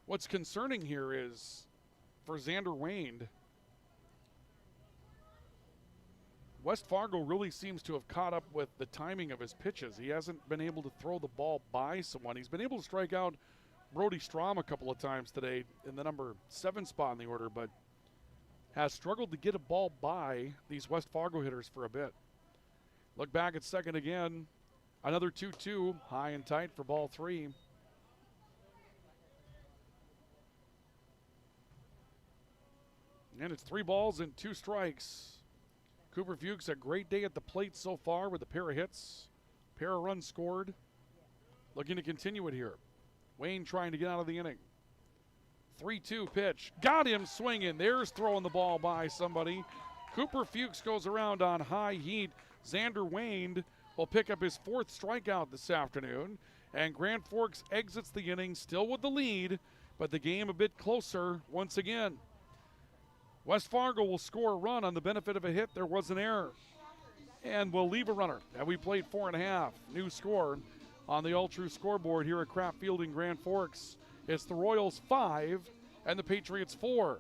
What's concerning here is for Xander Wayne, West Fargo really seems to have caught up with the timing of his pitches. He hasn't been able to throw the ball by someone. He's been able to strike out Brody Strom a couple of times today in the number 7 spot in the order, but has struggled to get a ball by these West Fargo hitters for a bit. Look back at second again. Another 2-2, high and tight for ball 3. And it's 3 balls and 2 strikes. Cooper Fuchs, a great day at the plate so far with a pair of hits, pair of runs scored. Looking to continue it here. Wayne trying to get out of the inning. 3-2 pitch. Got him swinging. There's throwing the ball by somebody. Cooper Fuchs goes around on high heat. Xander Wayne will pick up his 4th strikeout this afternoon. And Grand Forks exits the inning still with the lead, but the game a bit closer once again. West Fargo will score a run on the benefit of a hit. There was an error. And we'll leave a runner. And we played 4.5. New score on the All-True scoreboard here at Kraft Field in Grand Forks. It's the Royals 5 and the Patriots 4.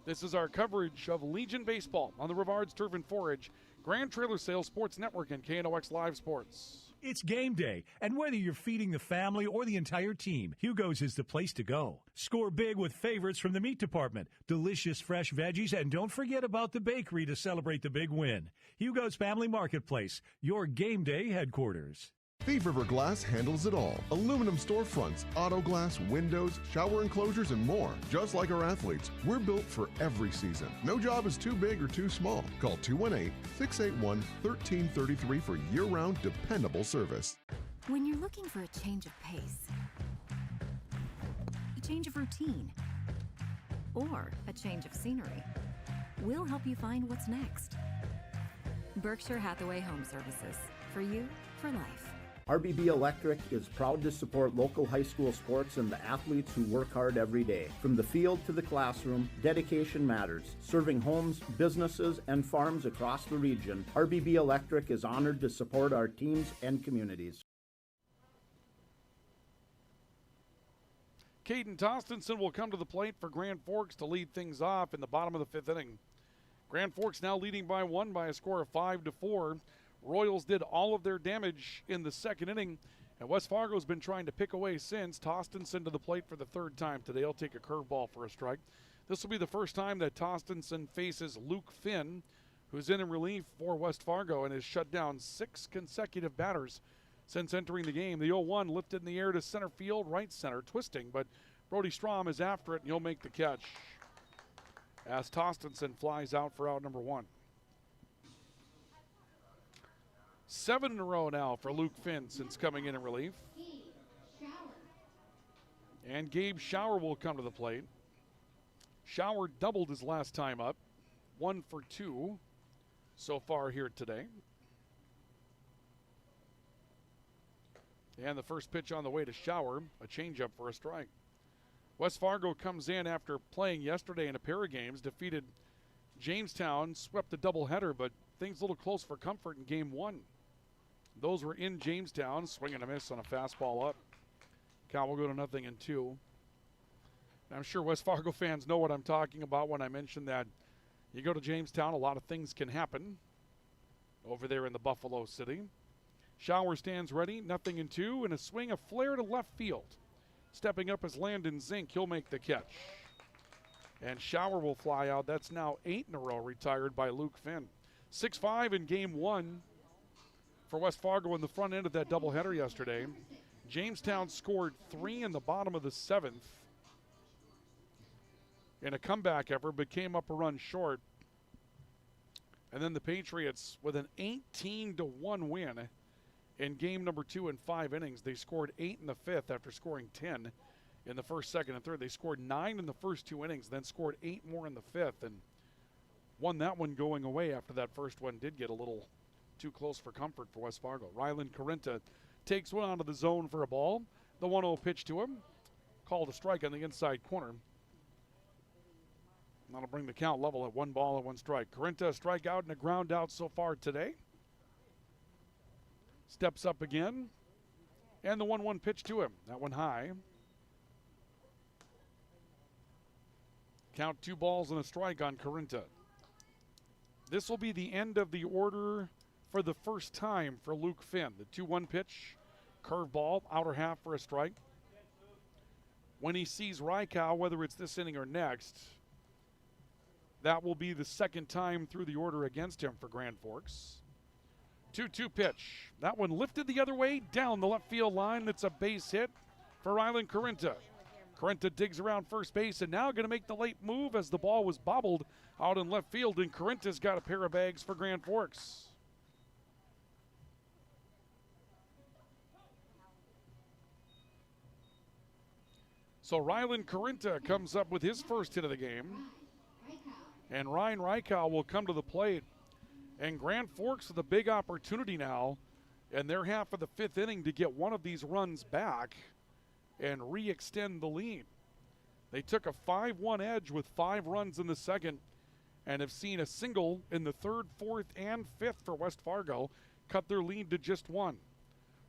This is our coverage of Legion Baseball on the Rivards Turf and Forage, Grand Trailer Sales Sports Network, and KNOX Live Sports. It's game day, and whether you're feeding the family or the entire team, Hugo's is the place to go. Score big with favorites from the meat department, delicious fresh veggies, and don't forget about the bakery to celebrate the big win. Hugo's Family Marketplace, your game day headquarters. Thief River Glass handles it all. Aluminum storefronts, auto glass, windows, shower enclosures, and more. Just like our athletes, we're built for every season. No job is too big or too small. Call 218-681-1333 for year-round dependable service. When you're looking for a change of pace, a change of routine, or a change of scenery, we'll help you find what's next. Berkshire Hathaway Home Services. For you, for life. RBB Electric is proud to support local high school sports and the athletes who work hard every day. From the field to the classroom, dedication matters. Serving homes, businesses, and farms across the region, RBB Electric is honored to support our teams and communities. Caden Tostenson will come to the plate for Grand Forks to lead things off in the bottom of the 5th inning. Grand Forks now leading by 1 by a score of 5-4. Royals did all of their damage in the 2nd inning, and West Fargo's been trying to pick away since. Tostenson to the plate for the 3rd time today. He'll take a curveball for a strike. This will be the first time that Tostenson faces Luke Finn, who's in relief for West Fargo and has shut down 6 consecutive batters since entering the game. The 0-1 lifted in the air to center field, right center, twisting, but Brody Strom is after it, and he'll make the catch as Tostenson flies out for out number 1. 7 in a row now for Luke Finn since coming in relief. And Gabe Shower will come to the plate. Shower doubled his last time up. 1 for 2 so far here today. And the first pitch on the way to Shower, a changeup for a strike. West Fargo comes in after playing yesterday in a pair of games, defeated Jamestown, swept a doubleheader, but things a little close for comfort in game 1. Those were in Jamestown, swing and a miss on a fastball up. Count will go to 0-2. And I'm sure West Fargo fans know what I'm talking about when I mention that you go to Jamestown, a lot of things can happen over there in the Buffalo City. Shower stands ready, 0-2, and a swing, a flare to left field. Stepping up is Landon Zink. He'll make the catch. And Shower will fly out. That's now 8 in a row retired by Luke Finn. 6-5 in game 1 for West Fargo in the front end of that doubleheader yesterday. Jamestown scored 3 in the bottom of the 7th in a comeback effort, but came up a run short. And then the Patriots with an 18-1 win in game number 2 in 5 innings. They scored 8 in the 5th after scoring 10 in the 1st, 2nd, and 3rd. They scored 9 in the first 2 innings, then scored 8 more in the 5th, and won that one going away after that first one did get a little too close for comfort for West Fargo. Rylan Corinta takes one out of the zone for a ball. The 1-0 pitch to him. Called a strike on the inside corner. That'll bring the count level at 1 ball and 1 strike. Corinta, a strikeout and a ground out so far today. Steps up again. And the 1-1 pitch to him. That one high. Count 2 balls and a strike on Corinta. This will be the end of the order for the first time for Luke Finn. The 2-1 pitch, curveball, outer half for a strike. When he sees Rykow, whether it's this inning or next, that will be the second time through the order against him for Grand Forks. 2-2 pitch. That one lifted the other way, down the left field line. That's a base hit for Rylan Corinta. Corinta digs around first base and now going to make the late move as the ball was bobbled out in left field, and Corinta's got a pair of bags for Grand Forks. So Rylan Corinta comes up with his first hit of the game. And Ryan Rykow will come to the plate. And Grand Forks with a big opportunity now in their half of the 5th inning to get one of these runs back and re-extend the lead. They took a 5-1 edge with 5 runs in the 2nd and have seen a single in the 3rd, 4th, and 5th for West Fargo, cut their lead to just 1.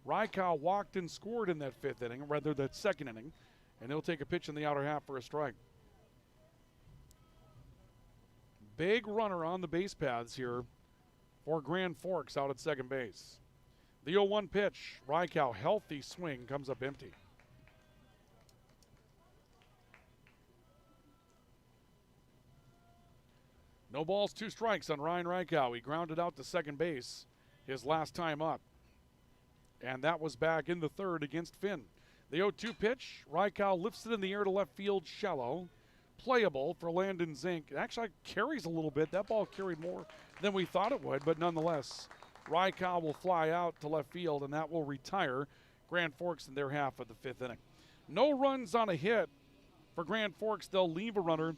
Rykow walked and scored in that 5th inning, rather that 2nd inning, and he'll take a pitch in the outer half for a strike. Big runner on the base paths here for Grand Forks out at second base. The 0-1 pitch, Rykow, healthy swing, comes up empty. No balls, 2 strikes on Ryan Rykow. He grounded out to second base his last time up. And that was back in the 3rd against Finn. The 0-2 pitch, Rykow lifts it in the air to left field, shallow. Playable for Landon Zink. It actually carries a little bit. That ball carried more than we thought it would, but nonetheless, Rykow will fly out to left field, and that will retire Grand Forks in their half of the 5th inning. No runs on a hit for Grand Forks. They'll leave a runner,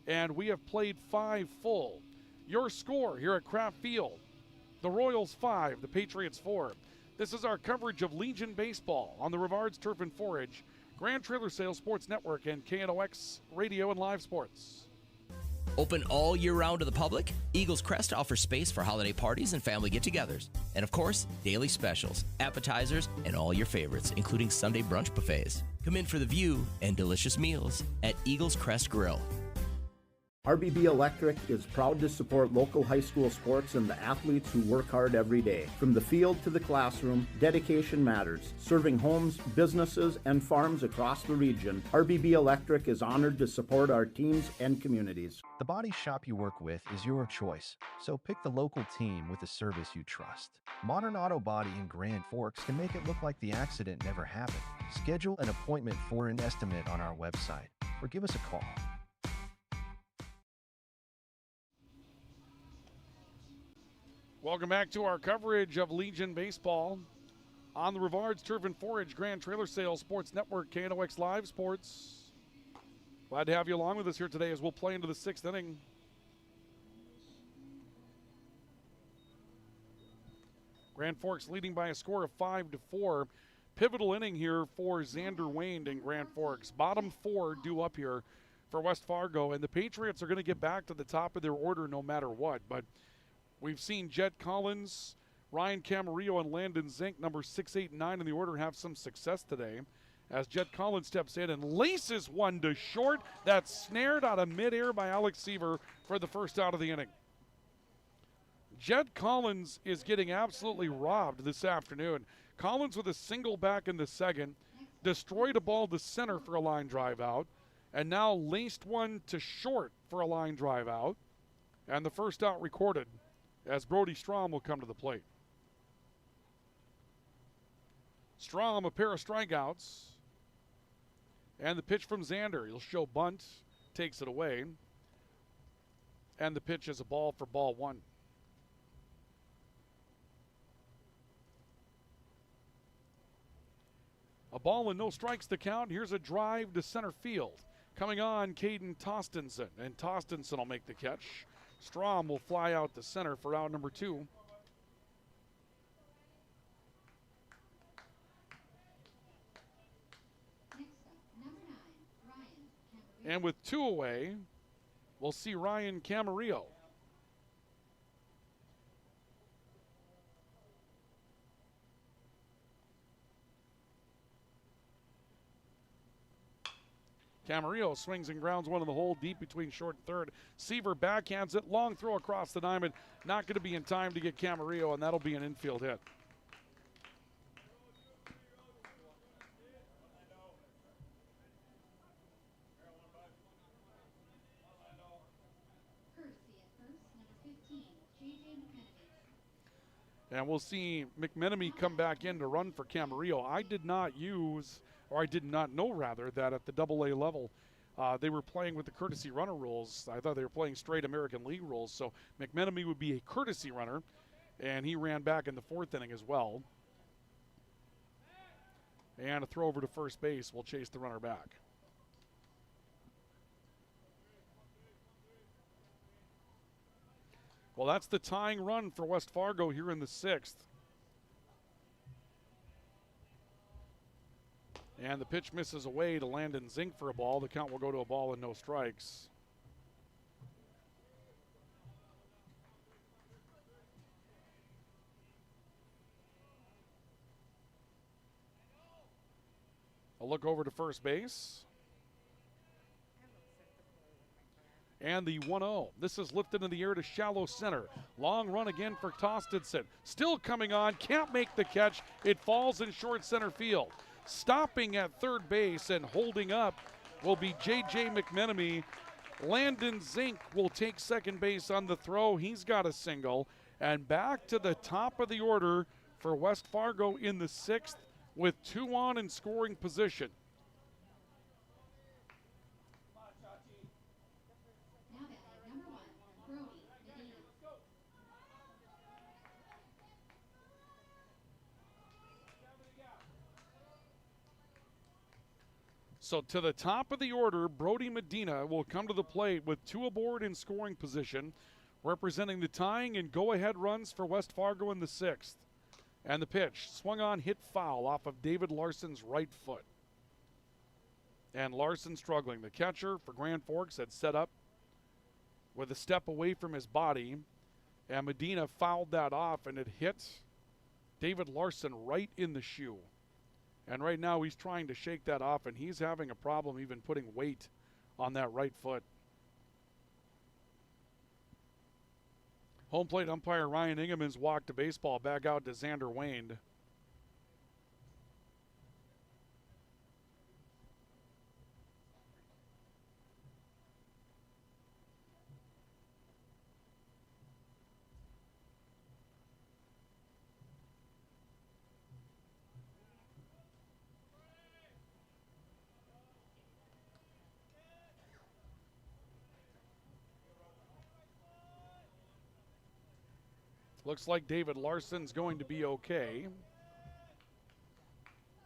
and we have played 5 full. Your score here at Kraft Field: the Royals 5, the Patriots 4. This is our coverage of Legion Baseball on the Rivards Turf and Forage, Grand Trailer Sales Sports Network, and KNOX Radio and Live Sports. Open all year round to the public, Eagles Crest offers space for holiday parties and family get-togethers. And of course, daily specials, appetizers, and all your favorites, including Sunday brunch buffets. Come in for the view and delicious meals at Eagles Crest Grill. RBB Electric is proud to support local high school sports and the athletes who work hard every day. From the field to the classroom, dedication matters. Serving homes, businesses, and farms across the region, RBB Electric is honored to support our teams and communities. The body shop you work with is your choice, so pick the local team with a service you trust. Modern Auto Body in Grand Forks can make it look like the accident never happened. Schedule an appointment for an estimate on our website or give us a call. Welcome back to our coverage of Legion Baseball on the Rivards Turf and Forage Grand Trailer Sales Sports Network, KNOX Live Sports. Glad to have you along with us here today as we'll play into the 6th inning. Grand Forks leading by a score of 5-4. Pivotal inning here for Xander Wayne in Grand Forks. Bottom four due up here for West Fargo, and the Patriots are going to get back to the top of their order no matter what. But we've seen Jed Collins, Ryan Camarillo, and Landon Zink, number 6, 8, and 9 in the order, have some success today. As Jed Collins steps in and laces one to short. That's snared out of midair by Alex Seaver for the first out of the inning. Jed Collins is getting absolutely robbed this afternoon. Collins with a single back in the second, destroyed a ball to center for a line drive out, and now laced one to short for a line drive out. And the first out recorded as Brody Strom will come to the plate. Strom, a pair of strikeouts. And the pitch from Xander. He'll show bunt, takes it away. And the pitch is a ball for ball one. A ball and no strikes to count. Here's a drive to center field. Coming on, Caden Tostenson, and Tostenson will make the catch. Strom will fly out to center for out number 2. And with 2 away, we'll see Ryan Camarillo. Camarillo swings and grounds one in the hole deep between short and third. Seaver backhands it. Long throw across the diamond. Not going to be in time to get Camarillo, and that'll be an infield hit. And we'll see McMenemy come back in to run for Camarillo. I did not know rather, that at the AA level, they were playing with the courtesy runner rules. I thought they were playing straight American League rules. So McMenemy would be a courtesy runner, and he ran back in the 4th inning as well. And a throw over to first base will chase the runner back. Well, that's the tying run for West Fargo here in the 6th. And the pitch misses away to Landon Zink for a ball. The count will go to a ball and no strikes. A look over to first base. And the 1-0. This is lifted in the air to shallow center. Long run again for Tostenson. Still coming on, can't make the catch. It falls in short center field. Stopping at third base and holding up will be J.J. McMenemy. Landon Zink will take second base on the throw. He's got a single. And back to the top of the order for West Fargo in the 6th with 2 on in scoring position. So to the top of the order, Brody Medina will come to the plate with 2 aboard in scoring position, representing the tying and go-ahead runs for West Fargo in the 6th. And the pitch, swung on, hit foul off of David Larson's right foot. And Larson struggling. The catcher for Grand Forks had set up with a step away from his body, and Medina fouled that off, and it hit David Larson right in the shoe. And right now he's trying to shake that off, and he's having a problem even putting weight on that right foot. Home plate umpire Ryan Ingemann's walked the baseball back out to Xander Wayne. Looks like David Larson's going to be okay.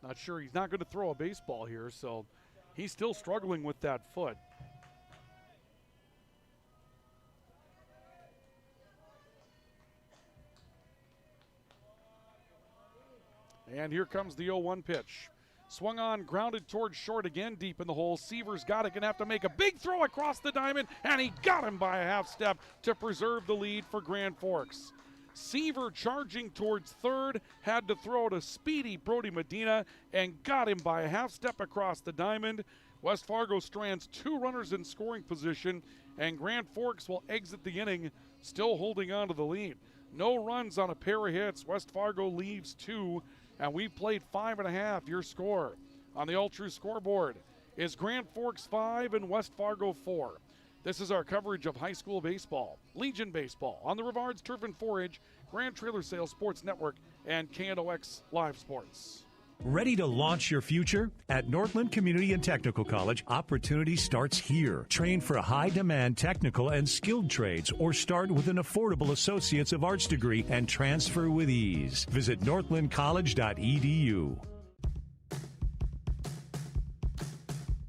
Not sure, he's not going to throw a baseball here, so he's still struggling with that foot. And here comes the 0-1 pitch. Swung on, grounded towards short again, deep in the hole. Seaver's got it, gonna have to make a big throw across the diamond, and he got him by a half step to preserve the lead for Grand Forks. Seaver charging towards third, had to throw to speedy Brody Medina and got him by a half step across the diamond. West Fargo strands 2 runners in scoring position, and Grand Forks will exit the inning still holding on to the lead. No runs on a pair of hits. West Fargo leaves 2, and we've played 5.5. Your score on the All True scoreboard is Grand Forks 5 and West Fargo 4. This is our coverage of high school baseball, Legion baseball, on the Rivards Turf and Forage, Grand Trailer Sales Sports Network, and KNOX Live Sports. Ready to launch your future? At Northland Community and Technical College, opportunity starts here. Train for high-demand technical and skilled trades or start with an affordable Associates of Arts degree and transfer with ease. Visit northlandcollege.edu.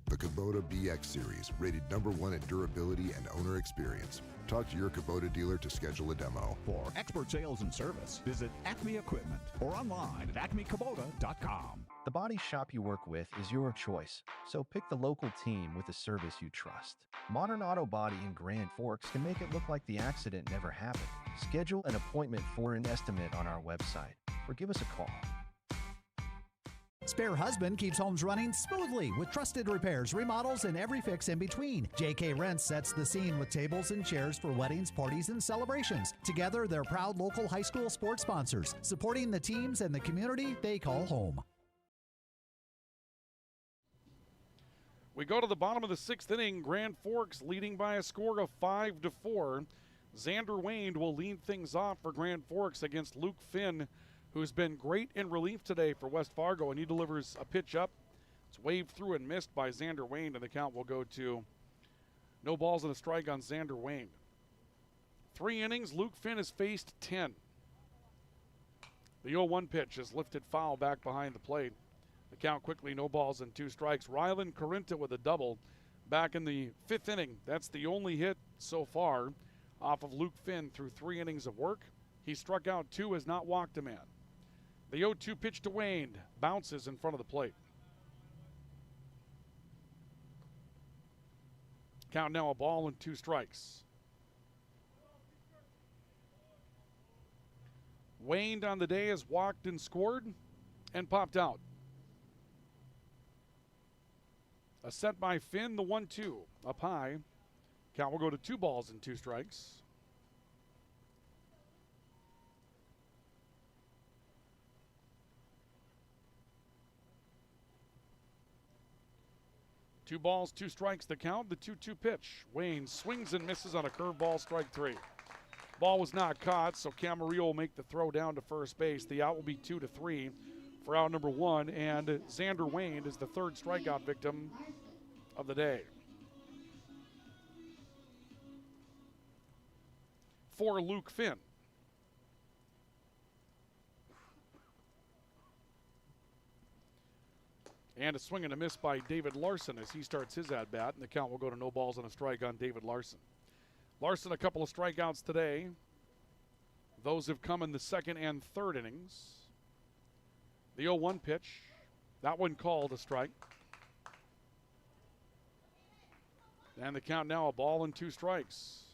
The Kubota BX Series, rated #1 in durability and owner experience. Talk to your Kubota dealer to schedule a demo. For expert sales and service, visit Acme Equipment or online at acmekubota.com. The body shop you work with is your choice, so pick the local team with the service you trust. Modern Auto Body in Grand Forks can make it look like the accident never happened. Schedule an appointment for an estimate on our website or give us a call. Spare Husband keeps homes running smoothly with trusted repairs, remodels, and every fix in between. JK Rents sets the scene with tables and chairs for weddings, parties, and celebrations. Together, they're proud local high school sports sponsors, supporting the teams and the community they call home. We go to the bottom of the 6th inning. Grand Forks leading by a score of 5-4. Xander Wayne will lead things off for Grand Forks against Luke Finn, who's been great in relief today for West Fargo, and he delivers a pitch up. It's waved through and missed by Xander Wayne, and the count will go to no balls and a strike on Xander Wayne. 3 innings, Luke Finn has faced 10. The 0-1 pitch is lifted foul back behind the plate. The count quickly, no balls and 2 strikes. Rylan Corinta with a double back in the 5th inning. That's the only hit so far off of Luke Finn through 3 innings of work. He struck out 2, has not walked a man. The 0-2 pitch to Wayne bounces in front of the plate. Count now a ball and 2 strikes. Wayne on the day has walked and scored and popped out. A set by Finn, the 1-2 up high. Count will go to 2 balls and 2 strikes. Two balls, 2 strikes the count, the 2-2 pitch. Wayne swings and misses on a curveball, strike 3. Ball was not caught, so Camarillo will make the throw down to first base. The out will be 2-3 for out number 1, and Xander Wayne is the 3rd strikeout victim of the day. For Luke Finn. And a swing and a miss by David Larson as he starts his at-bat, and the count will go to no balls and a strike on David Larson. Larson, a couple of strikeouts today. Those have come in the 2nd and 3rd innings. The 0-1 pitch, that one called a strike. And the count now a ball and 2 strikes.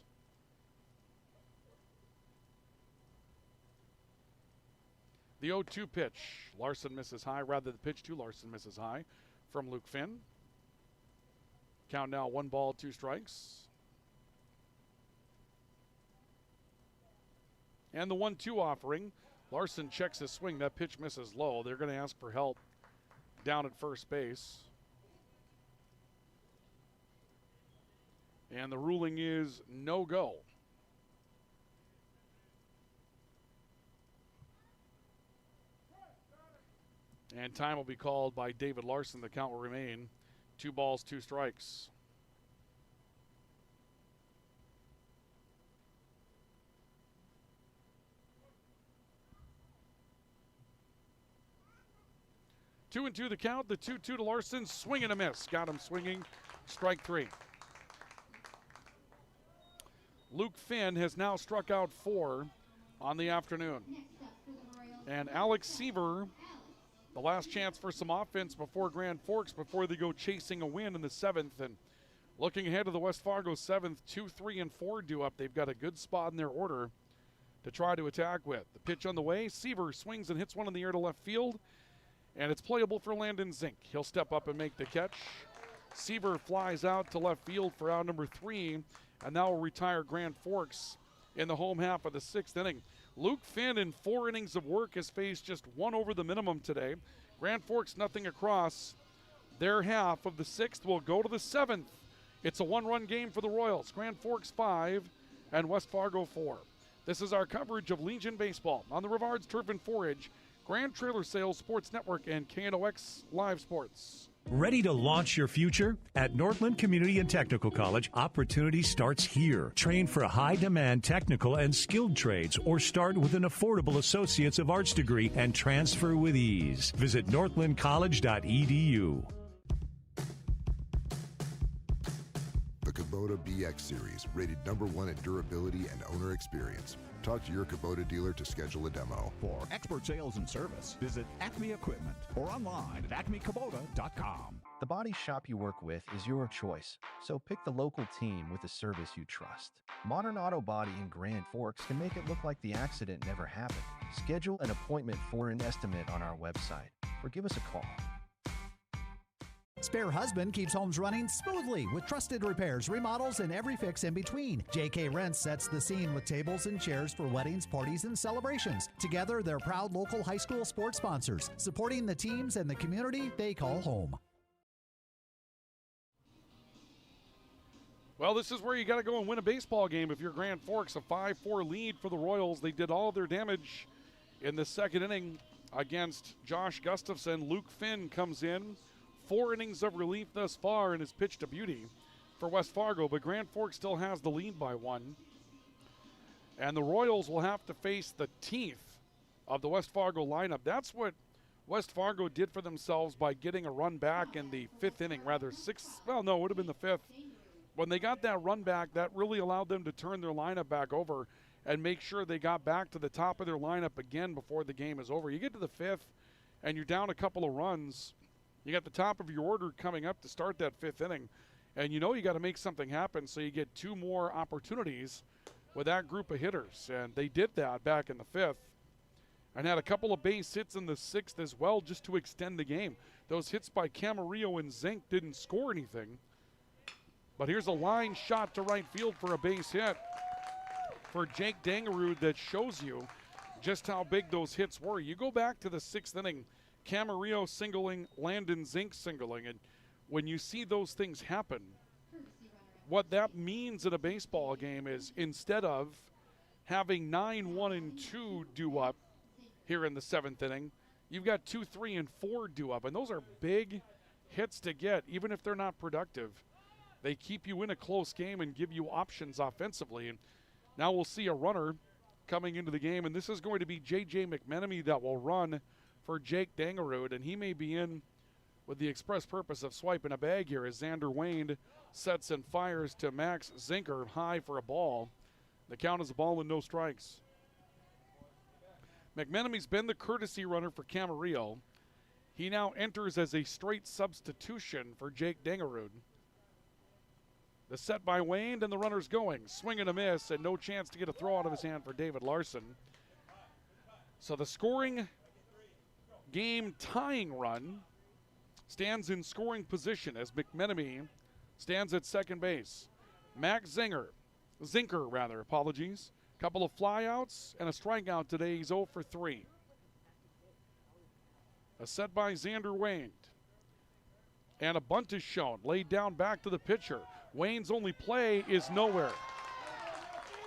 The 0-2 pitch, Larson misses high. Rather, the pitch to Larson misses high from Luke Finn. Count now 1 ball, 2 strikes. And the 1-2 offering, Larson checks his swing. That pitch misses low. They're going to ask for help down at first base. And the ruling is no go. And time will be called by David Larson. The count will remain 2 balls, 2 strikes. Two and 2 the count. The 2-2 to Larson. Swing and a miss. Got him swinging. Strike 3. Luke Finn has now struck out 4 on the afternoon. And Alex Seaver The last chance for some offense before Grand Forks before they go chasing a win in the 7th. And looking ahead to the West Fargo 7th, 2, 3, and 4 due up. They've got a good spot in their order to try to attack with. The pitch on the way. Seaver swings and hits one in the air to left field. And it's playable for Landon Zink. He'll step up and make the catch. Seaver flies out to left field for out number 3. And now will retire Grand Forks in the home half of the 6th inning. Luke Finn in 4 innings of work has faced just 1 over the minimum today. Grand Forks nothing across. Their half of the 6th will go to the 7th. It's a 1-run game for the Royals. Grand Forks 5 and West Fargo 4. This is our coverage of Legion Baseball on the Rivards Turf and Forage, Grand Trailer Sales Sports Network, and KNOX Live Sports. Ready to launch your future? At Northland Community and Technical College, opportunity starts here. Train for high-demand technical and skilled trades or start with an affordable Associates of Arts degree and transfer with ease. Visit northlandcollege.edu. The Kubota BX Series, rated #1 in durability and owner experience. Talk to your Kubota dealer to schedule a demo. For expert sales and service, visit Acme Equipment or online at acmekubota.com. The body shop you work with is your choice, so pick the local team with the service you trust. Modern Auto Body in Grand Forks can make it look like the accident never happened. Schedule an appointment for an estimate on our website or give us a call. Spare Husband keeps homes running smoothly with trusted repairs, remodels, and every fix in between. JK Rents sets the scene with tables and chairs for weddings, parties, and celebrations. Together, they're proud local high school sports sponsors, supporting the teams and the community they call home. Well, this is where you got to go and win a baseball game if you're Grand Forks. A 5-4 lead for the Royals. They did all of their damage in the 2nd inning against Josh Gustafson. Luke Finn comes in. 4 innings of relief thus far and has pitched a beauty for West Fargo, but Grand Forks still has the lead by 1. And the Royals will have to face the teeth of the West Fargo lineup. That's what West Fargo did for themselves by getting a run back in the 5th inning, rather 6th, well, no, it would have been the 5th. When they got that run back, that really allowed them to turn their lineup back over and make sure they got back to the top of their lineup again before the game is over. You get to the 5th and you're down a couple of runs. You got the top of your order coming up to start that 5th inning, and you know you got to make something happen, so you get 2 more opportunities with that group of hitters, and they did that back in the 5th and had a couple of base hits in the 6th as well just to extend the game. Those hits by Camarillo and Zink didn't score anything, but here's a line shot to right field for a base hit for Jake Dangerud that shows you just how big those hits were. You go back to the 6th inning, Camarillo singling, Landon Zink singling, and when you see those things happen, what that means in a baseball game is instead of having 9, 1, and 2 due up here in the 7th inning, you've got 2, 3, and 4 due up, and those are big hits to get, even if they're not productive. They keep you in a close game and give you options offensively, and now we'll see a runner coming into the game, and this is going to be J.J. McMenemy that will run for Jake Dangerud, and he may be in with the express purpose of swiping a bag here as Xander Wayne sets and fires to Max Zinker high for a ball. The count is a ball and no strikes. McMenemy's been the courtesy runner for Camarillo. He now enters as a straight substitution for Jake Dangerud. The set by Wayne and the runner's going. Swing and a miss and no chance to get a throw out of his hand for David Larson. So the scoring game tying run stands in scoring position as McMenemy stands at second base. Max Zinker, couple of flyouts and a strikeout today. He's 0 for 3. A set by Xander Wayne. And a bunt is shown, laid down back to the pitcher. Wayne's only play is nowhere.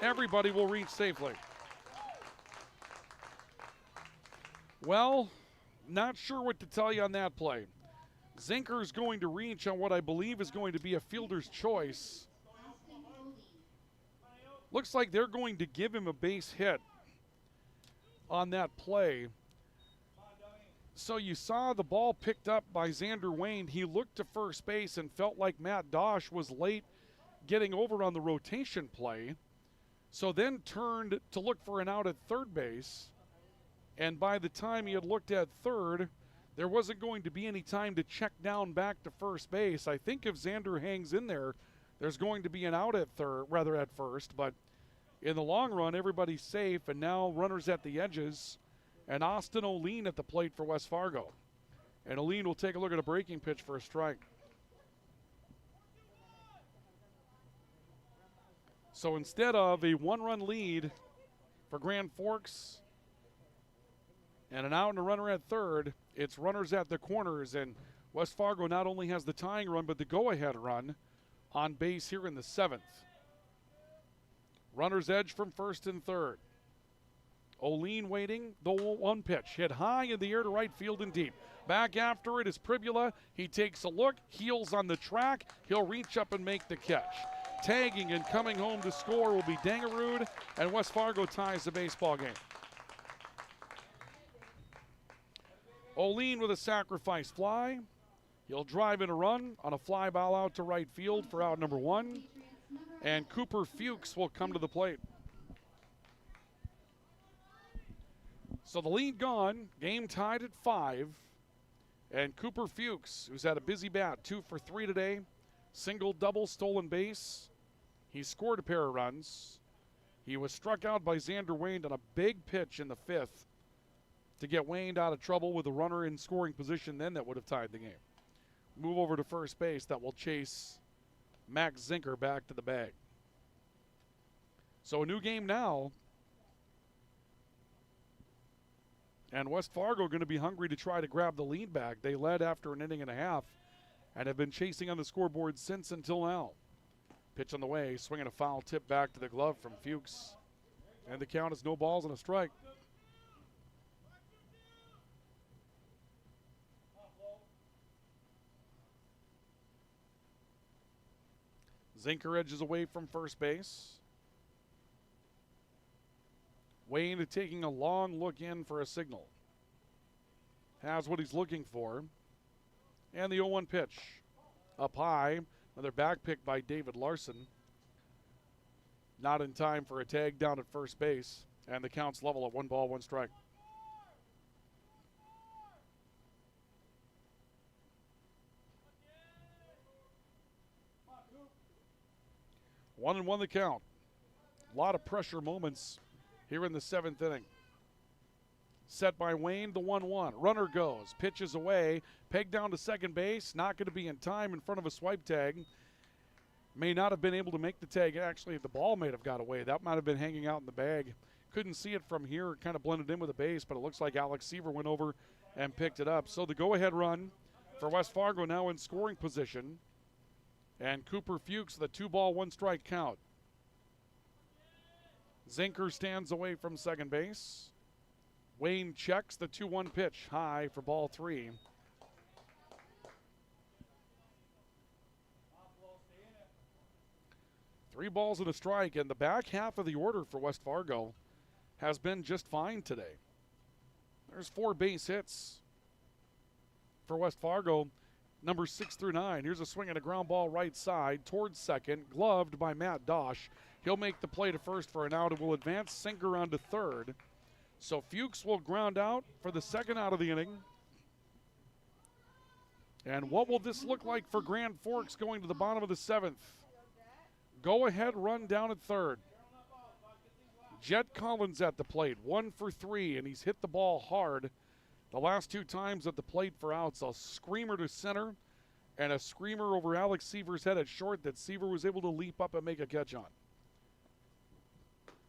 Everybody will reach safely. Well, not sure what to tell you on that play. Zinker's going to reach on what I believe is going to be a fielder's choice. Looks like they're going to give him a base hit on that play. So you saw the ball picked up by Xander Wayne. He looked to first base and felt like Matt Dosh was late getting over on the rotation play. So then turned to look for an out at third base. And by the time he had looked at third, there wasn't going to be any time to check down back to first base. I think if Xander hangs in there, there's going to be an out at first, but in the long run, everybody's safe, and now runners at the edges, and Austin O'Lean at the plate for West Fargo. And O'Lean will take a look at a breaking pitch for a strike. So instead of a one-run lead for Grand Forks and an out and a runner at third, it's runners at the corners, and West Fargo not only has the tying run, but the go-ahead run on base here in the 7th. Runner's edge from first and third. O'Lean waiting, the one pitch. Hit high in the air to right field and deep. Back after it is Pribula. He takes a look, heels on the track. He'll reach up and make the catch. Tagging and coming home to score will be Dangerud, and West Fargo ties the baseball game. O'Lean with a sacrifice fly. He'll drive in a run on a fly ball out to right field for out number 1. And Cooper Fuchs will come to the plate. So the lead gone, game tied at 5. And Cooper Fuchs, who's had a busy bat, 2 for 3 today, single, double, stolen base. He scored a pair of runs. He was struck out by Xander Wayne on a big pitch in the 5th to get Wayne out of trouble with a runner in scoring position then that would have tied the game. Move over to first base, that will chase Max Zinker back to the bag. So a new game now. And West Fargo going to be hungry to try to grab the lead back. They led after an inning and a half and have been chasing on the scoreboard since until now. Pitch on the way, swinging a foul tip back to the glove from Fuchs. And the count is no balls and a strike. Zinker edges away from first base. Wayne taking a long look in for a signal. Has what he's looking for. And the 0-1 pitch. Up high. Another back pick by David Larson. Not in time for a tag down at first base. And the count's level at 1 ball, 1 strike. One and one the count. A lot of pressure moments here in the 7th inning. Set by Wayne, the 1-1. Runner goes, pitches away, pegged down to second base. Not going to be in time in front of a swipe tag. May not have been able to make the tag. Actually, the ball may have got away. That might have been hanging out in the bag. Couldn't see it from here. It kind of blended in with the base, but it looks like Alex Seaver went over and picked it up. So the go-ahead run for West Fargo now in scoring position. And Cooper Fuchs, the 2-ball, 1 strike count. Zinker stands away from second base. Wayne checks the 2-1 pitch high for ball 3. Three balls and a strike, and the back half of the order for West Fargo has been just fine today. There's 4 base hits for West Fargo, numbers 6 through 9. Here's a swing and a ground ball right side towards second, gloved by Matt Dosh. He'll make the play to first for an out and will advance Sinker on to third. So Fuchs will ground out for the second out of the inning. And what will this look like for Grand Forks going to the bottom of the 7th? Go ahead run down at third. Jet Collins at the plate, 1 for 3, and he's hit the ball hard the last 2 times at the plate for outs. A screamer to center and a screamer over Alex Seaver's head at short that Seaver was able to leap up and make a catch on.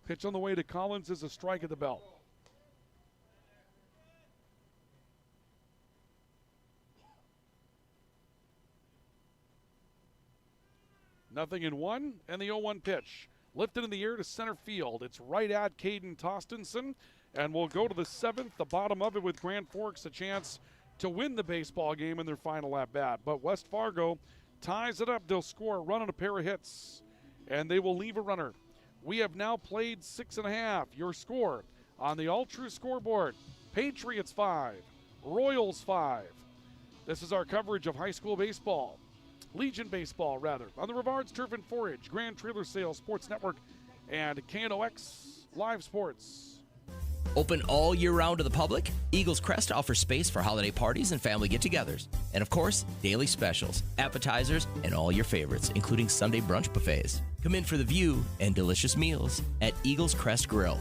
Pitch on the way to Collins is a strike at the belt. Nothing in 1, and the 0-1 pitch. Lifted in the air to center field. It's right at Caden Tostenson, and we'll go to the 7th, the bottom of it, with Grand Forks a chance to win the baseball game in their final at-bat. But West Fargo ties it up. They'll score a run and a pair of hits, and they will leave a runner. We have now played 6.5. Your score on the All True scoreboard: Patriots 5, Royals 5. This is our coverage of high school baseball. Legion Baseball, rather, on the Rivards Turf and Forage, Grand Trailer Sales Sports Network, and KNOX Live Sports. Open all year round to the public, Eagles Crest offers space for holiday parties and family get-togethers. And of course, daily specials, appetizers, and all your favorites, including Sunday brunch buffets. Come in for the view and delicious meals at Eagles Crest Grill.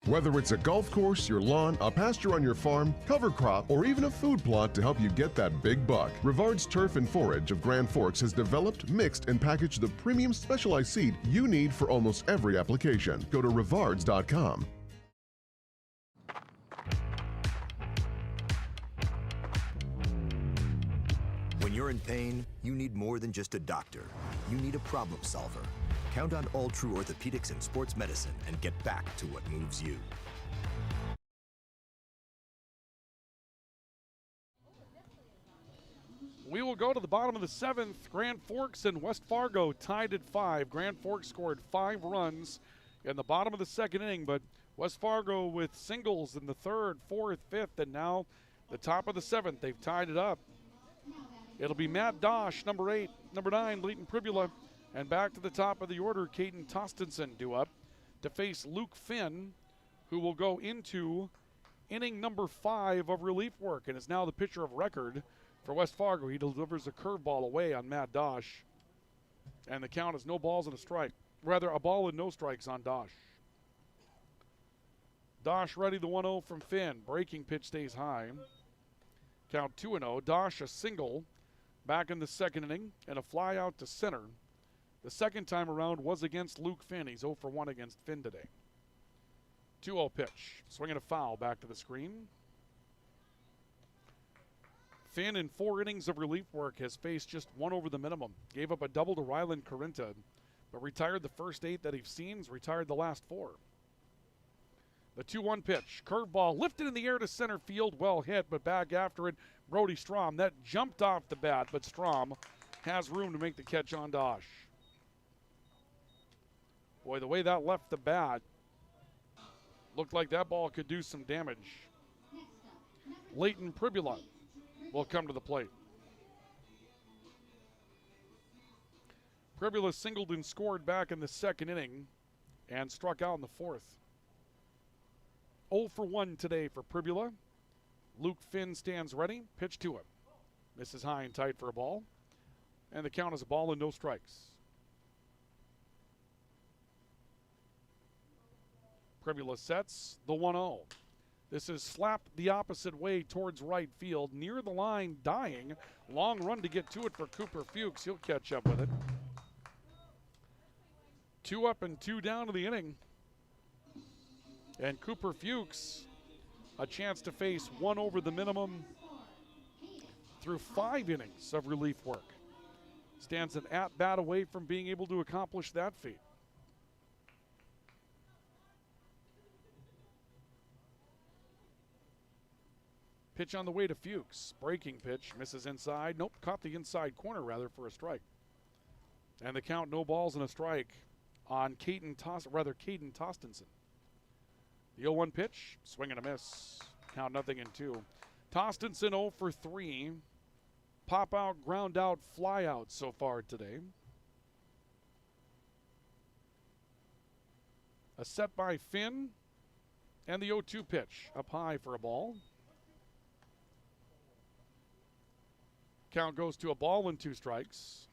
Whether it's a golf course, your lawn, a pasture on your farm, cover crop, or even a food plot to help you get that big buck, Rivard's Turf and Forage of Grand Forks has developed, mixed, and packaged the premium specialized seed you need for almost every application. Go to rivards.com. When you're in pain, you need more than just a doctor. You need a problem solver. Count on All True Orthopedics and Sports Medicine and get back to what moves you. We will go to the bottom of the 7th. Grand Forks and West Fargo tied at 5. Grand Forks scored 5 runs in the bottom of the 2nd inning, but West Fargo with singles in the 3rd, 4th, 5th, and now the top of the 7th. They've tied it up. It'll be Matt Dosh, number 8, number 9, Leighton Pribula, and back to the top of the order, Caden Tostenson due up to face Luke Finn, who will go into inning number 5 of relief work and is now the pitcher of record for West Fargo. He delivers a curveball away on Matt Dosh, and the count is no balls and a strike. Rather, a ball and no strikes on Dosh. Dosh ready, the 1-0 from Finn. Breaking pitch stays high. Count 2-0. Dosh a single back in the 2nd inning and a fly out to center. The second time around was against Luke Finn. He's 0 for 1 against Finn today. 2-0 pitch. Swinging a foul back to the screen. Finn in 4 innings of relief work has faced just 1 over the minimum. Gave up a double to Rylan Corinta, but retired the first 8 that he's seen. He's retired the last 4. The 2-1 pitch. Curveball lifted in the air to center field. Well hit, but back after it, Brody Strom. That jumped off the bat, but Strom has room to make the catch on Dosh. Boy, the way that left the bat, looked like that ball could do some damage. Leighton Pribula will come to the plate. Pribula singled and scored back in the 2nd inning and struck out in the 4th. 0 for 1 today for Pribula. Luke Finn stands ready. Pitch to him. Misses high and tight for a ball. And the count is a ball and no strikes. Pribula sets the 1-0. This is slapped the opposite way towards right field. Near the line, dying. Long run to get to it for Cooper Fuchs. He'll catch up with it. 2 up and 2 down to the inning. And Cooper Fuchs, a chance to face 1 over the minimum through 5 innings of relief work. Stands an at-bat away from being able to accomplish that feat. Pitch on the way to Fuchs. Breaking pitch, misses inside. Nope, caught the inside corner rather for a strike. And the count, no balls and a strike on Caden Tostenson. The 0-1 pitch, swing and a miss. Count 0-2. Tostenson 0 for 3. Pop out, ground out, fly out so far today. A set by Finn. And the 0-2 pitch, up high for a ball. Count goes to a ball and 2 strikes.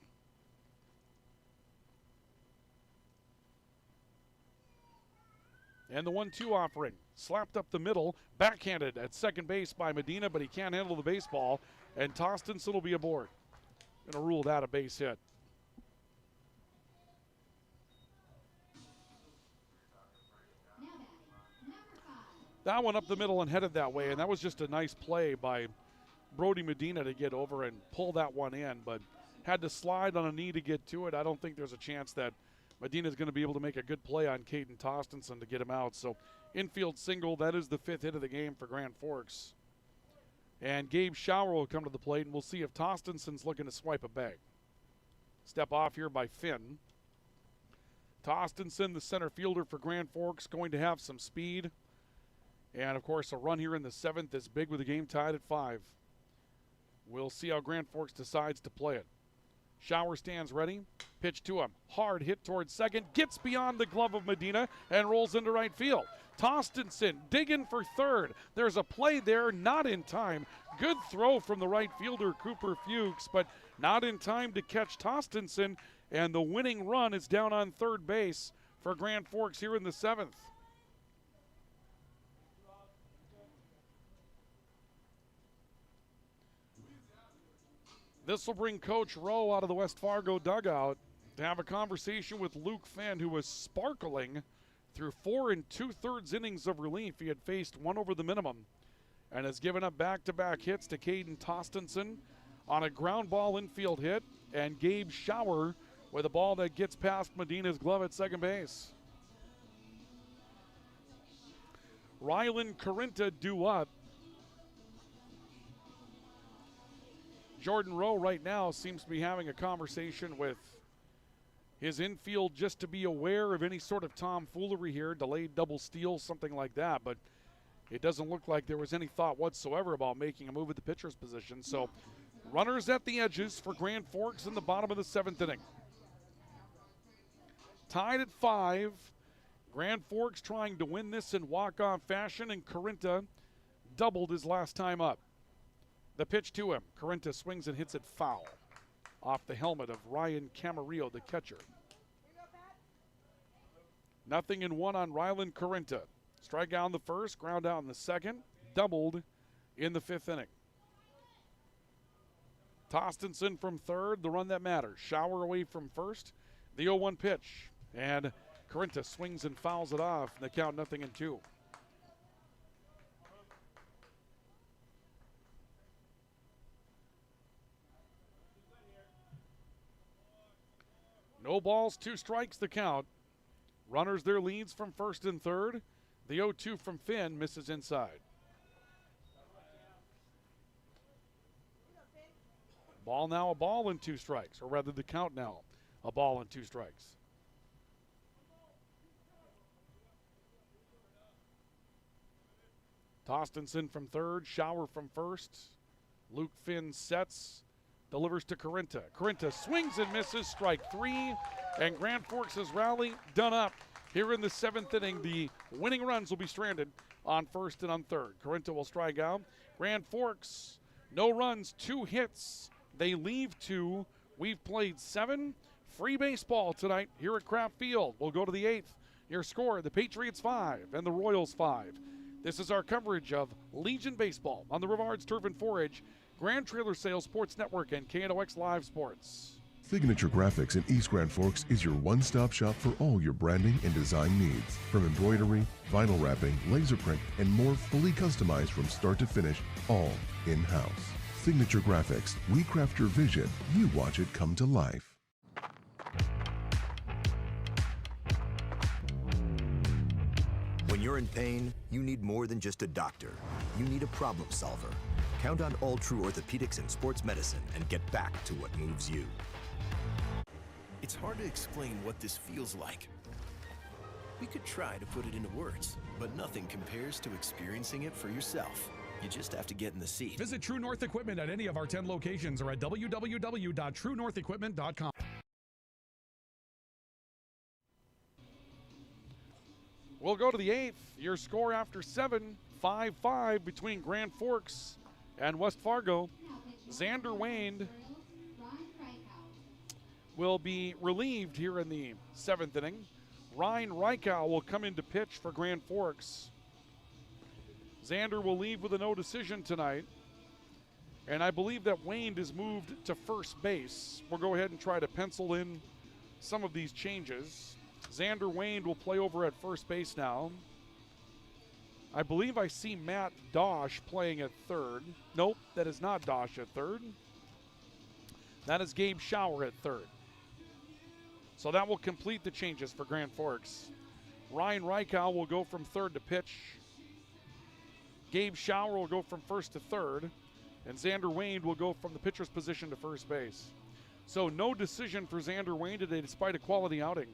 And the 1-2 offering, slapped up the middle, backhanded at second base by Medina, but he can't handle the baseball, and Tostenson will be aboard. Going to rule that a base hit. That one up the middle and headed that way, and that was just a nice play by Brody Medina to get over and pull that one in, but had to slide on a knee to get to it. I don't think there's a chance that Medina's going to be able to make a good play on Caden Tostenson to get him out. So infield single, that is the 5th hit of the game for Grand Forks. And Gabe Schauer will come to the plate, and we'll see if Tostenson's looking to swipe a bag. Step off here by Finn. Tostenson, the center fielder for Grand Forks, going to have some speed. And, of course, a run here in the 7th is big with the game tied at 5. We'll see how Grand Forks decides to play it. Schauer stands ready. Pitch to him. Hard hit towards second. Gets beyond the glove of Medina and rolls into right field. Tostenson digging for third. There's a play there, not in time. Good throw from the right fielder, Cooper Fuchs, but not in time to catch Tostenson, and the winning run is down on third base for Grand Forks here in the 7th. This will bring Coach Rowe out of the West Fargo dugout to have a conversation with Luke Finn, who was sparkling through 4 2/3 innings of relief. He had faced one over the minimum and has given up back-to-back hits to Caden Tostenson on a ground ball infield hit, and Gabe Schauer with a ball that gets past Medina's glove at second base. Rylan Carinta due up. Jordan Rowe right now seems to be having a conversation with his infield just to be aware of any sort of tomfoolery here, delayed double steal, something like that, but it doesn't look like there was any thought whatsoever about making a move at the pitcher's position. So runners at the edges for Grand Forks in the bottom of the 7th inning. Tied at 5. Grand Forks trying to win this in walk-off fashion, and Carinta doubled his last time up. The pitch to him. Carinta swings and hits it foul off the helmet of Ryan Camarillo, the catcher. 0-1 on Rylan Carinta. Strikeout in the first, ground out in the second, doubled in the 5th inning. Tostenson from third, the run that matters. Schauer away from first, the 0-1 pitch, and Carinta swings and fouls it off, and the count 0-2. No balls, 2 strikes the count. Runners their leads from first and third. The 0-2 from Finn misses inside. Ball now, a ball and 2 strikes, or rather the count now, a ball and 2 strikes. Tostenson from third, Schauer from first. Luke Finn sets, delivers to Carinta. Carinta swings and misses, strike 3, and Grand Forks' rally done up. Here in the 7th inning, the winning runs will be stranded on first and on third. Carinta will strike out. Grand Forks, no runs, 2 hits. They leave 2. We've played 7. Free baseball tonight here at Kraft Field. We'll go to the 8th. Your score, the Patriots 5 and the Royals 5. This is our coverage of Legion Baseball on the Rivards Turf and Forage, Grand Trailer Sales Sports Network, and KNOX Live Sports. Signature Graphics in East Grand Forks is your one-stop shop for all your branding and design needs. From embroidery, vinyl wrapping, laser print, and more, fully customized from start to finish, all in-house. Signature Graphics. We craft your vision. You watch it come to life. When you're in pain, you need more than just a doctor. You need a problem solver. Count on All True Orthopedics and Sports Medicine and get back to what moves you. It's hard to explain what this feels like. We could try to put it into words, but nothing compares to experiencing it for yourself. You just have to get in the seat. Visit True North Equipment at any of our 10 locations or at www.truenorthequipment.com. We'll go to the 8th. Your score after 7, 5-5 between Grand Forks and West Fargo. Xander Wayne will be relieved here in the 7th inning. Ryan Reichow will come in to pitch for Grand Forks. Xander will leave with a no decision tonight. And I believe that Wayne is moved to first base. We'll go ahead and try to pencil in some of these changes. Xander Wayne will play over at first base now. I believe I see Matt Dosh playing at third. Nope, that is not Dosh at third. That is Gabe Schauer at third. So that will complete the changes for Grand Forks. Ryan Reichow will go from third to pitch. Gabe Schauer will go from first to third. And Xander Wayne will go from the pitcher's position to first base. So no decision for Xander Wayne today despite a quality outing.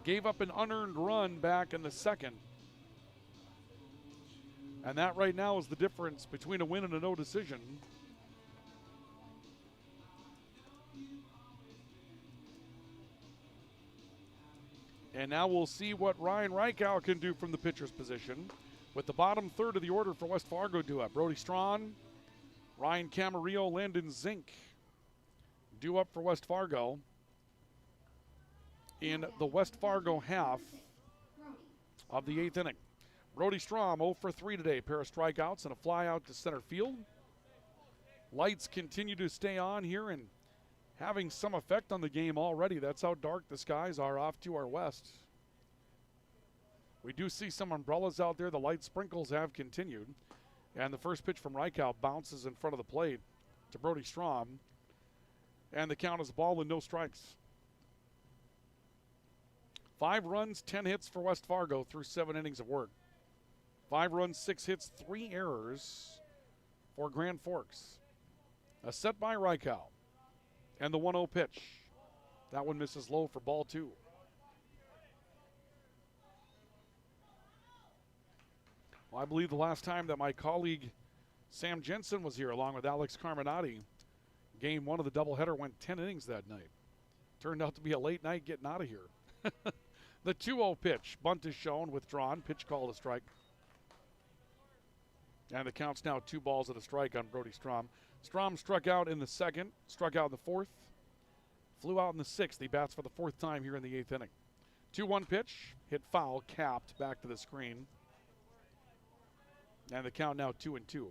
Gave up an unearned run back in the second. And that right now is the difference between a win and a no decision. And now we'll see what Ryan Reichow can do from the pitcher's position. With the bottom third of the order for West Fargo due up. Brody Strawn, Ryan Camarillo, Landon Zink due up for West Fargo. In the West Fargo half of the 8th inning. Brody Strom 0 for 3 today. Pair of strikeouts and a fly out to center field. Lights continue to stay on here and having some effect on the game already. That's how dark the skies are off to our west. We do see some umbrellas out there. The light sprinkles have continued. And the first pitch from Reichow bounces in front of the plate to Brody Strom. And the count is a ball and no strikes. 5 runs, 10 hits for West Fargo through 7 innings of work. 5 runs, 6 hits, 3 errors for Grand Forks. A set by Reichow. And the 1-0 pitch. That one misses low for ball 2. Well, I believe the last time that my colleague Sam Jensen was here along with Alex Carminati, game 1 of the doubleheader went 10 innings that night. Turned out to be a late night getting out of here. The 2-0 pitch. Bunt is shown, withdrawn. Pitch called a strike. And the count's now 2 balls and a strike on Brody Strom. Strom struck out in the 2nd, struck out in the 4th, flew out in the 6th. He bats for the 4th time here in the 8th inning. 2-1 pitch, hit foul, capped, back to the screen. And the count now 2-2.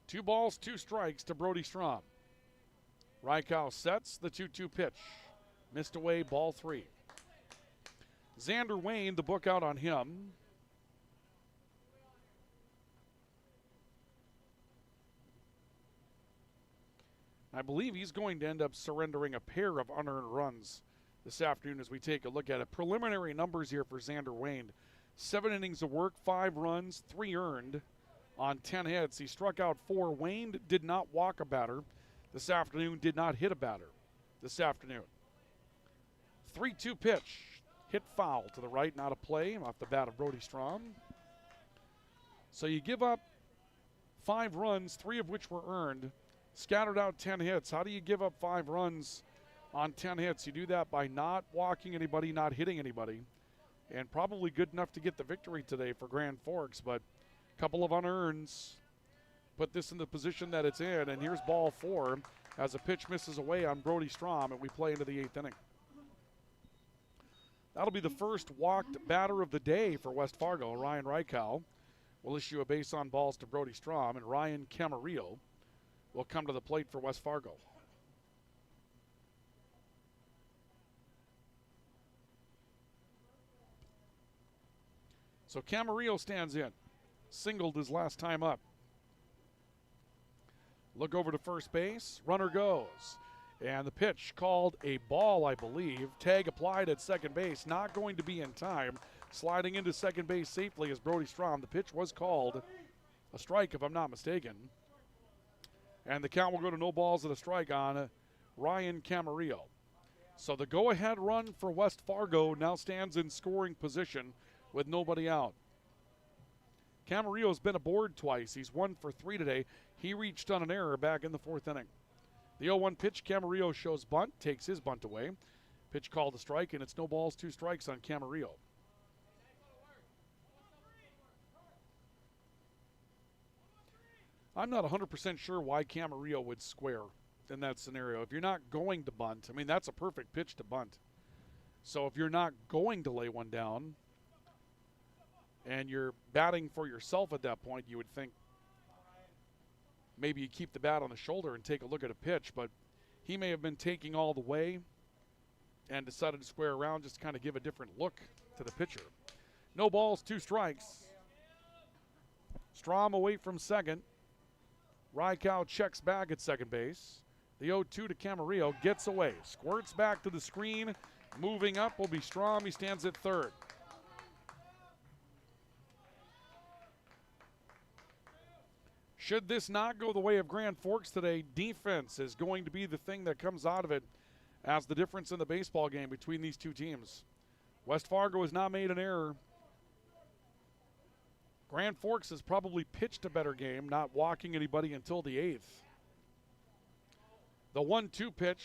Two balls, 2 strikes to Brody Strom. Reichow sets the 2-2 pitch. Missed away, ball 3. Xander Wayne, the book out on him. I believe he's going to end up surrendering a pair of unearned runs this afternoon as we take a look at it. Preliminary numbers here for Xander Wayne. 7 innings of work, 5 runs, 3 earned on 10 hits. He struck out 4. Wayne did not walk a batter this afternoon, did not hit a batter this afternoon. 3-2 pitch, hit foul to the right, not a play off the bat of Brody Strom. So you give up 5 runs, 3 of which were earned, scattered out 10 hits. How do you give up 5 runs on 10 hits? You do that by not walking anybody, not hitting anybody, and probably good enough to get the victory today for Grand Forks, but a couple of unearns put this in the position that it's in, and here's ball 4 as a pitch misses away on Brody Strom, and we play into the 8th inning. That'll be the first walked batter of the day for West Fargo. Ryan Reichow will issue a base on balls to Brody Strom, and Ryan Camarillo will come to the plate for West Fargo. So Camarillo stands in. Singled his last time up. Look over to first base. Runner goes. And the pitch called a ball, I believe. Tag applied at second base. Not going to be in time. Sliding into second base safely is Brody Strom. The pitch was called a strike, if I'm not mistaken. And the count will go to no balls and a strike on Ryan Camarillo. So the go-ahead run for West Fargo now stands in scoring position with nobody out. Camarillo's been aboard twice. He's 1 for 3 today. He reached on an error back in the 4th inning. The 0-1 pitch, Camarillo shows bunt, takes his bunt away. Pitch called a strike, and it's no balls, 2 strikes on Camarillo. I'm not 100% sure why Camarillo would square in that scenario. If you're not going to bunt, I mean, that's a perfect pitch to bunt. So if you're not going to lay one down and you're batting for yourself at that point, you would think maybe you keep the bat on the shoulder and take a look at a pitch, but he may have been taking all the way and decided to square around just to kind of give a different look to the pitcher. No balls, 2 strikes. Strom away from second. Reichow checks back at second base. The 0-2 to Camarillo gets away. Squirts back to the screen. Moving up will be Strom. He stands at third. Should this not go the way of Grand Forks today, defense is going to be the thing that comes out of it as the difference in the baseball game between these two teams. West Fargo has not made an error Grand Forks has probably pitched a better game, not walking anybody until the 8th. The 1-2 pitch.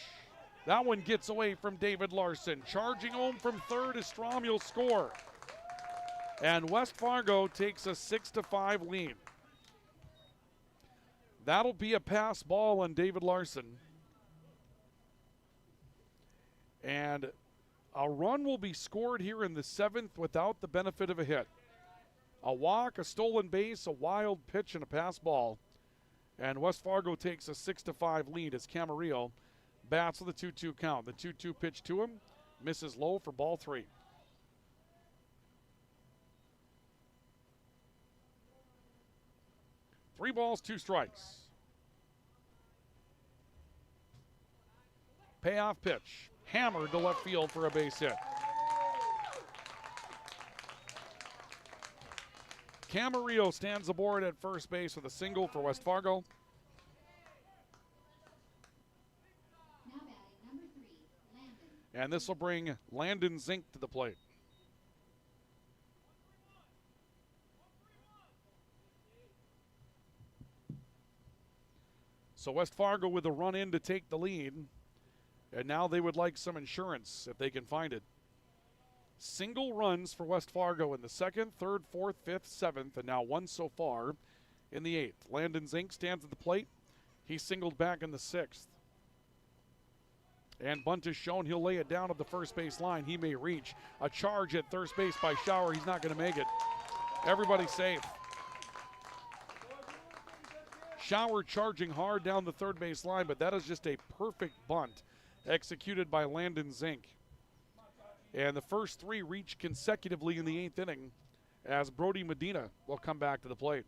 That one gets away from David Larson. Charging home from third is Strom. He'll score. And West Fargo takes a 6-5 lead. That'll be a pass ball on David Larson. And a run will be scored here in the 7th without the benefit of a hit. A walk, a stolen base, a wild pitch, and a pass ball. And West Fargo takes a 6-5 lead as Camarillo bats with a 2-2 count. The 2-2 pitch to him misses low for ball 3. Three balls, 2 strikes. Payoff pitch. Hammered to left field for a base hit. Camarillo stands aboard at first base with a single for West Fargo. And this will bring Landon Zink to the plate. So West Fargo with a run in to take the lead. And now they would like some insurance if they can find it. Single runs for West Fargo in the 2nd, 3rd, 4th, 5th, 7th, and now 1 so far in the 8th. Landon Zink stands at the plate. He singled back in the 6th. And bunt is shown. He'll lay it down at the first base line. He may reach. A charge at third base by Schauer. He's not going to make it. Everybody safe. Schauer charging hard down the third base line, but that is just a perfect bunt executed by Landon Zink. And the first 3 reach consecutively in the 8th inning as Brody Medina will come back to the plate.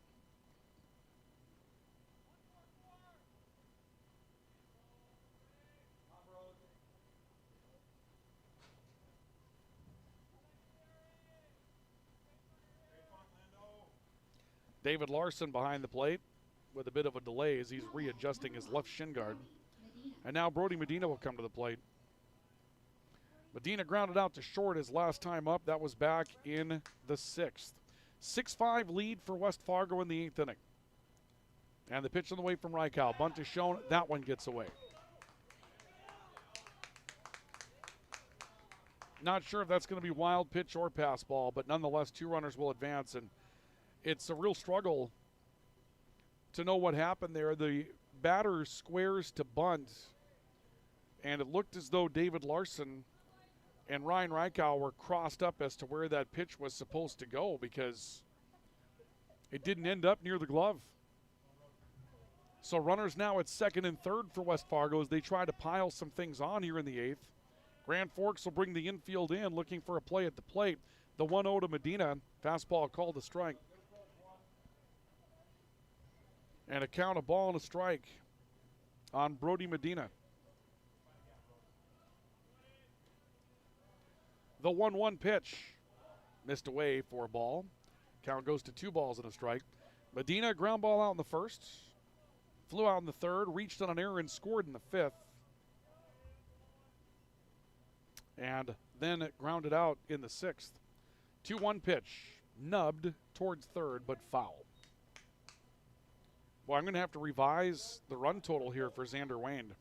David Larson behind the plate with a bit of a delay as he's readjusting his left shin guard. And now Brody Medina will come to the plate. Medina grounded out to short his last time up. That was back in the 6th. 6-5 lead for West Fargo in the 8th inning. And the pitch on the way from Reichow. Bunt is shown. That one gets away. Not sure if that's going to be wild pitch or pass ball, but nonetheless, 2 runners will advance. And it's a real struggle to know what happened there. The batter squares to bunt, and it looked as though David Larson and Ryan Reichow were crossed up as to where that pitch was supposed to go because it didn't end up near the glove. So runners now at 2nd and 3rd for West Fargo as they try to pile some things on here in the 8th. Grand Forks will bring the infield in, looking for a play at the plate. The 1-0 to Medina. Fastball called a strike. And a count, a ball and a strike on Brody Medina. The 1-1 pitch missed away for a ball. Count goes to 2 balls and a strike. Medina, ground ball out in the 1st. Flew out in the 3rd, reached on an error and scored in the 5th. And then it grounded out in the 6th. 2-1 pitch, nubbed towards 3rd, but foul. Well, I'm going to have to revise the run total here for Xander Wayne.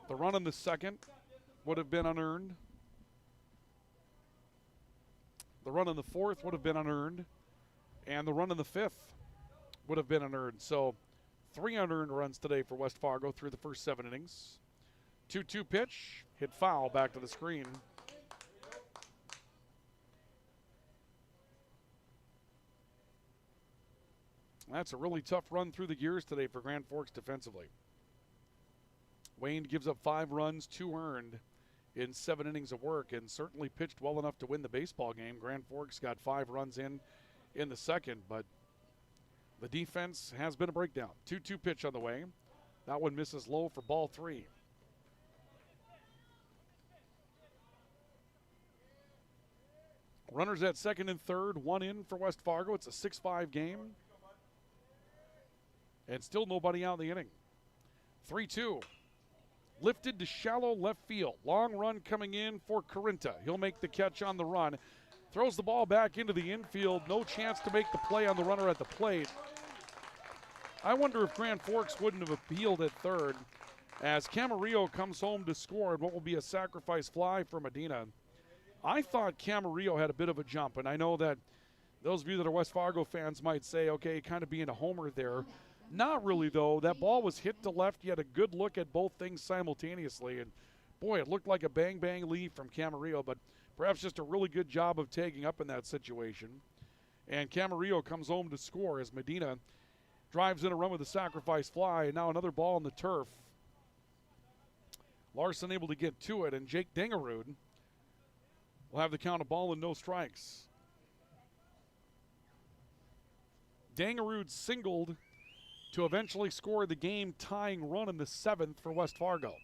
The run in the 2nd would have been unearned. The run in the 4th would have been unearned. And the run in the 5th would have been unearned. So 3 unearned runs today for West Fargo through the first 7 innings. 2-2 pitch, hit foul back to the screen. That's a really tough run through the gears today for Grand Forks defensively. Wayne gives up 5 runs, 2 earned in 7 innings of work, and certainly pitched well enough to win the baseball game. Grand Forks got 5 runs in the 2nd, but the defense has been a breakdown. 2-2 pitch on the way. That one misses low for ball 3. Runners at 2nd and 3rd, 1 in for West Fargo. It's a 6-5 game. And still nobody out in the inning. 3-2. Lifted to shallow left field. Long run coming in for Carinta. He'll make the catch on the run. Throws the ball back into the infield. No chance to make the play on the runner at the plate. I wonder if Grand Forks wouldn't have appealed at third as Camarillo comes home to score and what will be a sacrifice fly for Medina. I thought Camarillo had a bit of a jump, and I know that those of you that are West Fargo fans might say, okay, kind of being a homer there. Not really, though. That ball was hit to left. You had a good look at both things simultaneously, and boy, it looked like a bang-bang lead from Camarillo, but perhaps just a really good job of tagging up in that situation. And Camarillo comes home to score as Medina drives in a run with a sacrifice fly, and now another ball on the turf. Larson able to get to it, and Jake Dangerud will have the count of ball and no strikes. Dangerud singled to eventually score the game-tying run in the 7th for West Fargo.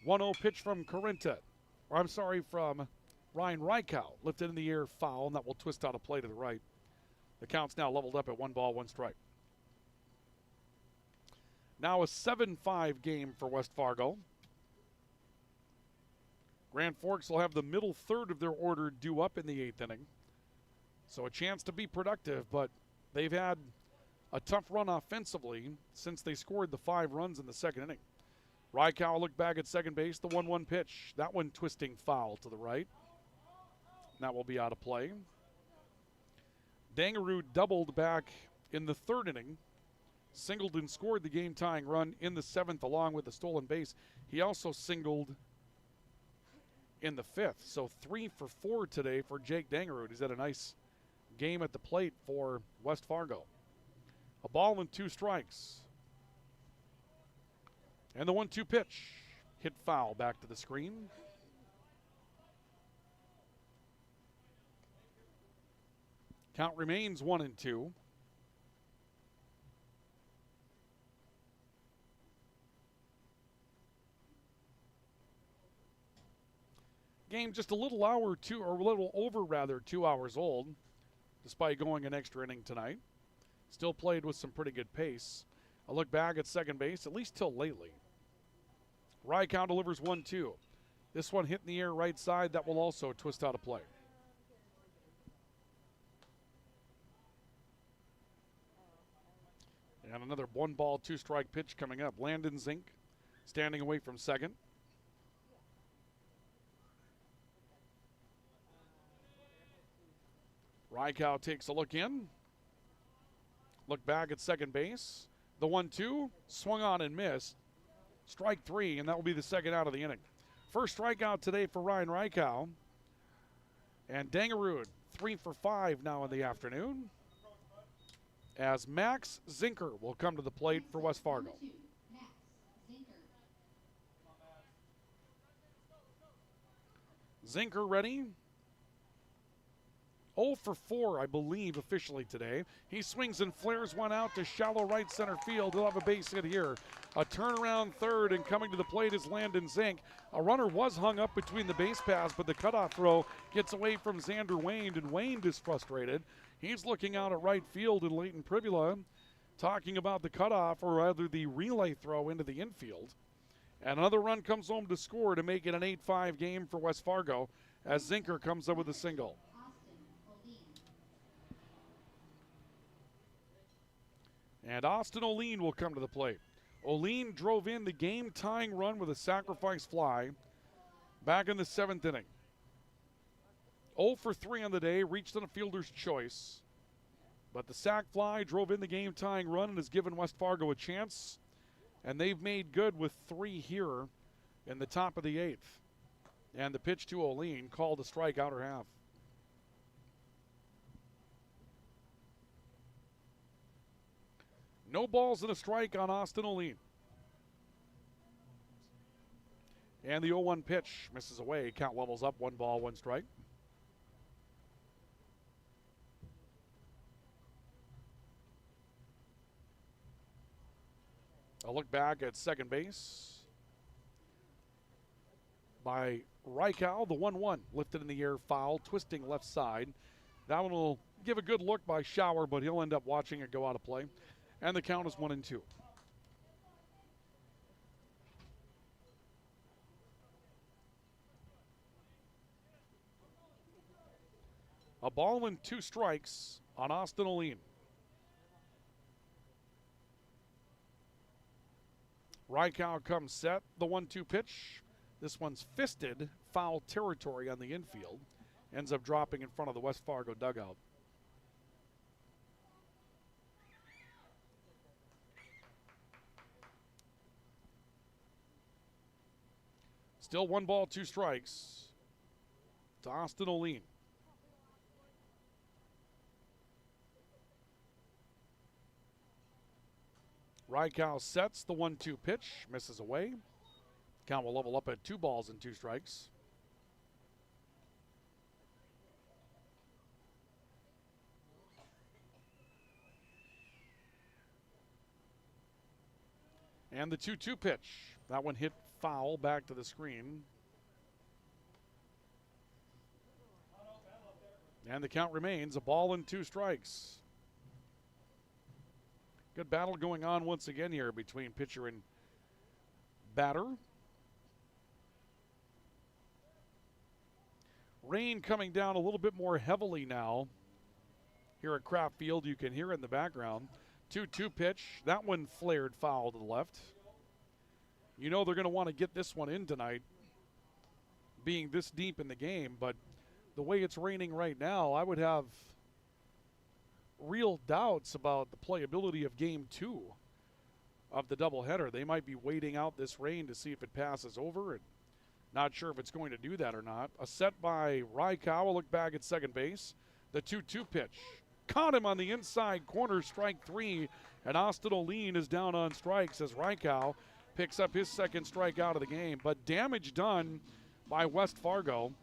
1-0 pitch from from Ryan Rykow. Lifted in the air, foul, and that will twist out a play to the right. The count's now leveled up at 1 ball, 1 strike. Now a 7-5 game for West Fargo. Grand Forks will have the middle third of their order due up in the 8th inning. So a chance to be productive, but they've had a tough run offensively since they scored the 5 runs in the 2nd inning. Rykow looked back at second base, the 1-1 pitch. That one twisting foul to the right. That will be out of play. Dangerud doubled back in the 3rd inning. Singled and scored the game-tying run in the 7th along with the stolen base. He also singled in the 5th. So 3 for 4 today for Jake Dangerud. He's had a nice game at the plate for West Fargo. A ball and 2 strikes. And the 1-2 pitch. Hit foul back to the screen. Count remains 1-2. Game just a little over 2 hours old, despite going an extra inning tonight. Still played with some pretty good pace. A look back at second base, at least till lately. Rykow delivers 1-2. This one hit in the air right side. That will also twist out a play. And another 1 ball, 2 strike pitch coming up. Landon Zink standing away from second. Rykow takes a look in. Look back at second base. The 1-2 swung on and missed. Strike 3, and that will be the second out of the inning. First strikeout today for Ryan Rykow. And Dangerud 3 for 5 now in the afternoon. As Max Zinker will come to the plate for West Fargo. Zinker ready. 0 for 4, I believe, officially today. He swings and flares one out to shallow right center field. He'll have a base hit here. A turnaround third, and coming to the plate is Landon Zink. A runner was hung up between the base paths, but the cutoff throw gets away from Xander Wayne, and Wayne is frustrated. He's looking out at right field, and Leighton Privula talking about the cutoff, or rather the relay throw into the infield. And another run comes home to score to make it an 8-5 game for West Fargo as Zinker comes up with a single. And Austin Oline will come to the plate. Oline drove in the game-tying run with a sacrifice fly back in the 7th inning. 0 for 3 on the day, reached on a fielder's choice. But the sac fly drove in the game-tying run and has given West Fargo a chance. And they've made good with 3 here in the top of the 8th. And the pitch to Oline called a strike outer half. No balls and a strike on Austin Oline. And the 0-1 pitch misses away. Count levels up, 1 ball, 1 strike. A look back at second base by Rykow. The 1-1 lifted in the air, foul, twisting left side. That one will give a good look by Schauer, but he'll end up watching it go out of play. And the count is 1-2. A ball and 2 strikes on Austin Oline. Rykow comes set, the 1-2 pitch. This one's fisted, foul territory on the infield. Ends up dropping in front of the West Fargo dugout. Still 1 ball, 2 strikes to Austin Oline. Rykow sets the 1-2 pitch, misses away. Count will level up at 2 balls and 2 strikes. And the 2-2 pitch. That one hit foul back to the screen. And the count remains a ball and 2 strikes. Good battle going on once again here between pitcher and batter. Rain coming down a little bit more heavily now here at Kraft Field. You can hear it in the background. 2-2 pitch. That one flared foul to the left. You know they're going to want to get this one in tonight, being this deep in the game, but the way it's raining right now, I would have real doubts about the playability of Game 2 of the doubleheader. They might be waiting out this rain to see if it passes over, and not sure if it's going to do that or not. A set by Rykow. A look back at second base. The 2-2 pitch. Caught him on the inside corner, strike 3, and Austin Oline is down on strikes as Rykow picks up his second strikeout of the game. But damage done by West Fargo,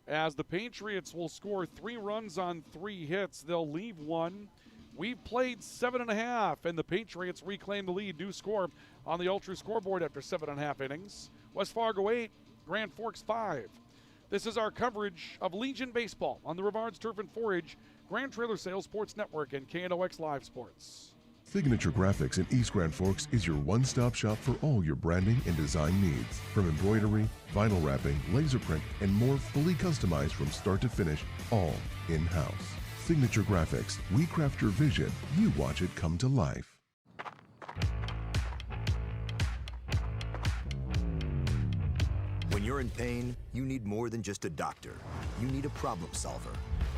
as the Patriots will score 3 runs on 3 hits. They'll leave 1. We've played 7.5, and the Patriots reclaim the lead. New score on the Ultra scoreboard after 7.5 innings. West Fargo 8, Grand Forks 5. This is our coverage of Legion Baseball on the Rivards Turf and Forage, Grand Trailer Sales Sports Network, and KNOX Live Sports. Signature Graphics in East Grand Forks is your one-stop shop for all your branding and design needs. From embroidery, vinyl wrapping, laser print, and more, fully customized from start to finish, all in-house. Signature Graphics. We craft your vision. You watch it come to life. When you're in pain, you need more than just a doctor. You need a problem solver.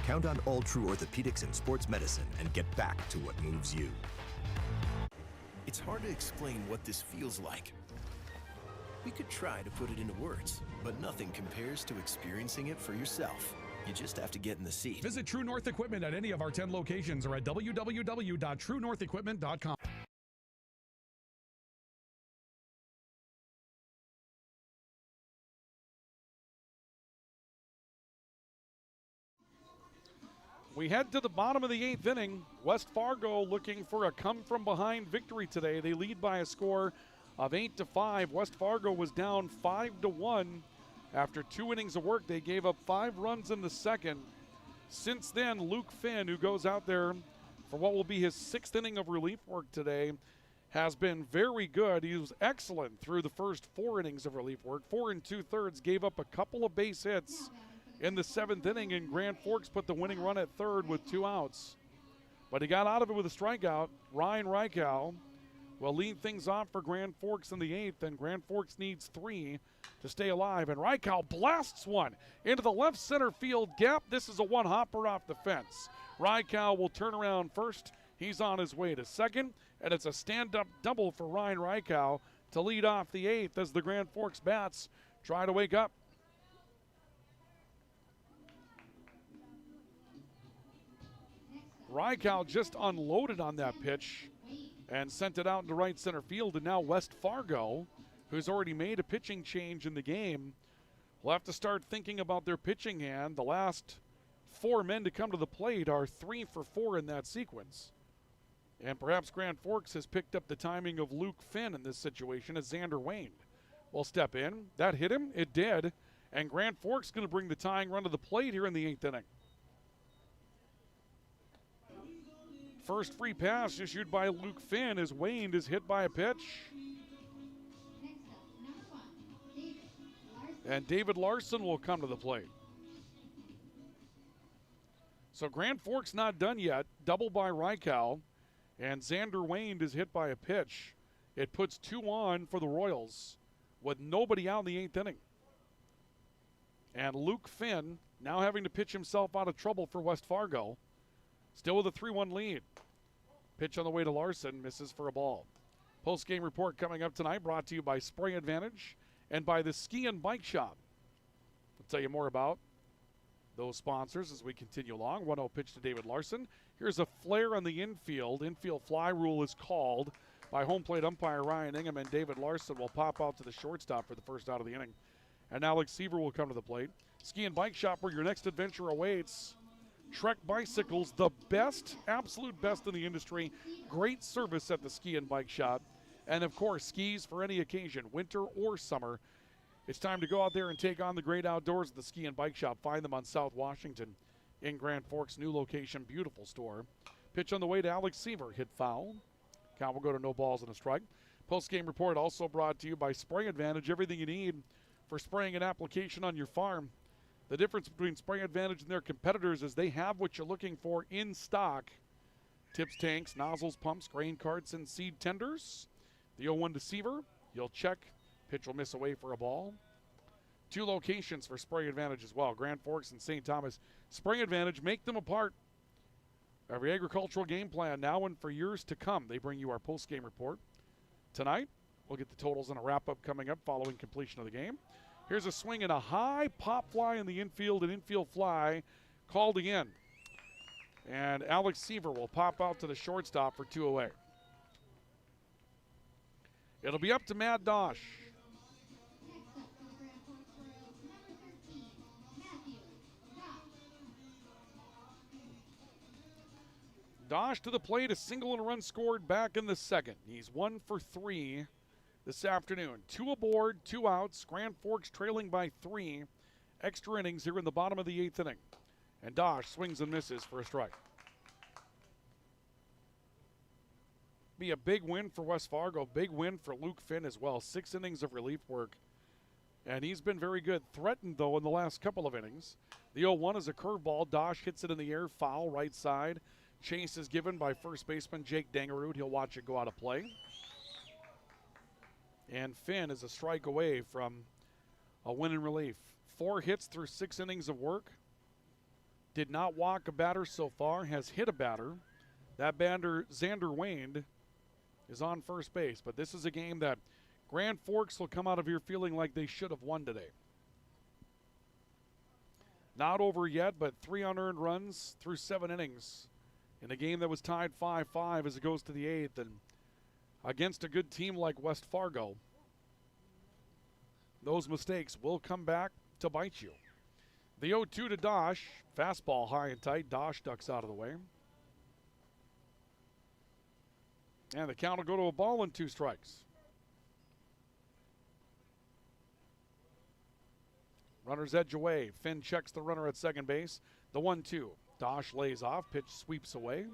Count on All True Orthopedics and Sports Medicine and get back to what moves you. It's hard to explain what this feels like. We could try to put it into words, but nothing compares to experiencing it for yourself. You just have to get in the seat. Visit True North Equipment at any of our 10 locations or at www.truenorthequipment.com. We head to the bottom of the 8th inning. West Fargo looking for a come-from-behind victory today. They lead by a score of 8-5. West Fargo was down 5-1 after 2 innings of work. They gave up 5 runs in the second. Since then, Luke Finn, who goes out there for what will be his 6th inning of relief work today, has been very good. He was excellent through the first 4 innings of relief work. 4 2/3, gave up a couple of base hits in the 7th inning, and Grand Forks put the winning run at third with 2 outs. But he got out of it with a strikeout. Ryan Rykow will lead things off for Grand Forks in the 8th, and Grand Forks needs 3 to stay alive. And Rykow blasts one into the left center field gap. This is a one-hopper off the fence. Rykow will turn around first. He's on his way to second, and it's a stand-up double for Ryan Rykow to lead off the 8th as the Grand Forks bats try to wake up. Rykow just unloaded on that pitch and sent it out into right center field, and now West Fargo, who's already made a pitching change in the game, will have to start thinking about their pitching hand. The last 4 men to come to the plate are 3 for 4 in that sequence. And perhaps Grand Forks has picked up the timing of Luke Finn in this situation as Xander Wayne will step in. That hit him. It did. And Grand Forks going to bring the tying run to the plate here in the 8th inning. First free pass issued by Luke Finn as Wayne is hit by a pitch. And David Larson will come to the plate. So Grand Forks not done yet. Double by Rykow. And Xander Wayne is hit by a pitch. It puts 2 on for the Royals with nobody out in the 8th inning. And Luke Finn now having to pitch himself out of trouble for West Fargo. Still with a 3-1 lead. Pitch on the way to Larson, misses for a ball. Post-game report coming up tonight, brought to you by Spray Advantage and by the Ski and Bike Shop. I'll tell you more about those sponsors as we continue along. 1-0 pitch to David Larson. Here's a flare on the infield. Infield fly rule is called by home plate umpire Ryan Ingham, and David Larson will pop out to the shortstop for the first out of the inning. And Alex Seaver will come to the plate. Ski and Bike Shop, where your next adventure awaits. Trek Bicycles, the best, absolute best in the industry. Great service at the Ski and Bike Shop. And, of course, skis for any occasion, winter or summer. It's time to go out there and take on the great outdoors at the Ski and Bike Shop. Find them on South Washington in Grand Forks. New location, beautiful store. Pitch on the way to Alex Seaver. Hit foul. Count will go to no balls and a strike. Post-game report also brought to you by Spray Advantage. Everything you need for spraying an application on your farm. The difference between Spray Advantage and their competitors is they have what you're looking for in stock. Tips, tanks, nozzles, pumps, grain carts, and seed tenders. The 0-1 to Seaver. You'll check. Pitch will miss away for a ball. 2 locations for Spray Advantage as well. Grand Forks and St. Thomas. Spray Advantage, make them a part of your agricultural game plan now and for years to come. They bring you our post-game report. Tonight, we'll get the totals and a wrap-up coming up following completion of the game. Here's a swing and a high pop fly in the infield, an infield fly called again. And Alex Seaver will pop out to the shortstop for 2 away. It'll be up to Matt Dosh. Dosh to the plate, a single and a run scored back in the second. He's 1 for 3 this afternoon. 2 aboard, 2 outs. Grand Forks trailing by 3. Extra innings here in the bottom of the 8th inning. And Dosh swings and misses for a strike. Be a big win for West Fargo. Big win for Luke Finn as well. 6 innings of relief work. And he's been very good. Threatened, though, in the last couple of innings. The 0-1 is a curveball. Dosh hits it in the air. Foul, right side. Chase is given by first baseman Jake Dangerud. He'll watch it go out of play. And Finn is a strike away from a win in relief. 4 hits through 6 innings of work. Did not walk a batter so far. Has hit a batter. That batter, Xander Wayne, is on first base. But this is a game that Grand Forks will come out of here feeling like they should have won today. Not over yet, but 3 unearned runs through 7 innings. In a game that was tied 5-5 as it goes to the 8th, and against a good team like West Fargo, those mistakes will come back to bite you. The 0-2 to Dosh. Fastball high and tight. Dosh ducks out of the way. And the count will go to a ball and 2 strikes. Runner's edge away. Finn checks the runner at second base. The 1-2. Dosh lays off. Pitch sweeps away.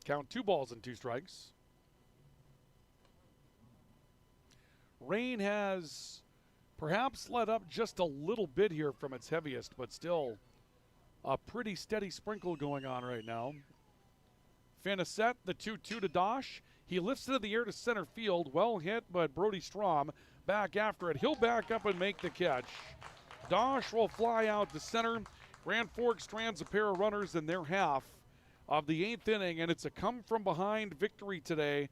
Count 2 balls and 2 strikes. Rain has perhaps let up just a little bit here from its heaviest, but still a pretty steady sprinkle going on right now. Finn is set. The 2-2 to Dosh. He lifts it in the air to center field. Well hit, but Brody Strom back after it. He'll back up and make the catch. Dosh will fly out to center. Grand Forks strands a pair of runners in their half of the 8th inning, and it's a come-from-behind victory today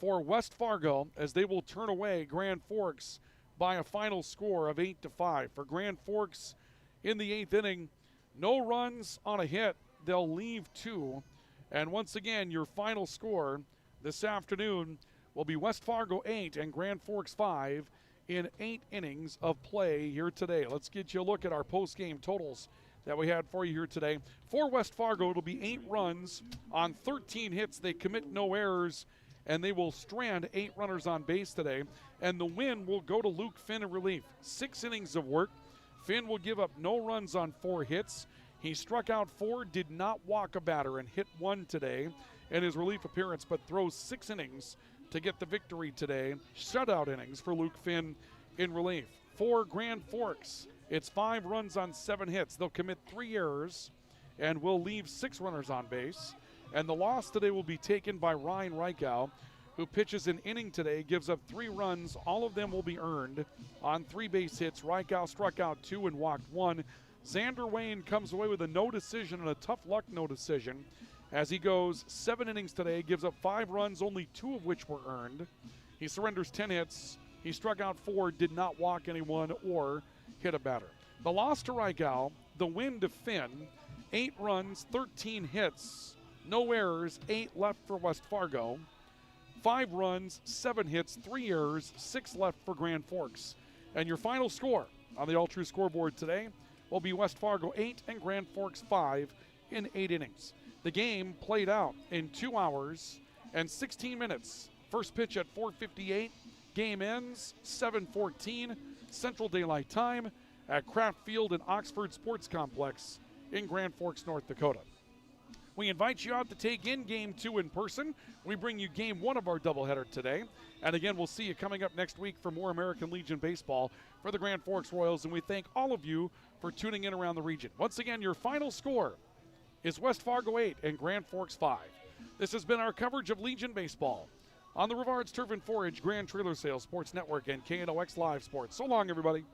for West Fargo as they will turn away Grand Forks by a final score of 8-5. For Grand Forks in the 8th inning, no runs on a hit. They'll leave 2. And once again, your final score this afternoon will be West Fargo 8 and Grand Forks 5 in 8 innings of play here today. Let's get you a look at our post-game totals that we had for you here today. For West Fargo, it'll be 8 runs on 13 hits. They commit no errors, and they will strand 8 runners on base today. And the win will go to Luke Finn in relief. 6 innings of work. Finn will give up no runs on 4 hits. He struck out 4, did not walk a batter, and hit 1 today in his relief appearance, but throws 6 innings to get the victory today. Shutout innings for Luke Finn in relief. For Grand Forks, it's 5 runs on 7 hits. They'll commit 3 errors, and will leave 6 runners on base. And the loss today will be taken by Ryan Reichow, who pitches an inning today, gives up 3 runs. All of them will be earned on 3 base hits. Reichow struck out 2 and walked 1. Xander Wayne comes away with a no decision and a tough luck no decision as he goes 7 innings today, gives up 5 runs, only 2 of which were earned. He surrenders 10 hits. He struck out 4, did not walk anyone or hit a batter. The loss to Reichow, the win to Finn, 8 runs, 13 hits, no errors, 8 left for West Fargo. 5 runs, 7 hits, 3 errors, 6 left for Grand Forks. And your final score on the All True scoreboard today will be West Fargo 8 and Grand Forks 5 in 8 innings. The game played out in 2 hours and 16 minutes. First pitch at 4:58. Game ends 7:14 Central Daylight Time at Kraft Field and Oxford Sports Complex in Grand Forks, North Dakota. We invite you out to take in Game 2 in person. We bring you Game 1 of our doubleheader today. And again, we'll see you coming up next week for more American Legion baseball for the Grand Forks Royals. And we thank all of you for tuning in around the region. Once again, your final score is West Fargo 8 and Grand Forks 5. This has been our coverage of Legion baseball on the Rivards Turf and Forage Grand Trailer Sales Sports Network and KNOX Live Sports. So long, everybody.